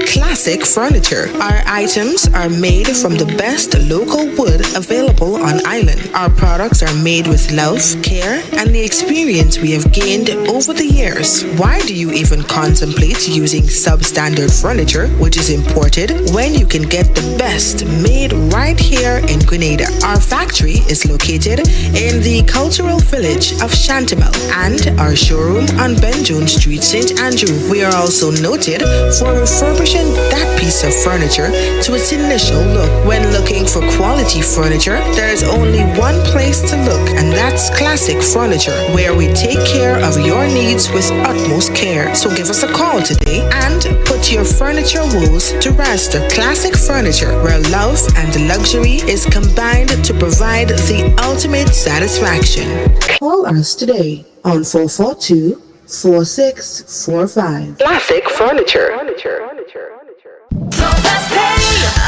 Classic Furniture. Our items are made from the best local wood available on island. Our products are made with love, care, and the experience we have gained over the years. Why do you even contemplate using substandard furniture, which is imported, when you can get the best made right here in Grenada? Our factory is located in the cultural village of Chantimel and our showroom on Benjoon Street, St. Andrew. We are also noted for refurbishing that piece of furniture to its initial look. When looking for quality furniture, there is only one place to look, and that's Classic Furniture, where we take care of your needs with utmost care. So give us a call today and put your furniture woes to rest. Classic Furniture, where love and luxury is combined to provide the ultimate satisfaction. Call us today on 442-4645. Classic Furniture. So fast pay, a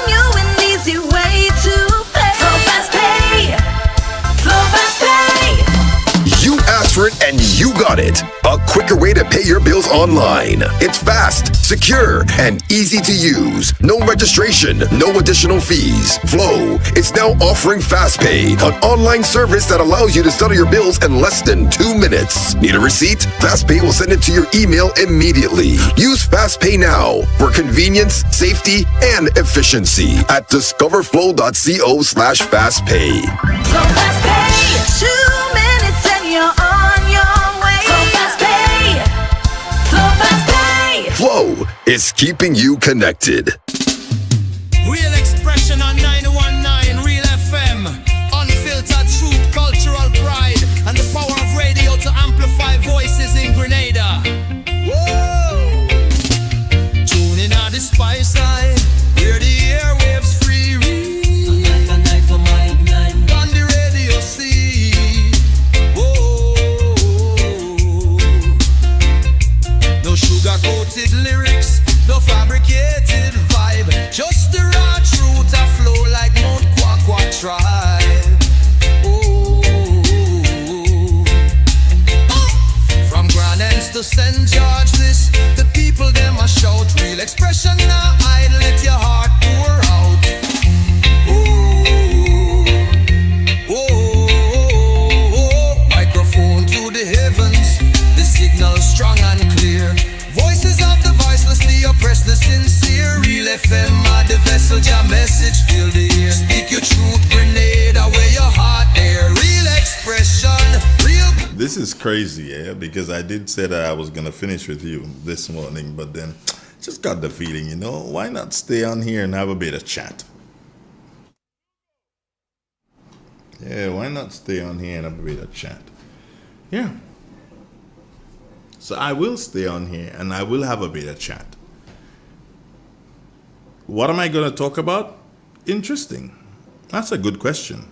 new and easy way to pay. So fast pay, so fast pay. You asked for it and you got it. A quicker way to pay your bills online. It's fast, secure, and easy to use. No registration, no additional fees. Flow is now offering FastPay, an online service that allows you to settle your bills in less than 2 minutes. Need a receipt? FastPay will send it to your email immediately. Use FastPay now for convenience, safety, and efficiency at discoverflow.co/fastpay. So fast pay, 2 minutes and you're on your way. So fast pay, so fast pay. Flow is keeping you connected. Real expression on 919 Real FM. Unfiltered truth, cultural pride, and the power of radio to amplify voices in Grenada. Whoa! Tune in on the spice side, hear the airwaves free. A knife for my mind. On the radio see. Whoa! No sugar-coated lyrics, no fabricated vibe, just the raw truth a flow like Mount Kwakwa tribe. Oh. From Grand Ends to St. George, this the people them a shout. Real expression now hide, let your heart pour out. Ooh. Oh. sincere. Real FM are the vessel, your message fill the air. Speak your truth, Grenada, where your heart there. Real expression, real. This is crazy, yeah, because I did say that I was gonna finish with you this morning, but then just got the feeling, you know, why not stay on here and have a bit of chat? Yeah, why not stay on here and have a bit of chat? Yeah. So I will stay on here and I will have a bit of chat. What am I going to talk about? Interesting. That's a good question.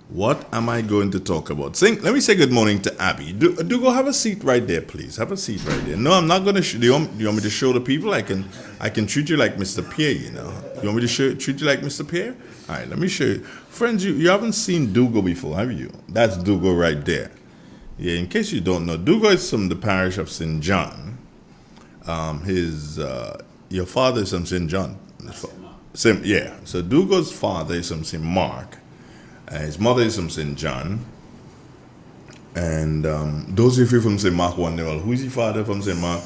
What am I going to talk about? Let me say good morning to Abby. Do go have a seat right there, please. Have a seat right there. No, I'm not going to. Do you want me to show the people? I can treat you like Mr. Pierre, you know. You want me to treat you like Mr. Pierre? All right, let me show you. Friends, you haven't seen Dougal before, have you? That's Dougal right there. Yeah, in case you don't know, Dougal is from the parish of St. John. Your father is from St. John. Yeah, so Dougal's father is from St. Mark. His mother is from St. John. And those of you from St. Mark wonder, well, who is his father from St. Mark?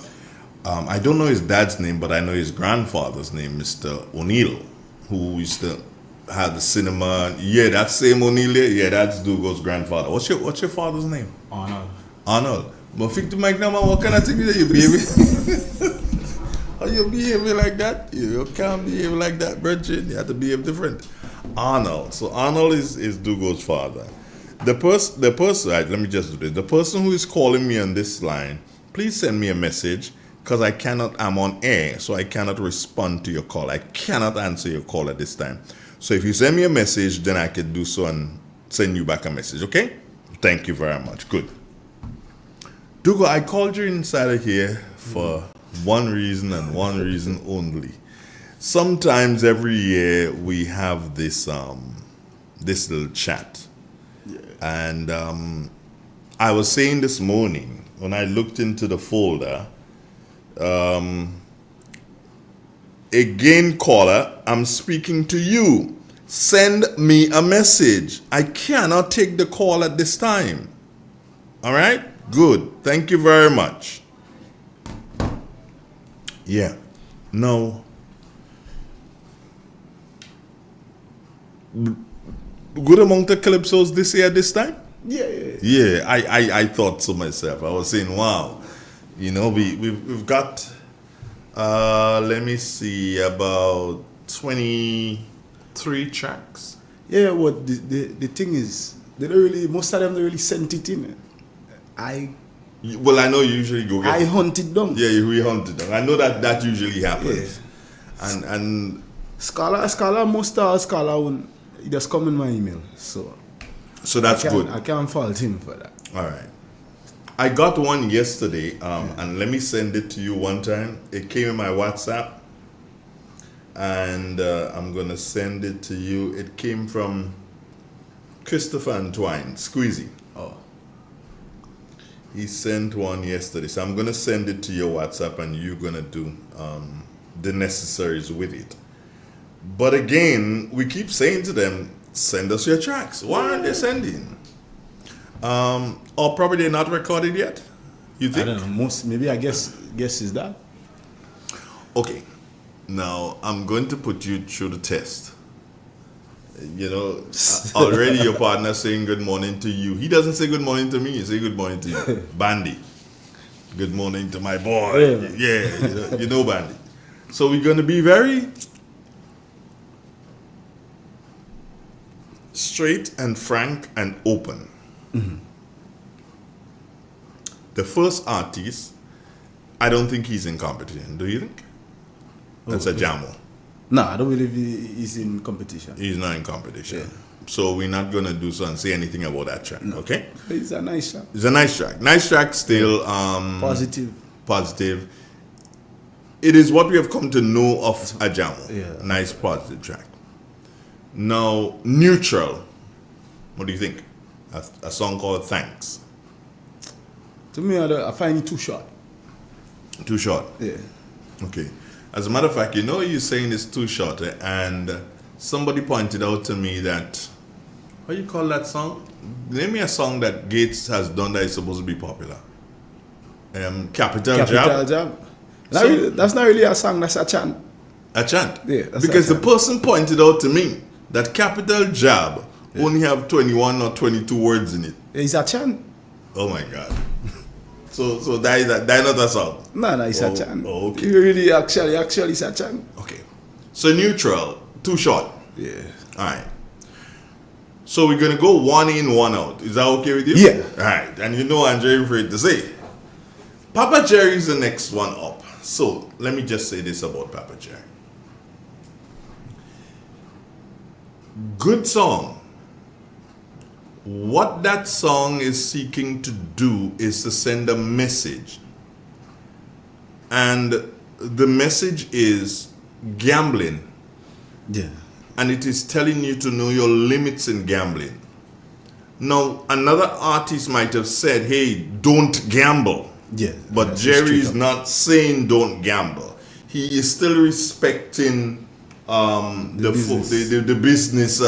I don't know his dad's name, but I know his grandfather's name, Mr. O'Neill, who used to have the cinema. Yeah, that same O'Neill there. Yeah, that's Dougal's grandfather. What's your father's name? Arnold. But think to Mike now, man, what kind of thing are you behaving? How you behaving like that? You can't behave like that, Bridget. You have to behave different. Arnold. So Arnold is Dougal's father. The person, right, let me just do this. The person who is calling me on this line, please send me a message because I'm on air, so I cannot respond to your call. I cannot answer your call at this time. So if you send me a message, then I can do so and send you back a message, okay? Thank you very much. Good. Dougal, I called you inside of here for one reason and one reason only. Sometimes every year we have this little chat. Yeah. And I was saying this morning when I looked into the folder, again, caller, I'm speaking to you. Send me a message. I cannot take the call at this time. All right? Good. Thank you very much. Yeah. No. Good amount of calypsos this year this time? Yeah, I thought so myself. I was saying, wow. You know, we've got let me see, about 23 tracks. Yeah, what the thing is, most of them don't really sent it in. I know you usually go get I hunted them. Yeah, you hunted them. I know that usually happens. Yeah. And Scala, most of Scala won't, it just come in my email. So that's good. I can't fault him for that. All right. I got one yesterday, and let me send it to you one time. It came in my WhatsApp, and I'm going to send it to you. It came from Christopher Antwine, Squeezy. Oh. He sent one yesterday, so I'm going to send it to your WhatsApp, and you're going to do the necessaries with it. But again, we keep saying to them, send us your tracks. Why aren't they sending? Or probably they're not recorded yet? You think? I don't know. Maybe I guess is that. Okay. Now, I'm going to put you through the test. You know, already your partner saying good morning to you. He doesn't say good morning to me. He say good morning to you. Bandy. Good morning to my boy. Yeah, you know Bandy. So we're going to be very straight and frank and open. Mm-hmm. The first artist, I don't think he's in competition. Do you think? That's a Jamo. No, I don't believe he's in competition. He's not in competition. Yeah. So we're not going to do so and say anything about that track, okay? It's a nice track. It's a nice track. Nice track still. Positive. It is what we have come to know of a Jamo. Yeah. Nice positive track. Now, Neutral. What do you think? A song called Thanks. To me, I find it too short. Too short? Yeah. Okay. As a matter of fact, you know you're saying it's too short, and somebody pointed out to me that, what do you call that song? Name me a song that Gates has done that is supposed to be popular. Capital Jab. Jab. That's not really a song, that's a chant. A chant? Yeah. Because the person pointed out to me that Capital Jab only have 21 or 22 words in it. It's a chant. Oh my God. So that not a song? No, it's a chant. Oh, okay. Really, actually, it's a chant. Okay. So neutral, too short. Yeah. All right. So we're going to go one in, one out. Is that okay with you? Yeah. All right. And you know I'm very afraid to say. Papa Jerry is the next one up. So let me just say this about Papa Jerry. Good song. What that song is seeking to do is to send a message. And the message is gambling. Yeah. And it is telling you to know your limits in gambling. Now, another artist might have said, hey, don't gamble. Yeah. But Jerry is not saying don't gamble. He is still respecting the business.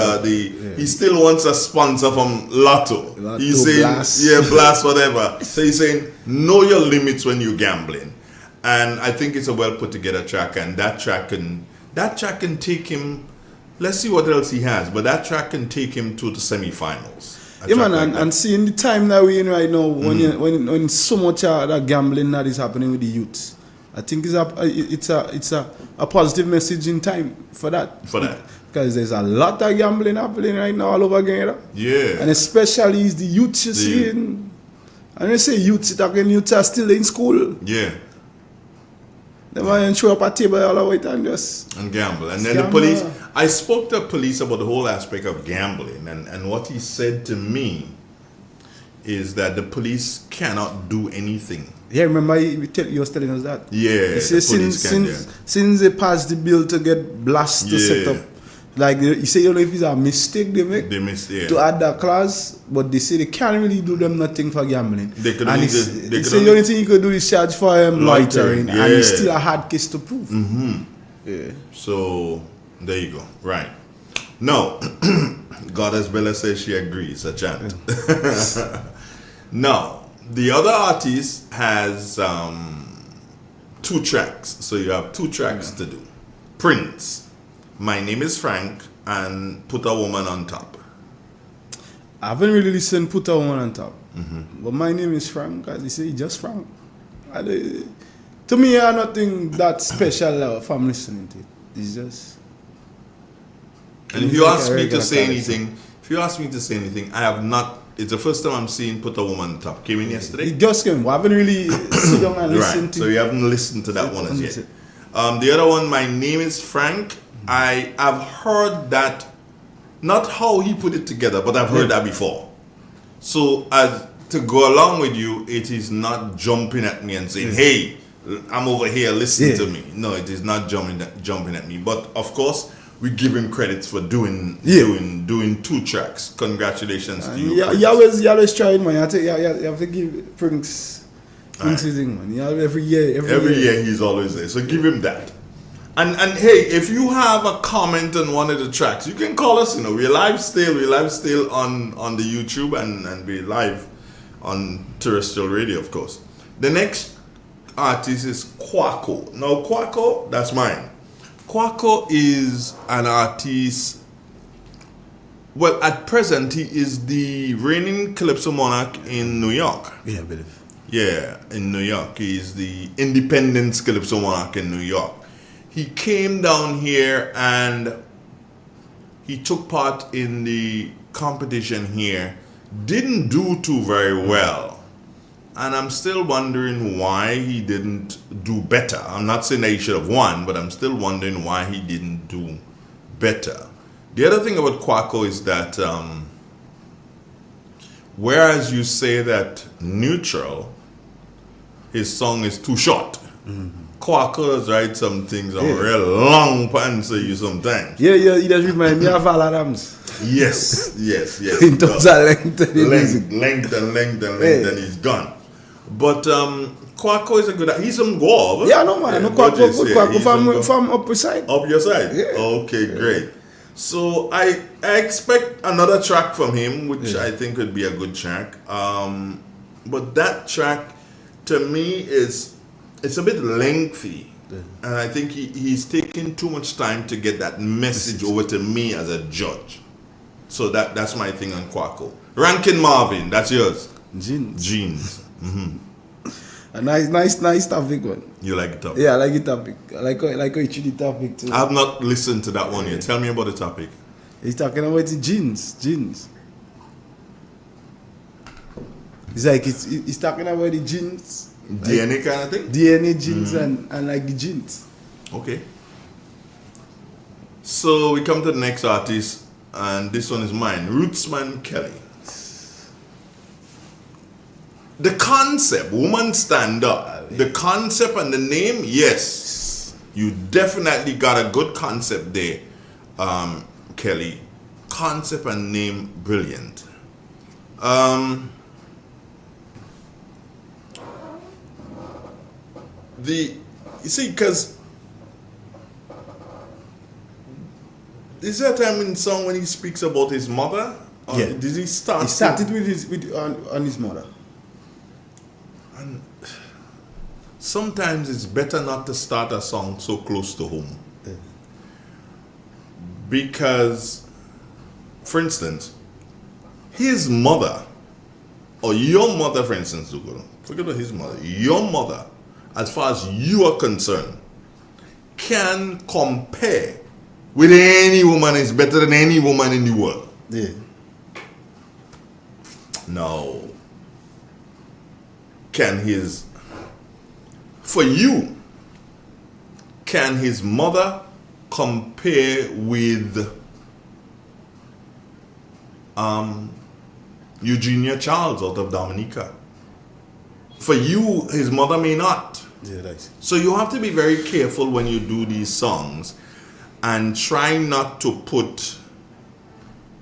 He still wants a sponsor from Lotto. He's saying, Blast. Blast, whatever. So he's saying, know your limits when you're gambling. And I think it's a well put together track, and that track can take him. Let's see what else he has, but that track can take him to the semifinals. Yeah, man, and seeing the time that we're in right now, when so much of that gambling that is happening with the youth, I think it's a positive message in time for that. Because there's a lot of gambling happening right now all over again. Yeah. And especially is the youth you see. And when you say youth are still in school. Yeah. They might show up a table all over it and just... And gamble. And then the police... I spoke to police about the whole aspect of gambling. And what he said to me is that the police cannot do anything. Yeah, remember he was telling us that? Yeah, he said since they passed the bill to get blast to set up, like you say, you know, if it's a mistake they make to add that clause, but they say they can't really do them nothing for gambling. They could only the only thing you could do is charge for loitering, and it's still a hard case to prove. Yeah. So there you go. Right. Now, Goddess Bella says she agrees. A chant. Now, the other artist has 2 tracks. So you have 2 tracks to do. Prince, My Name is Frank, and Put a Woman on Top. I haven't really listened to Put a Woman on Top. But My Name is Frank, as you say, just Frank. To me, I nothing that special from listening to it. It's just... And if you ask me to say anything, I have not... It's the first time I'm seeing Put a Woman on Top. Came in yesterday? It just came. I haven't really sit down and listened to it. So you haven't listened to that one as yet. The other one, My Name is Frank, I have heard that, not how he put it together, but I've heard that before. So as to go along with you, it is not jumping at me and saying, hey, I'm over here, listen to me. No, it is not jumping at me. But of course, we give him credits for doing 2 tracks. Congratulations to you. Yeah, you always trying, man. You have to give Prince his thing, man. Every year he's always there. So give him that. And hey, if you have a comment on one of the tracks, you can call us. We're live still on the YouTube and we're live on terrestrial radio, of course. The next artist is Quaco. Now Quaco, that's mine. Quaco is an artist. Well, at present, he is the reigning Calypso monarch in New York. Yeah, I believe. Yeah, in New York. He is the Independence Calypso monarch in New York. He came down here and he took part in the competition here. Didn't do too very well. And I'm still wondering why he didn't do better. I'm not saying that he should have won, but I'm still wondering why he didn't do better. The other thing about Quaco is that whereas you say that Neutral, his song is too short. Quackers write some things on real long pants you sometimes. Yeah, he does remind me of Al Adams. Yes. In terms of length and he's gone. But Quaco is a good... He's from Guava. Yeah, no, man. Quaco from up your side. Up your side? Yeah. Okay, great. So I expect another track from him, which I think would be a good track. But that track, to me, is it's a bit lengthy. And I think he's taking too much time to get that message over to me as a judge. So that's my thing on Kwaku. Rankin Marvin, that's yours. Jeans. Mm-hmm. A nice topic one. You like the topic? Yeah, I like the topic. I like how you treat the topic too. I've not listened to that one yet. Tell me about the topic. He's talking about the jeans. It's like he's talking about the jeans. DNA like, kind of thing? DNA jeans and like the jeans. Okay. So we come to the next artist, and this one is mine, Rootsman Kelly. The concept, Woman Stand Up, the concept and the name, yes. You definitely got a good concept there, Kelly. Concept and name, brilliant. You see, because is there a time in the song when he speaks about his mother? Or Yeah. Did he start? He started on his mother. And sometimes it's better not to start a song so close to home. Yeah. Because, for instance, his mother, or your mother, for instance, forget about his mother, your mother, as far as you are concerned, can compare with any woman, is better than any woman in the world. Yeah. No. For you, can his mother compare with Eugenia Charles out of Dominica? For you, his mother may not. Yeah, that's it. So you have to be very careful when you do these songs and try not to put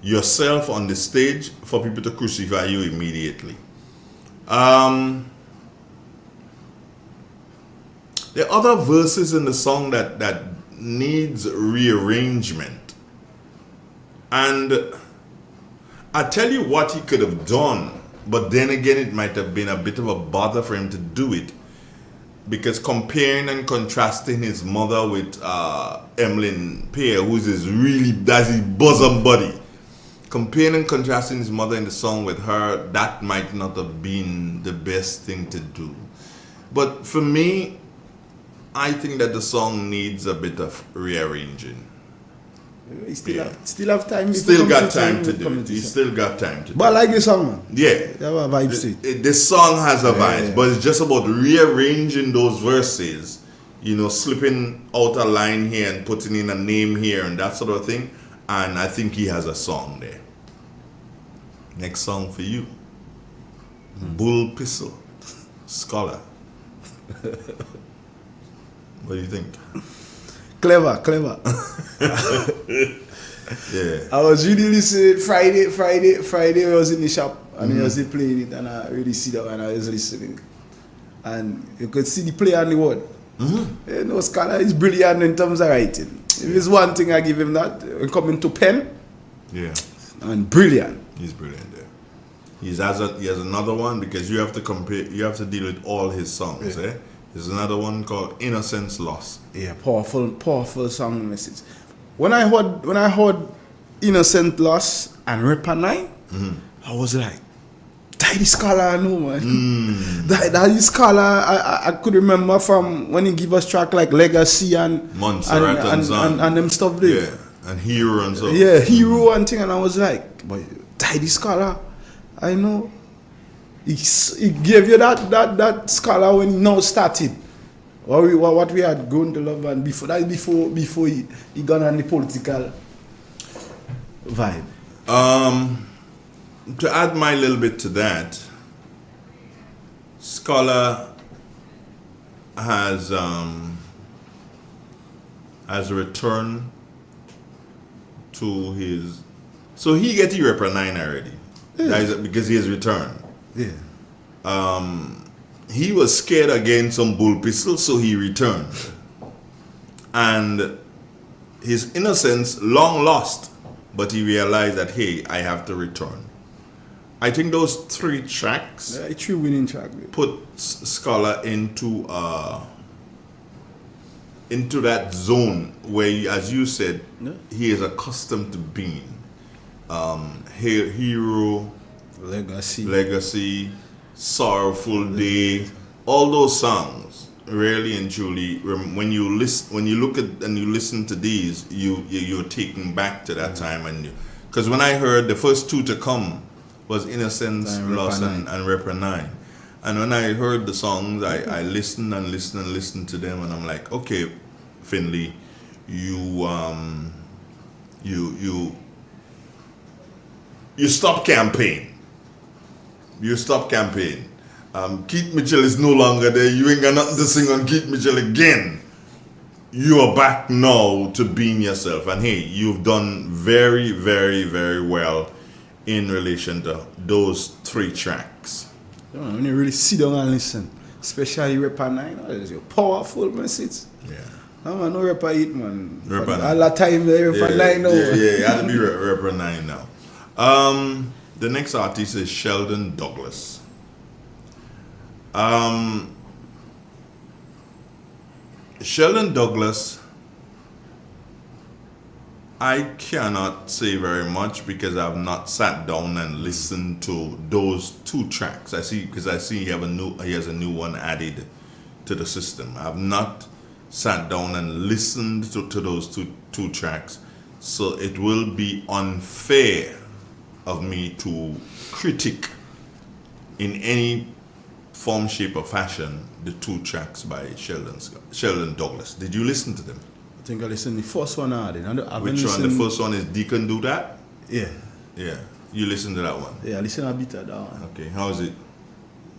yourself on the stage for people to crucify you immediately. There are other verses in the song that needs rearrangement. And I tell you what he could have done, but then again it might have been a bit of a bother for him to do it, because comparing and contrasting his mother with Emmeline Pear, that's his bosom buddy. Comparing and contrasting his mother in the song with her, that might not have been the best thing to do. But for me, I think that the song needs a bit of rearranging. He still have time. Still got time to do it. He still got time to do it. But I like the song, man. Yeah. They have a vibe to it. This song has a vibe, Yeah. but it's just about rearranging those verses, slipping out a line here and putting in a name here and that sort of thing. And I think he has a song there. Next song for you. Bull Pistol, Scholar. What do you think? Clever. Yeah. I was really listening Friday I was in the shop and he was playing it and I really see that when I was listening. And you could see the play on the word. Scholar is brilliant in terms of writing. If it's one thing I give him that, coming to pen. Yeah. And brilliant. He's brilliant there. He has another one, because you have to deal with all his songs, Yeah. There's another one called Innocence Lost. Yeah, powerful song message. When I heard Innocent Lost and Rapper 9, I was like, that is Scholar I know, man. That is Scholar I could remember from when he give us track like Legacy and Montserrat and them stuff there. Yeah, and Hero and so. Yeah, Hero and thing, and I was like, but that is Scholar I know. He gave you that Scholar when he now started. What we had grown to love, and before he got on the political vibe. To add my little bit to that, Scholar has returned to his. So he get the Rapper 9 already. Yeah. That is because he has returned. Yeah. He was scared against some bull pistol, so he returned. And his innocence long lost, but he realized that, hey, I have to return. I think those 3 tracks, 3 winning tracks, put Scholar into that zone where, as you said, he is accustomed to being. Hero, Legacy, Sorrowful Day, all those songs. Really and truly, when you look at and you listen to these, you're taken back to that time, and because when I heard the first 2 to come was Innocence, Loss, and Rapper 9, and when I heard the songs, I listened and listened and listened to them, and I'm like, okay, Finley, you stop campaign. You stop campaign. Keith Mitchell is no longer there. You ain't got nothing to sing on Keith Mitchell again. You are back now to being yourself. And hey, you've done very, very, very well in relation to those 3 tracks. When you really sit down and listen, especially Rapper 9, it's a powerful message. Yeah. No, no Rapper 8, man. Rapper 9. All the time, Rapper 9 now. Yeah, it had to be Rapper 9 now. The next artist is Sheldon Douglas. Sheldon Douglas, I cannot say very much because I've not sat down and listened to those 2 tracks. I see he has a new one added to the system. I've not sat down and listened to those two tracks, so it will be unfair of me to critique in any form, shape, or fashion the 2 tracks by Sheldon Douglas. Did you listen to them? I think I listened to the first one I did. Which one? The first one is Deacon Do That? Yeah. Yeah. You listened to that one? Yeah, I listened a bit of that one. Okay. How is it?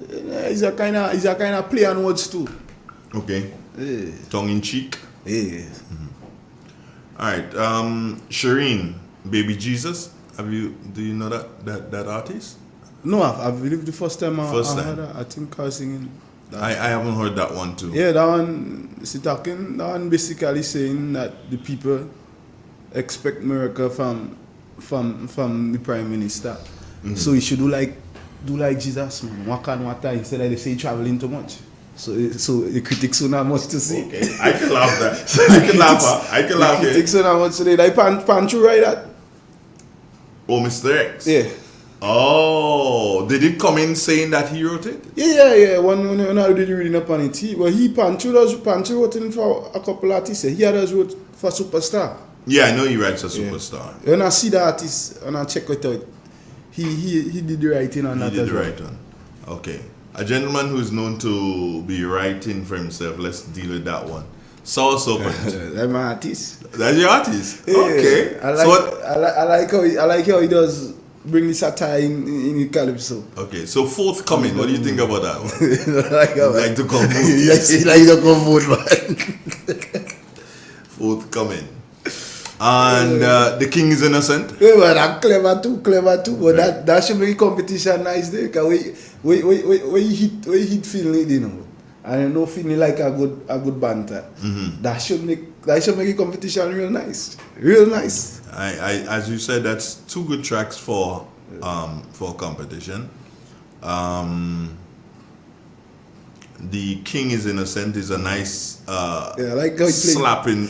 It's a kind of play on words too. Okay. Yeah. Tongue in cheek? Yeah. All right. Shireen, Baby Jesus. Do you know that artist? No, I believe the first time I heard that, I think I was singing that. I haven't heard that one too. Yeah, that one basically saying that the people expect miracle from the Prime Minister. Mm-hmm. So he should do like Jesus, man. Walk on water instead of they say traveling too much. So the critics don't have much to say. Okay. I can laugh that. I can laugh. The critics don't have much to say. Like pan through right that. Oh, Mr. X? Yeah. Oh, did it come in saying that he wrote it? Yeah. When I did reading up on it, he Pancho wrote in for a couple artists. He had us wrote for Superstar. Yeah, I know he writes for Superstar. When I see the artist and I check it out, he did the writing on that as well. Okay. A gentleman who is known to be writing for himself. Let's deal with that one. Sour Serpent. That's my artist. That's your artist? Yeah. Okay. I like how he does bring the satire in the calypso. Okay, so Forthcoming, what do you think about that one? like to come vote. Yes, like to come vote, man. Forthcoming. And The King is Innocent. Yeah, but I'm clever too. But that should make competition nice there. Because we hit feeling, you know. And you know, feeling like a good banter. Mm-hmm. That should make the competition real nice. Real nice. I as you said, that's 2 good tracks for competition. The King is Innocent is a nice like how slap in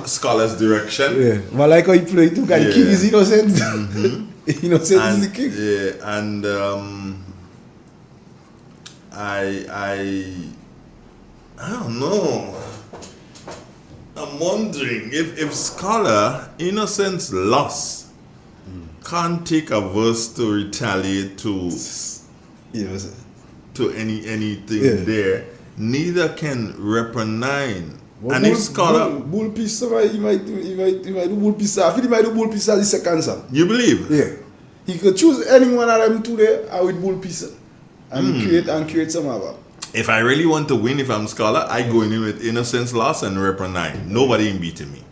Scholar's direction. Yeah, but I like how he played too. The King is innocent. Mm-hmm. Innocent is the king. Yeah, and I don't know. I'm wondering if Scholar Innocence Loss can't take a verse to retaliate to anything there. Neither can Rapper 9. Well, and if Scholar Bull Piece, he might do Bull Piece. I feel he might do Bull Piece as the second song. You believe? Yeah. He could choose any one of them two there with Bull Piece and create some other. If I really want to win, if I'm Scholar, I go in with Innocence Loss and Rapper 9. Nobody ain't beating me.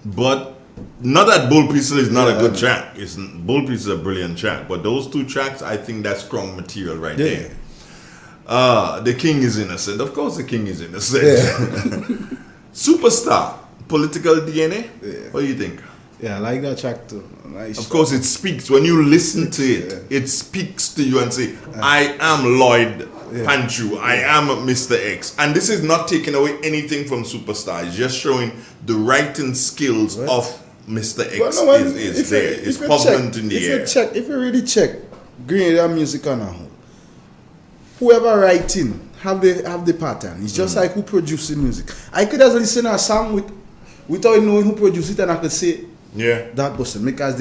But not that Bull Pistol is not a good track. Bull Pistol is a brilliant track. But those 2 tracks, I think that's strong material right there. The King is Innocent. Of course, the King is innocent. Yeah. Superstar, Political DNA. Yeah. What do you think? Yeah, I like that track too. Nice. Of course, it speaks. When you listen to it, it speaks to you and say, I am Lloyd Panchu. I am Mr. X. And this is not taking away anything from Superstar. It's just showing the writing skills of Mr. X is there. It's prevalent in the air. If you really check Grenada music on a whole, whoever writing have the pattern. It's just like who producing music. I could just listen to a song without knowing who produced it, and I could say that person, because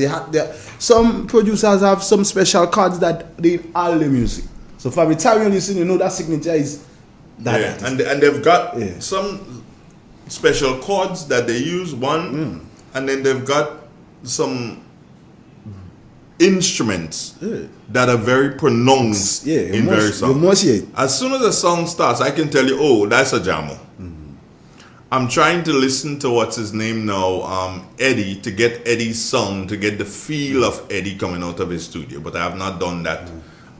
some producers have some special cards that they all the music. So from the time you listen, you know that signature is that. Yeah, and they've got some special chords that they use. And then they've got some instruments that are very pronounced in various songs. As soon as a song starts, I can tell you, oh, that's a jammer. I'm trying to listen to what's his name now, Eddie, to get Eddie's song, to get the feel of Eddie coming out of his studio. But I have not done that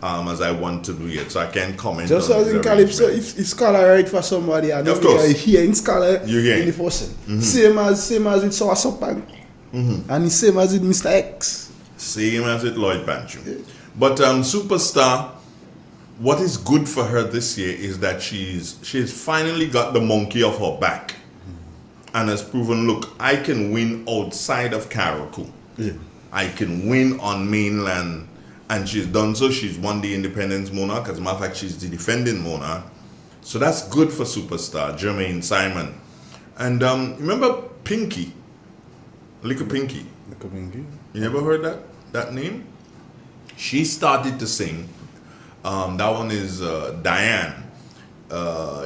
as I want to do yet, so I can't comment. Just as in Calypso, if Scala write for somebody, and of course, hear in Scala, you hear in the person. Same as with Sour Sopan, and the same as with Mr. X. Same as with Lloyd Panchu. But Superstar, what is good for her this year is that she's finally got the monkey off her back, and has proven, look, I can win outside of Karakou. I can win on mainland. And she's done so. She's won the Independence Monarch. As a matter of fact, she's the defending monarch. So that's good for Superstar, Jermaine Simon. And remember Pinky? Little Pinky. Little Pinky. You never heard that name? She started to sing. That one is Diane.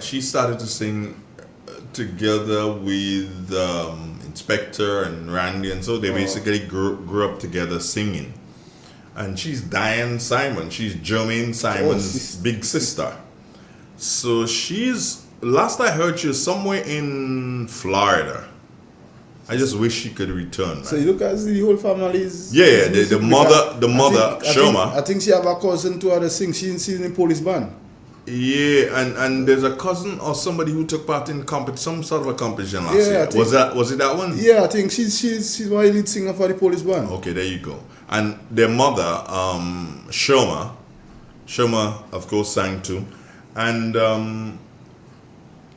She started to sing together with Inspector and Randy. And so they basically grew up together singing. And she's Diane Simon. She's Jermaine Simon's big sister. So last I heard, she was somewhere in Florida. I just wish she could return. Man. So you look at the whole family is... Yeah, the mother, Shoma. I think she have a cousin to her that sing. She's in the police band. Yeah, and there's a cousin or somebody who took part in some sort of a competition last year. Was it that one? Yeah, I think she's one lead singer for the police band. Okay, there you go. And their mother, Shoma, of course, sang too. And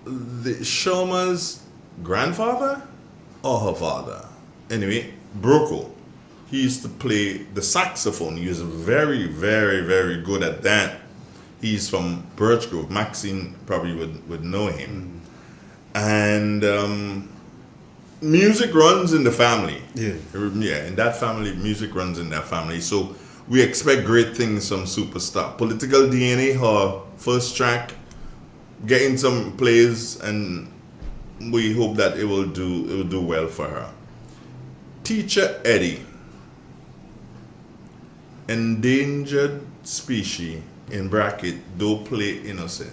Shoma's grandfather or her father, anyway, Broko, he used to play the saxophone. He was very, very, very good at that. He's from Birch Grove. Maxine probably would know him. And music runs in the family. Yeah, in that family, music runs in that family. So we expect great things from Superstar. Political DNA, her first track, getting some plays, and we hope that it will do well for her. Teacher Eddie, endangered species, in bracket, don't play innocent.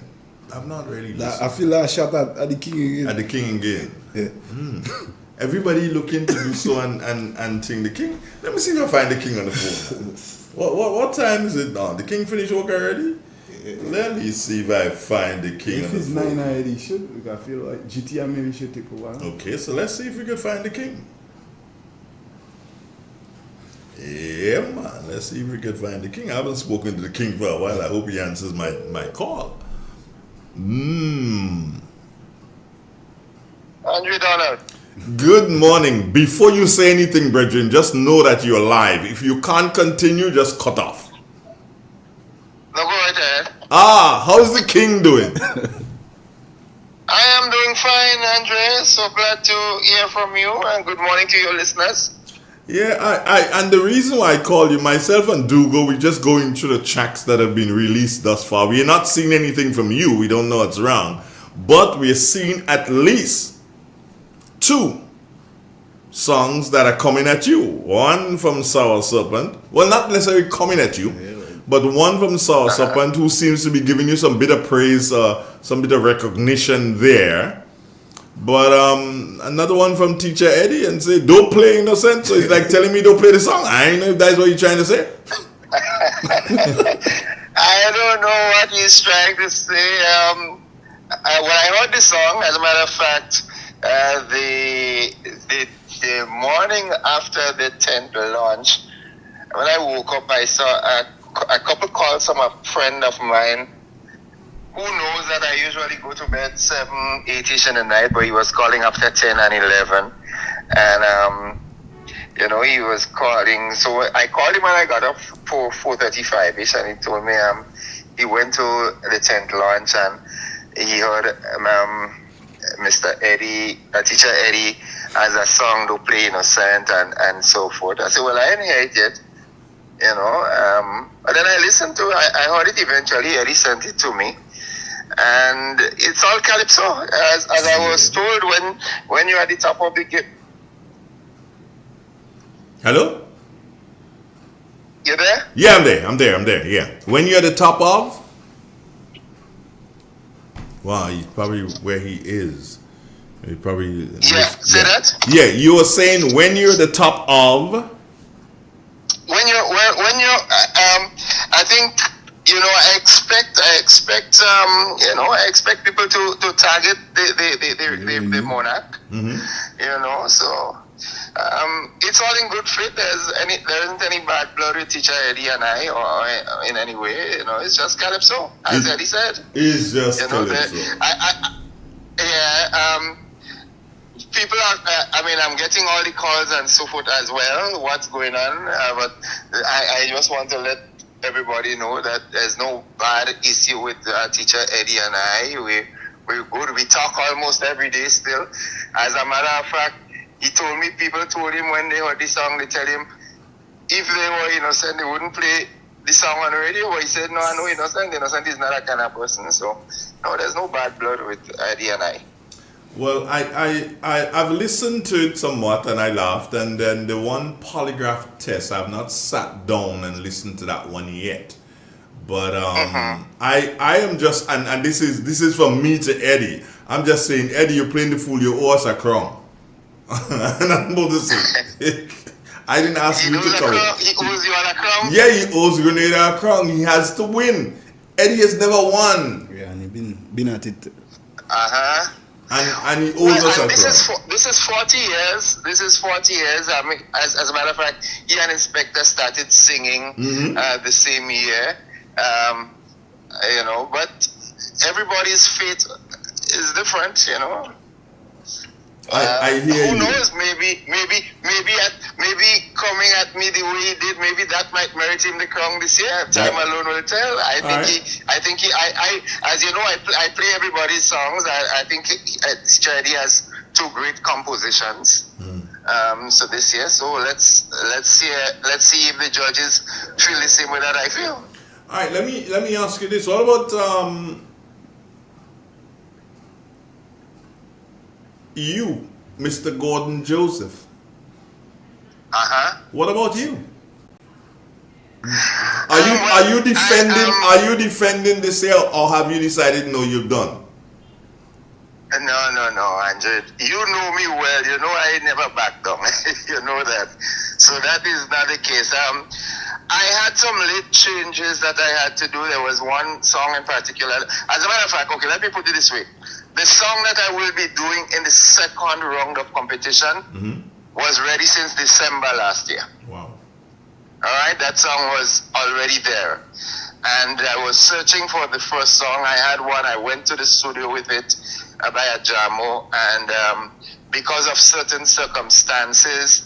I've not really listened. I feel like I shot at the king again. At the king again. Yeah. Everybody looking to do so and sing the king. Let me see if I find the king on the phone. What time is it now? The king finished work already? Let me see if I find the king on the phone. If it's 9 already, should. I feel like GTR maybe should take a while. Okay, so let's see if we can find the king. Yeah, man. Let's see if we can find the king. I haven't spoken to the king for a while. I hope he answers my call. Andrew Donald. Good morning. Before you say anything, brethren, just know that you're live. If you can't continue, just cut off. No, go right ahead. How's the king doing? I am doing fine, Andre. So glad to hear from you, and good morning to your listeners. Yeah, and the reason why I call you, myself and Dougal, we're just going through the tracks that have been released thus far. We're not seeing anything from you. We don't know what's wrong. But we're seeing at least 2 songs that are coming at you. One from Sour Serpent. Well, not necessarily coming at you, but one from Sour Serpent who seems to be giving you some bit of praise, some bit of recognition there. But another one from Teacher Eddie and say, don't play innocent. So he's like telling me don't play the song. I don't know if that's what you're trying to say. I don't know what he's trying to say. When I heard the song, as a matter of fact, the the morning after the 10th launch, when I woke up, I saw a couple calls from a friend of mine who knows that I usually go to bed 7, 8-ish in the night, but he was calling after 10 and 11. And, he was calling. So I called him when I got up for 4:35-ish, and he told me he went to the 10th launch and he heard Mr. Eddie, Teacher Eddie, has a song to play Innocent and so forth. I said, well, I didn't hear it yet, But then I listened to it. I heard it eventually. Eddie sent it to me. And it's all calypso, as I was told when you're at the top of the game. Hello? You there? Yeah, I'm there, yeah. When you're at the top of? Wow, he's probably where he is. He probably... Say that? Yeah, you were saying when you're at the top of... When you're I think, I expect people to target the monarch. Mm-hmm. So it's all in good faith. There isn't any bad blood with Teacher Eddie and I, or in any way. It's just calypso, as Eddie said. It's just calypso. People are. I'm getting all the calls and so forth as well. What's going on? But I just want to let everybody know that there's no bad issue with Teacher Eddie and I. We're good. We talk almost every day still. As a matter of fact, he told me people told him when they heard the song, they tell him if they were innocent, they wouldn't play the song on the radio. But he said, no, I know Innocent. Innocent is not that kind of person. So, no, there's no bad blood with Eddie and I. Well, I've listened to it somewhat and I laughed, and then the one polygraph test, I've not sat down and listened to that one yet. But I am just, and this is from me to Eddie. I'm just saying, Eddie, you're playing the fool, you owe us a crown. And I'm about to say, I didn't ask you to come. He owes you a crown? Yeah, he owes Grenada a crown. He has to win. Eddie has never won. Yeah, and he's been at it. And he owes us a crown. This is 40 years. This is 40 years. As a matter of fact, he and Inspector started singing the same year. But everybody's fate is different, I hear who you. knows? Maybe coming at me the way he did, maybe that might merit him the crown this year. Time alone will tell. I think he. As you know, I play everybody's songs. I think Eddie has 2 great compositions. So this year, so let's see if the judges feel the same way that I feel. All right, let me ask you this. What about you, Mr. Gordon Joseph? What about you? Are you defending this year, or have you decided no, you've done? No, Andrew. You know me well. You know I never back down. You know that. So that is not the case. I had some late changes that I had to do. There was one song in particular. As a matter of fact, okay, let me put it this way. The song that I will be doing in the second round of competition was ready since December last year. Wow. All right, that song was already there. And I was searching for the first song. I had one. I went to the studio with it by a jamo. And because of certain circumstances,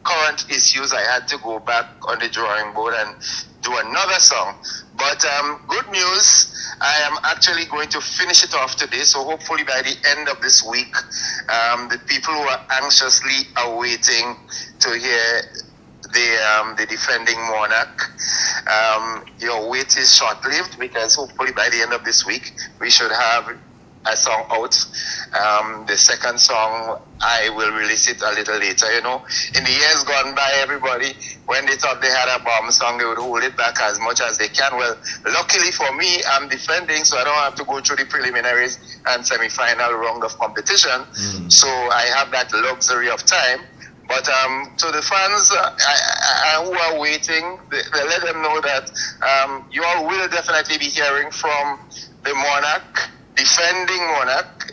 current issues, I had to go back on the drawing board and do another song. But good news, I am actually going to finish it off today. So hopefully by the end of this week, the people who are anxiously awaiting to hear the defending monarch, your wait is short-lived, because hopefully by the end of this week, we should have a song out. The second song, I will release it a little later. In the years gone by, everybody, when they thought they had a bomb song, they would hold it back as much as they can. Well, luckily for me, I'm defending, so I don't have to go through the preliminaries and semi-final round of competition. So I have that luxury of time. But to the fans who are waiting, they let them know that you all will definitely be hearing from the monarch, defending monarch,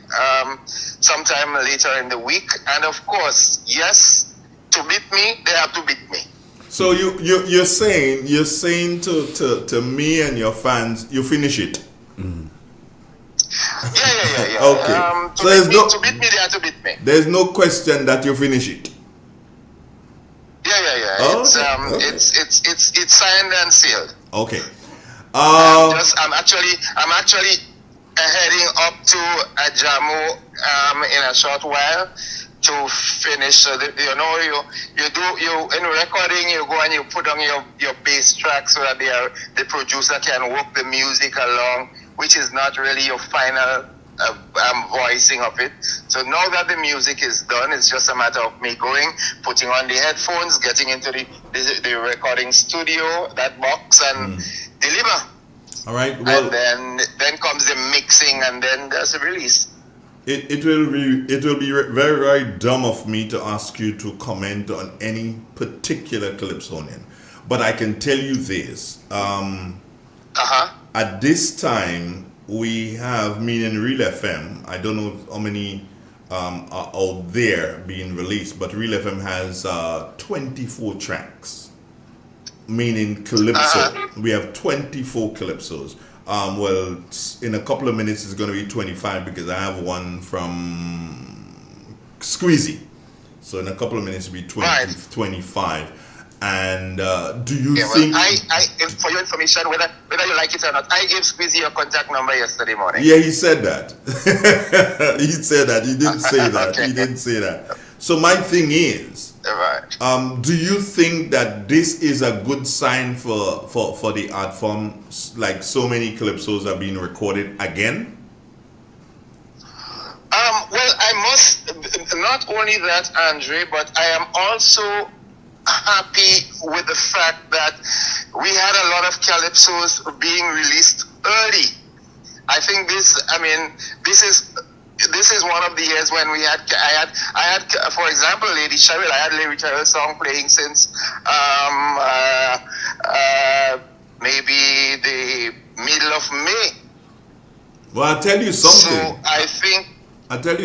sometime later in the week. And of course, yes, to beat me, they have to beat me. So you're saying to me and your fans, you finish it. Yeah. Okay. To beat me, they have to beat me. There's no question that you finish it. Yeah. Oh, It's signed and sealed. Okay. I'm actually heading up to Ajamo in a short while to finish. You in recording, you go and you put on your bass track so that the producer can work the music along, which is not really your final voicing of it. So now that the music is done, it's just a matter of me going, putting on the headphones, getting into the recording studio, that box, and deliver. All right. Well, and then comes the mixing, and then there's a release. It will be very, very dumb of me to ask you to comment on any particular Calypsonian, but I can tell you this. At this time, we have, meaning Real FM, I don't know how many are out there being released, but Real FM has 24 tracks, meaning Calypso. We have 24 Calypsos. Well, in a couple of minutes it's going to be 25 because I have one from Squeezy. So in a couple of minutes it'll be 25. And do you think... I, for your information, whether you like it or not, I gave Squeezy your contact number yesterday morning. Yeah, he said that. He said that. He didn't say that. Okay. He didn't say that. So my thing is, do you think that this is a good sign for the art form? Like so many Calypsos are being recorded again? Well, I must, not only that, Andre, but I am also happy with the fact that we had a lot of Calypsos being released early. I think this is one of the years when I had, for example, Lady Cheryl. I had Lady Cheryl's song playing since maybe the middle of May. Well, I'll tell you something. So I think... I'll tell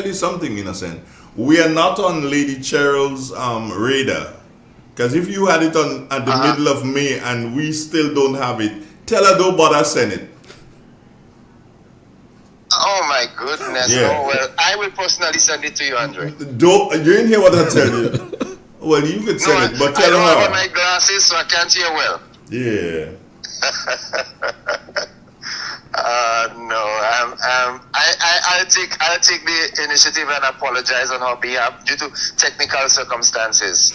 you something, Innocent. We are not on Lady Cheryl's radar. Because if you had it on at the middle of May and we still don't have it, tell her don't bother send it. Oh my goodness. Yeah. Oh, well, I will personally send it to you, Andre. You didn't hear what I tell you. Well, you could send it, but tell her. I don't have my glasses, so I can't hear well. Yeah. No, I'll take the initiative and apologize on her behalf due to technical circumstances.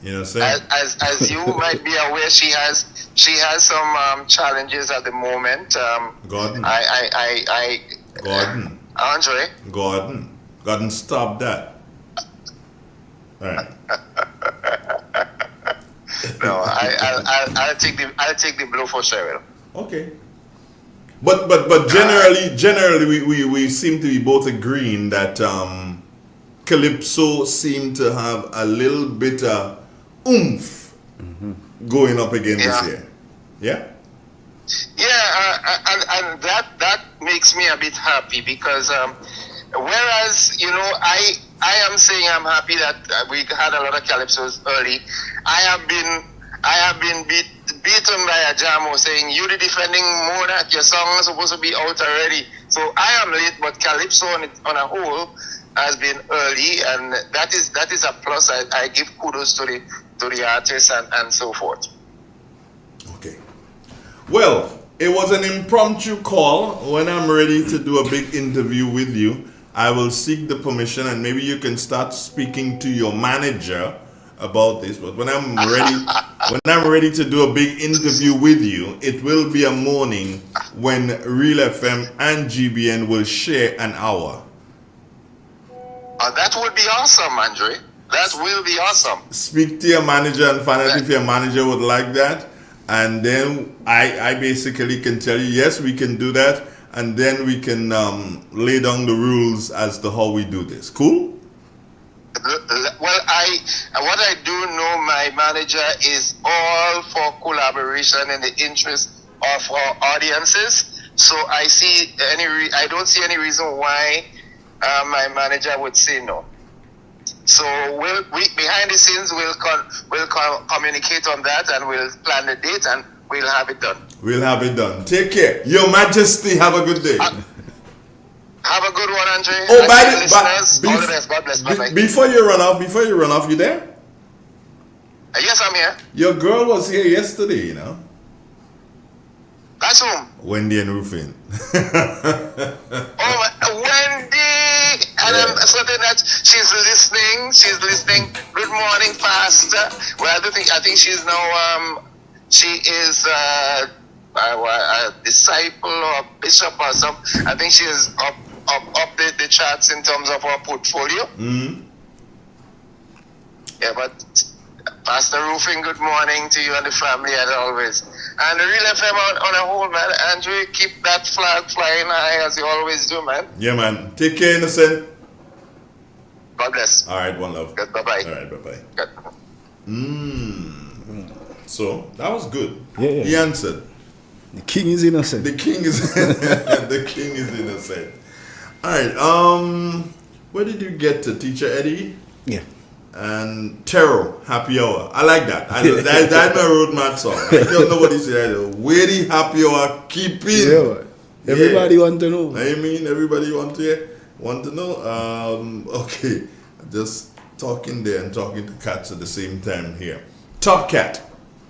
You know what I'm saying? As you might be aware, she has some challenges at the moment. Gordon. Gordon. Andre. Gordon, stop that. All right. No, I'll take the blow for Cheryl. Okay. But generally we seem to be both agreeing that Calypso seemed to have a little bit of oomph going up again this year. Yeah? Yeah, and that makes me a bit happy because whereas, I am saying I'm happy that we had a lot of Calypsos early. I have been beaten by a Jamo saying, you the defending monarch, your song is supposed to be out already. So I am late, but Calypso on a whole has been early, and that is a plus. I give kudos to the artists and so forth. Okay. Well, it was an impromptu call. When I'm ready to do a big interview with you, I will seek the permission, and maybe you can start speaking to your manager about this. But when I'm ready to do a big interview with you, it will be a morning when Real FM and GBN will share an hour. That would be awesome, Andre. That will be awesome. Speak to your manager and find out if your manager would like that, and then I basically can tell you, yes, we can do that, and then we can lay down the rules as to how we do this. Cool? Well, what I do know, my manager is all for collaboration in the interest of our audiences. So I don't see any reason why my manager would say no. So we behind the scenes we'll communicate on that, and we'll plan the date, and we'll have it done. We'll have it done. Take care. Your Majesty, have a good day. Have a good one, Andre. Oh, And by to the listeners, all the best. God bless. Bye-bye. Before you run off, you there? Yes, I'm here. Your girl was here yesterday, you know. That's whom? Wendy and Rufin. Wendy! And I'm certain that she's listening. She's listening. Good morning, Pastor. Well, I think she's now, she is a disciple or bishop or something. I think she is up the charts in terms of her portfolio. Mm-hmm. Yeah, but Pastor Roofing, good morning to you and the family as always. And the Real FM on a whole, man. Andrew, keep that flag flying high as you always do, man. Yeah, man. Take care, Innocent. God bless. All right, one love. Good, bye-bye. All right, bye-bye. So, that was good. Yeah. He answered. The king is innocent. The king is the king is innocent. All right. Where did you get to, Teacher Eddie? Yeah. And Terror, Happy Hour. I like that. That's my road mad song. I don't know what he said. Where the happy hour keeping. Yeah. Everybody want to know. I mean, everybody want to know. Okay. Just talking there and talking to cats at the same time here. Top Cat,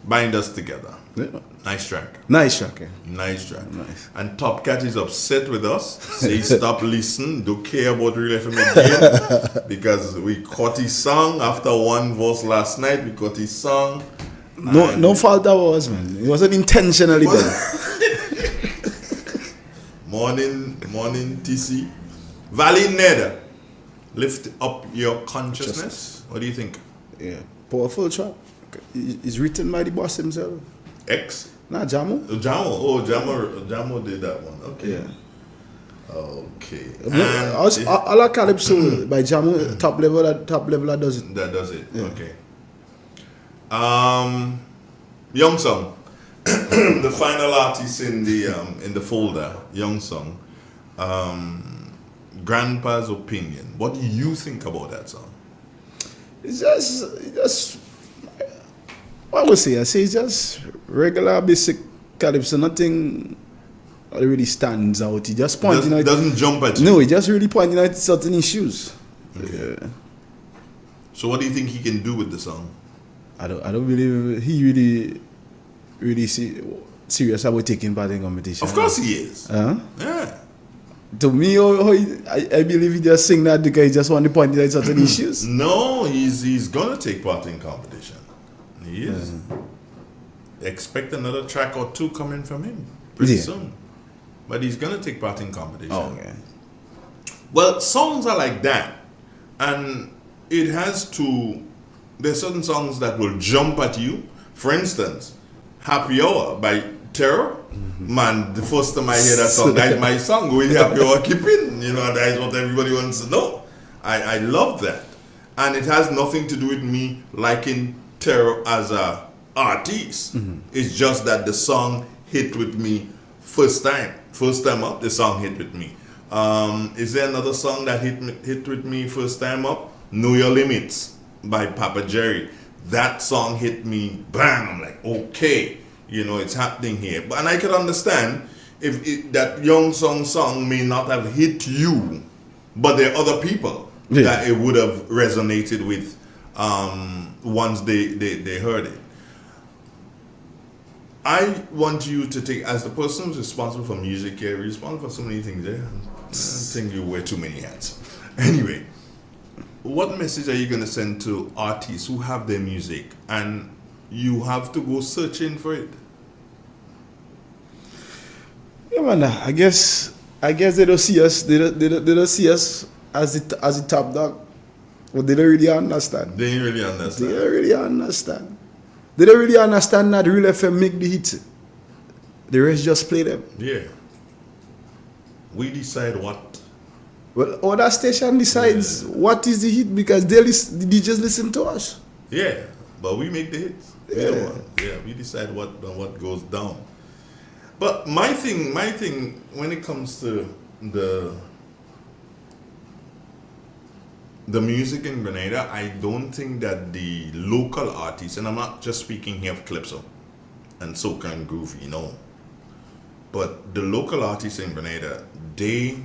Bind Us Together. Yeah. Nice track. Nice track. Nice track. Nice. And Top Cat is upset with us. Say stop listening. Don't care about Real FM again. Because we caught his song after one verse last night. We caught his song. No fault of ours, man. It wasn't intentionally done. Morning, TC. Valley Ned, lift up your consciousness. What do you think? Yeah, powerful track. It's written by the boss himself. X? Nah, Jamo. Jamo did that one. Okay. Yeah. Okay. All Calypso by Jamo, top level that does it. That does it. Yeah. Okay. Young Song. The final artist in the folder, Young Song. Grandpa's Opinion. What do you think about that song? It's just what would I say it's just regular basic Calypso, nothing really stands out. He just pointing out. Doesn't jump at you. No, he just really pointing out certain issues. Okay. Yeah. So what do you think he can do with the song? I don't believe he really serious about taking part in competition. Of course he is. Yeah. To me, I believe he just sing that because he just want to point out certain issues. No, he's gonna take part in competition. He is. Expect another track or two coming from him pretty soon. But he's gonna take part in competition. Oh, okay. Well, songs are like that, and it has to. There's certain songs that will jump at you. For instance, "Happy Hour" by Terror. Man, the first time I hear that song, that's my song. Will Happy Hour keeping? You know, that is what everybody wants to know. I love that, and it has nothing to do with me liking Terror as a artist. It's just that the song hit with me first time up. The song hit with me. Is there another song that hit with me first time up? "Know Your Limits" by Papa Jerry. That song hit me, bam! I'm like, okay, you know, it's happening here. And I can understand if that Young song may not have hit you, but there are other people that it would have resonated with once they heard it. I want you to take, as the person who's responsible for music here, responsible for so many things there. I think you wear too many hats. Anyway, what message are you going to send to artists who have their music and you have to go searching for it? Yeah, man. I guess they don't see us. They don't see us as the top dog. But they don't really understand. They don't really understand. They don't really understand. They don't really understand that Real FM make the hits. The rest just play them. Yeah. We decide what. Well, other station decides what is the hit because the DJs listen to us. Yeah, but we make the hits. Yeah, we decide what goes down. But my thing, when it comes to the music in Grenada, I don't think that the local artists, and I'm not just speaking here of Calypso and soca and groovy, but the local artists in Grenada, they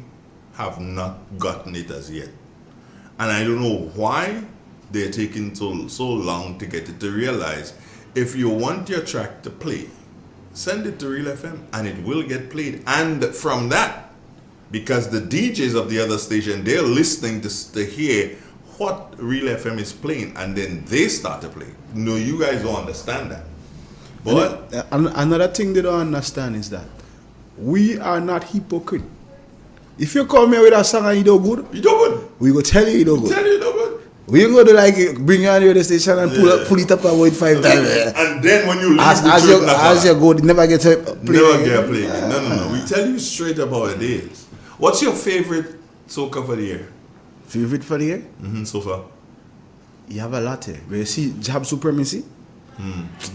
have not gotten it as yet. And I don't know why they're taking so long to get it, to realize if you want your track to play, send it to Real FM and it will get played. And from that, because the DJs of the other station, they're listening to hear what Real FM is playing, and then they start to play. No, you guys don't understand that. But another thing they don't understand is that we are not hypocrite. If you come here with a song and you do good, we go tell you do good. We ain't going to bring you on the radio station and pull it up about 5 times. And then when you leave, as you go, it never get played. Never get played. No. We tell you straight about it is. What's your favorite soca for the year? Favorite for the year? So far. You have a lot here. But you see Job Supremacy?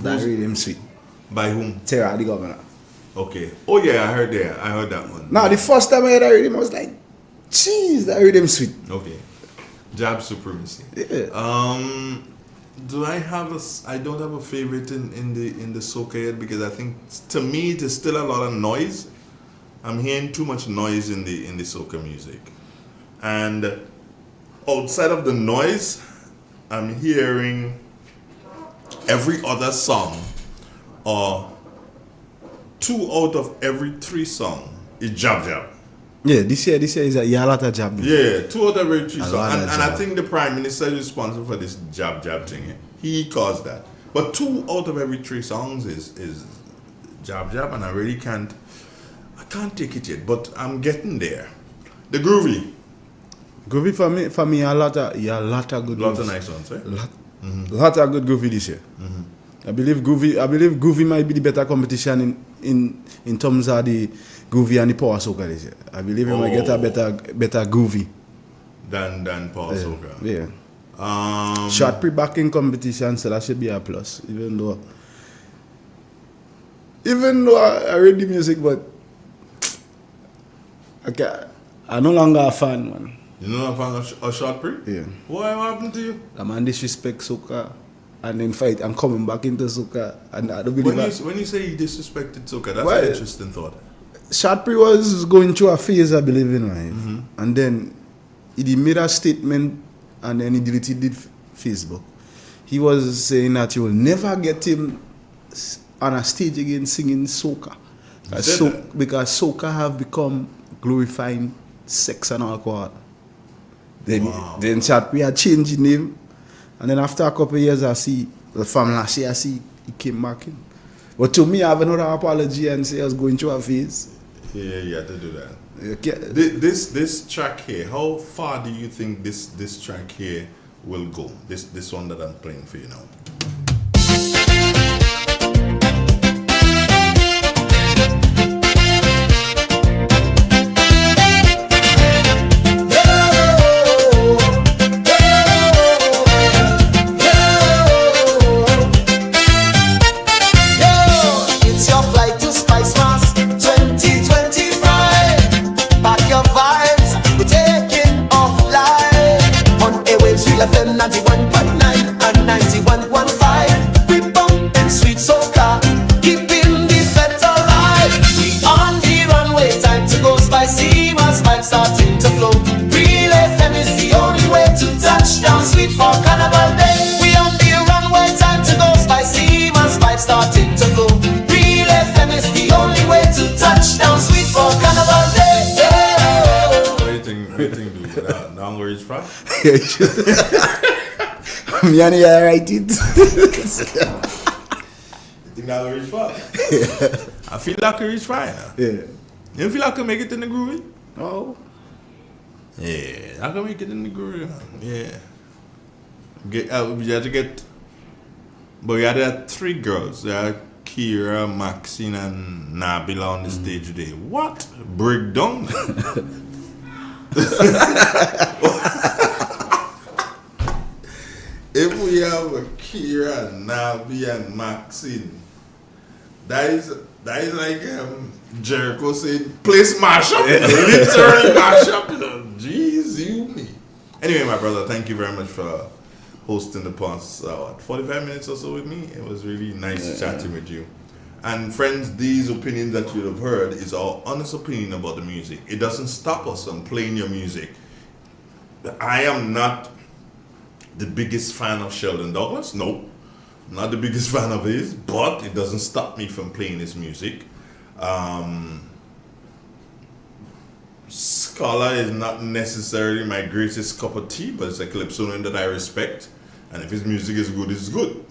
That rhythm sweet. By whom? Terra, the governor. Okay. Oh yeah, I heard that one. Now the first time I heard that rhythm, I was like, jeez, that rhythm sweet. Okay. Job Supremacy. Yeah. Do I have I don't have a favorite in the soca yet, because I think to me there's still a lot of noise. I'm hearing too much noise in the soca music. And outside of the noise, I'm hearing every other song, or 2 out of every 3 songs is jab. Yeah, this year is a lot of jab. Yeah, 2 out of every 3 songs. And I think the Prime Minister is responsible for this jab thing. He caused that. But 2 out of every 3 songs is jab, and I really can't take it yet, but I'm getting there. The groovy for me, a lot of good. Lots of nice ones, right? Lot of good groovy this year. I believe groovy might be the better competition in terms of the groovy and the power soca this year. I believe we might get a better groovy than power soca. Yeah. Short pre-back in competition, so that should be a plus. Even though I read the music, but I'm no longer a fan, man. You're no longer a fan of short pre? Yeah. What happened to you? The man disrespect soca and then fight and coming back into soca, and I don't believe when you say he disrespected soca, that's an interesting thought. Short pre was going through a phase, I believe in, right? And then he made a statement and then he deleted Facebook. He was saying that you will never get him on a stage again singing soca. Because soca have become glorifying sex and alcohol. Then Short pre had changed his name. And then after a couple of years, from last year, he came back in. But to me, I have another apology and say I was going through a phase. Yeah, you had to do that. This track here, how far do you think this track here will go? This one that I'm playing for you now. FM 91.9 and 91.15. We bumpin' sweet soca, keeping the fete alive. We on the runway, time to go spicy. Mass vibes starting to flow. Real FM is the only way to touch down sweet for Carnival Day. We on the runway, time to go spicy. Mass vibes starting to flow. Real FM is the only way to touch down sweet for Carnival Day. What do you think, dude? Now where it's from? Me and I write it. You think that'll reach far? I feel like I reach far now. Yeah. You feel like I can make it in the groovy? Oh. Yeah, I can make it in the groovy. Yeah. We had to get, but we had 3 girls. There are Kira, Maxine, and Nabila on the stage today. What? Breakdown? If we have a Kira, Nabi, and Maxine, that is That is like Jericho said, place mash up. Literally mash up. Jeez, you me. Anyway, my brother, thank you very much for hosting the past 45 minutes or so with me. It was really nice chatting with you. And friends, these opinions that you have heard is our honest opinion about the music. It doesn't stop us from playing your music. I am not the biggest fan of Sheldon Douglas. No, I'm not the biggest fan of his, but it doesn't stop me from playing his music. Scholar is not necessarily my greatest cup of tea, but it's a calypsonian that I respect. And if his music is good, it's good.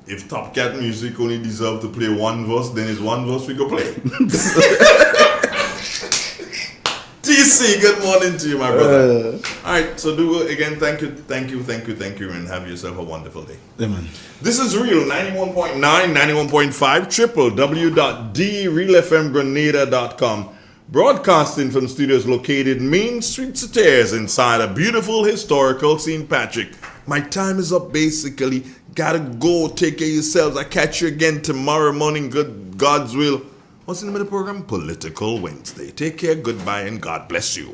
If Top Cat music only deserves to play one verse, then it's one verse we go play. TC, good morning to you, my brother. All right, so do again, thank you, and have yourself a wonderful day. Amen. This is Real 91.9, 91.5, www.realfmgrenada.com. Broadcasting from studios located Main Street Stairs inside a beautiful historical St. Patrick. My time is up basically. Gotta go. Take care of yourselves. I'll catch you again tomorrow morning. Good God's will. What's the name of the program? Political Wednesday. Take care. Goodbye and God bless you.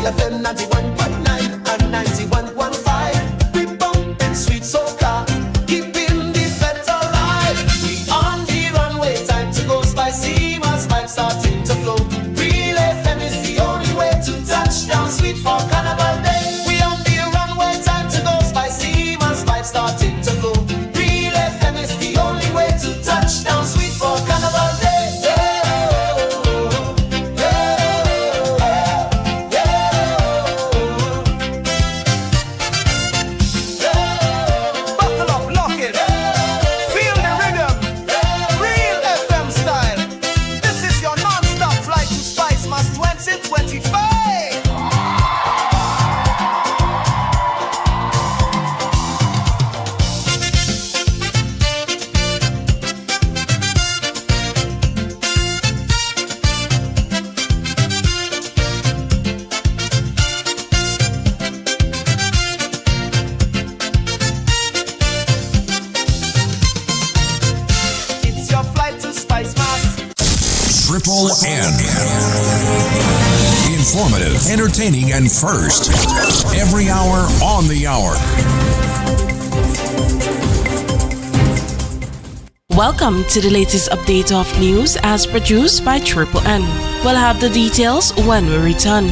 FM 91.9 and 91.15. We bumpin' sweet soca, keeping the fete alive. We on the runway, time to go spicy. Mass vibes starting to flow. Real FM is the only way to touch down sweet for Carnival Day. We on the runway, time to go spicy. Mass vibes starting to flow. Real FM is the only way to touch down sweet for Carnival Day. Triple N. Informative, entertaining, and first. Every hour on the hour. Welcome to the latest update of news as produced by Triple N. We'll have the details when we return.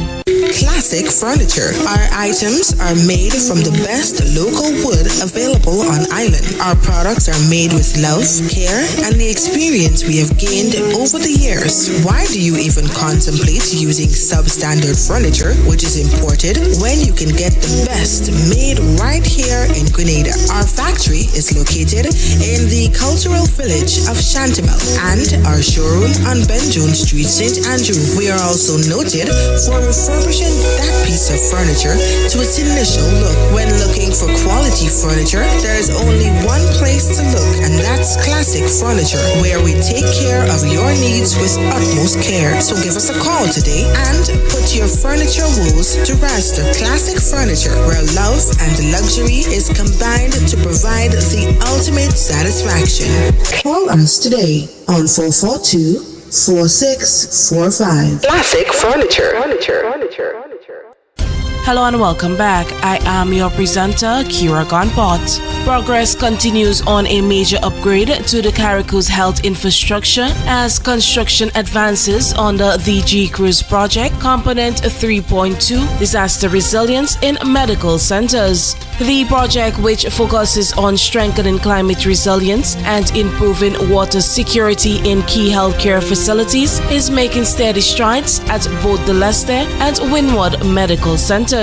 Classic Furniture. Our items are made from the best local wood available on island. Our products are made with love, care, and the experience we have gained over the years. Why do you even contemplate using substandard furniture, which is imported, when you can get the best made right here in Grenada? Our factory is located in the cultural village of Chantimel and our showroom on Benjoon Street, St. Andrew. We are also noted for refurbishing that piece of furniture to its initial look. When looking for quality furniture, there is only one place to look, and that's Classic Furniture, where we take care of your needs with utmost care. So give us a call today and put your furniture woes to rest. Classic Furniture, where love and luxury is combined to provide the ultimate satisfaction. Call us today on 442-4645. Classic Furniture. Hello and welcome back. I am your presenter, Kira Gonpot. Progress continues on a major upgrade to the Carriacou's health infrastructure as construction advances under the G-Cruise project, component 3.2, disaster resilience in medical centers. The project, which focuses on strengthening climate resilience and improving water security in key healthcare facilities, is making steady strides at both the Leicester and Windward medical centers.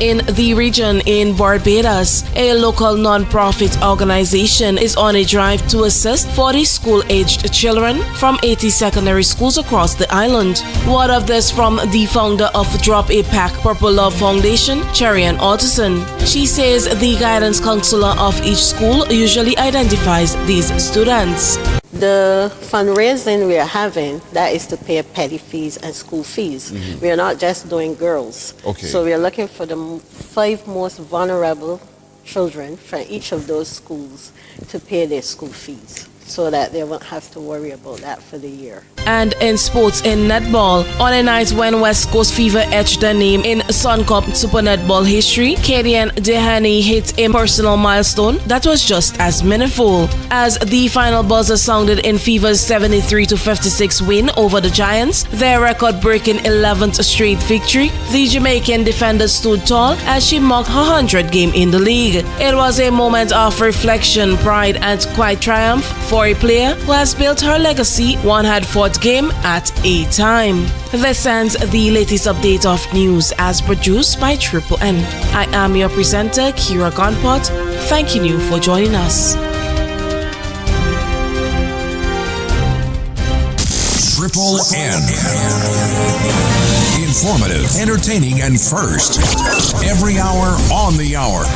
In the region in Barbados, a local non-profit organization is on a drive to assist 40 school-aged children from 80 secondary schools across the island. Word of this from the founder of Drop a Pack Purple Love Foundation, Cherian Otterson. She says the guidance counselor of each school usually identifies these students. The fundraising we are having, that is to pay petty fees and school fees. We are not just doing girls. Okay. So we are looking for the 5 most vulnerable children from each of those schools to pay their school fees, so that they won't have to worry about that for the year. And in sports in netball, on a night when West Coast Fever etched their name in Suncorp Super Netball history, Kadian Dehani hit a personal milestone that was just as meaningful. As the final buzzer sounded in Fever's 73-56 win over the Giants, their record-breaking 11th straight victory, the Jamaican defender stood tall as she marked her 100th game in the league. It was a moment of reflection, pride, and quiet triumph for a player who has built her legacy one hard-fought game at a time. This ends the latest update of news as produced by Triple N. I am your presenter, Kira Gunpot, thanking you for joining us. Triple N. Informative, entertaining, and first. Every hour on the hour.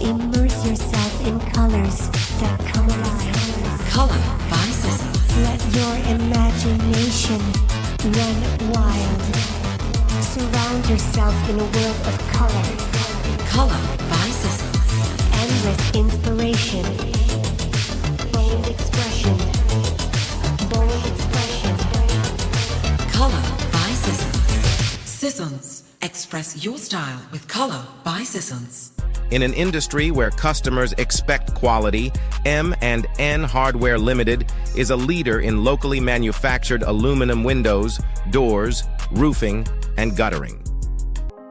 Immerse yourself in colors that come alive. Color by Seasons. Let your imagination run wild. Surround yourself in a world of color. Color by Seasons. Endless inspiration. Bold expression. Bold expression. Color by Seasons. Seasons. Express your style with Color by Seasons. In an industry where customers expect quality, M&N Hardware Limited is a leader in locally manufactured aluminum windows, doors, roofing, and guttering.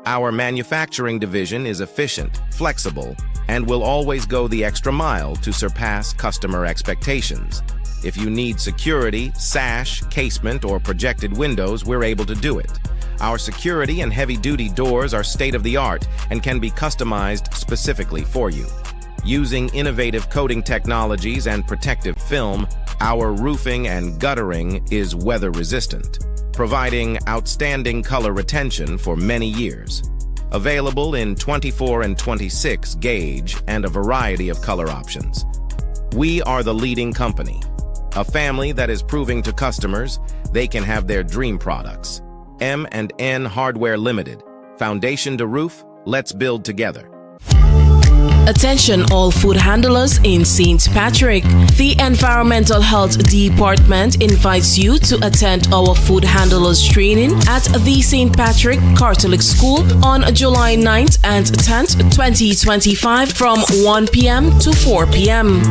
Our manufacturing division is efficient, flexible, and will always go the extra mile to surpass customer expectations. If you need security, sash, casement, or projected windows, we're able to do it. Our security and heavy-duty doors are state-of-the-art and can be customized specifically for you. Using innovative coating technologies and protective film, our roofing and guttering is weather-resistant, providing outstanding color retention for many years. Available in 24 and 26 gauge and a variety of color options. We are the leading company, a family that is proving to customers they can have their dream products. M&N Hardware Limited. Foundation to roof, let's build together. Attention all food handlers in St. Patrick. The Environmental Health Department invites you to attend our food handlers training at the St. Patrick Catholic School on July 9th and 10th, 2025 from 1 p.m. to 4 p.m.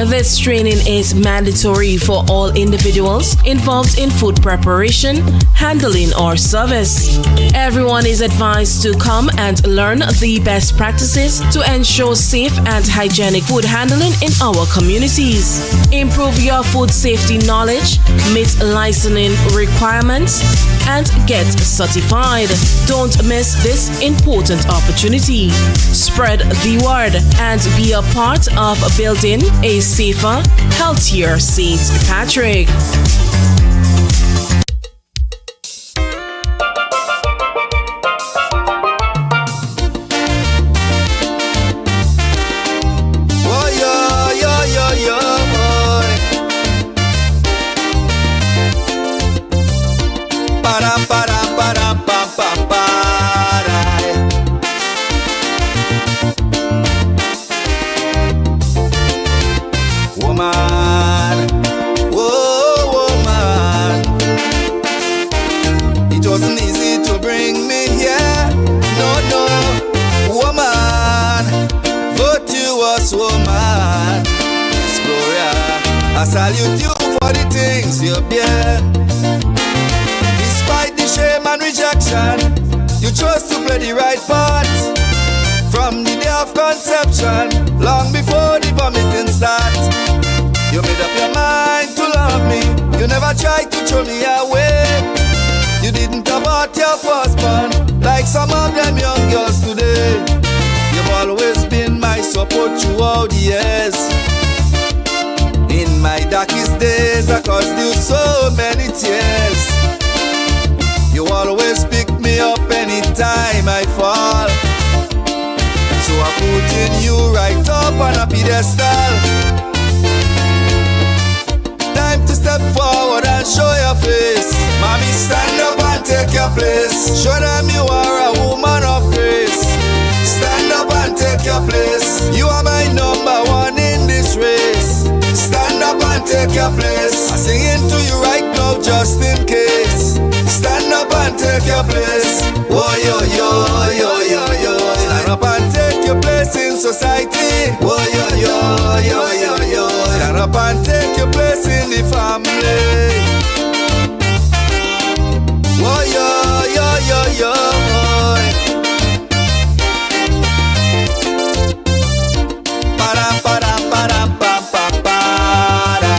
This training is mandatory for all individuals involved in food preparation, handling, or service. Everyone is advised to come and learn the best practices to ensure safe and hygienic food handling in our communities. Improve your food safety knowledge, meet licensing requirements, and get certified. Don't miss this important opportunity. Spread the word and be a part of building a safer, healthier St. Patrick. I salute you for the things you've been. Despite the shame and rejection, you chose to play the right part. From the day of conception, long before the vomiting start, you made up your mind to love throw me away. You didn't abort your firstborn like some of them young girls today. You've always been my support throughout the years. In my darkest days, I caused you so many tears. You always pick me up anytime I fall. So I'm putting you right up on a pedestal. Time to step forward and show your face. Mommy, stand up and take your place. Show them you are a woman of grace. Stand up and take your place. You are my number one in this race. Stand up and take your place. I'm singing to you right now just in case. Stand up and take your place. Oh, yo, yo, yo, yo, yo. Stand up and take your place in society. Oh, yo, yo, yo, yo, yo. Stand up and take your place in the family. Oh, yo, yo, yo, yo. Para, para, para, pa, pa, para.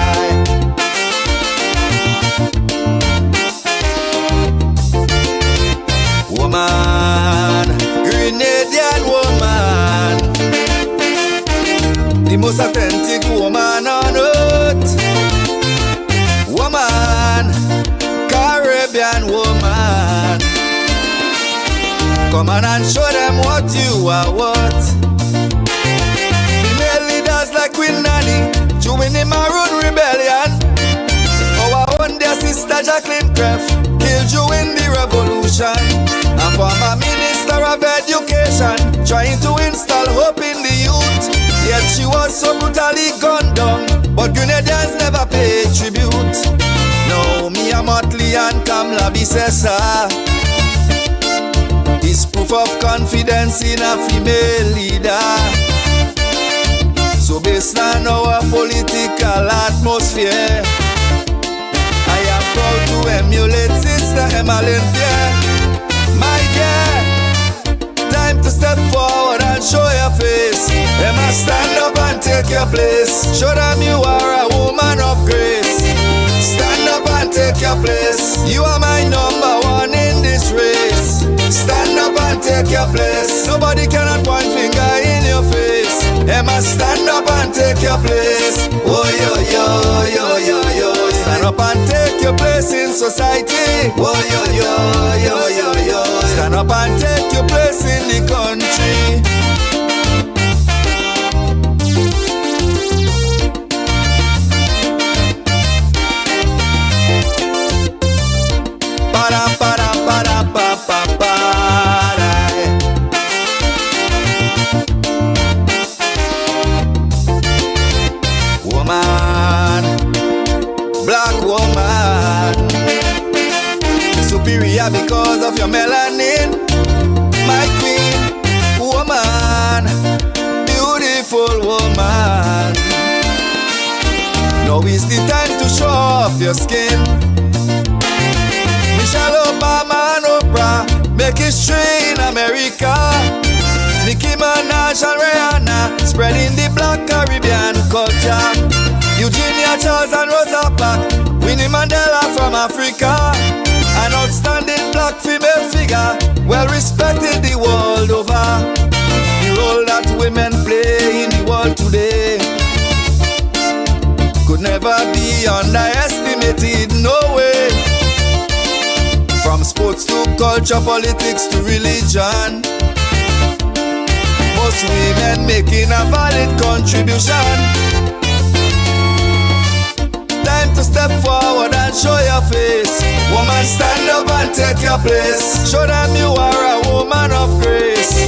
Woman, Grenadian woman, the most authentic woman on earth. Woman, Caribbean woman, come on and show them what you are worth. Female leaders like Queen Nanny, join the Maroon Rebellion. Our own dear sister Jacqueline Craft killed you in the revolution. A former minister of education, trying to install hope in the youth. Yet she was so brutally gunned down, but Grenadians never paid tribute. Now me a Motley and Kamla Bisesa is proof of confidence in a female leader. So based on our political atmosphere, I am proud to emulate Sister Emmeline Pierre. My girl, time to step forward and show your face. Emma, stand up and take your place. Show them you are a woman of grace. Stand up and take your place. You are my number one in this race. Stand up and take your place. Nobody cannot point finger in your face. Emma, stand up and take your place. Oh, yo, yo, yo, yo, yo. Stand up and take your place in society. Oh, yo, yo, yo, yo, yo. Stand up and take your place in the country. Para, para, para, pa, pa, para. Woman, black woman, superior because of your melanin. My queen, woman, beautiful woman. Now is the time to show off your skin. Michelle Obama and Oprah make history in America. Nicki Minaj and Rihanna spreading the black Caribbean culture. Eugenia Charles and Rosa Parks, Winnie Mandela from Africa. An outstanding black female figure, well respected the world over. The role that women play in the world today could never be underestimated, no way. From sports to culture, politics to religion, most women making a valid contribution. Time to step forward and show your face. Woman, stand up and take your place. Show them you are a woman of grace.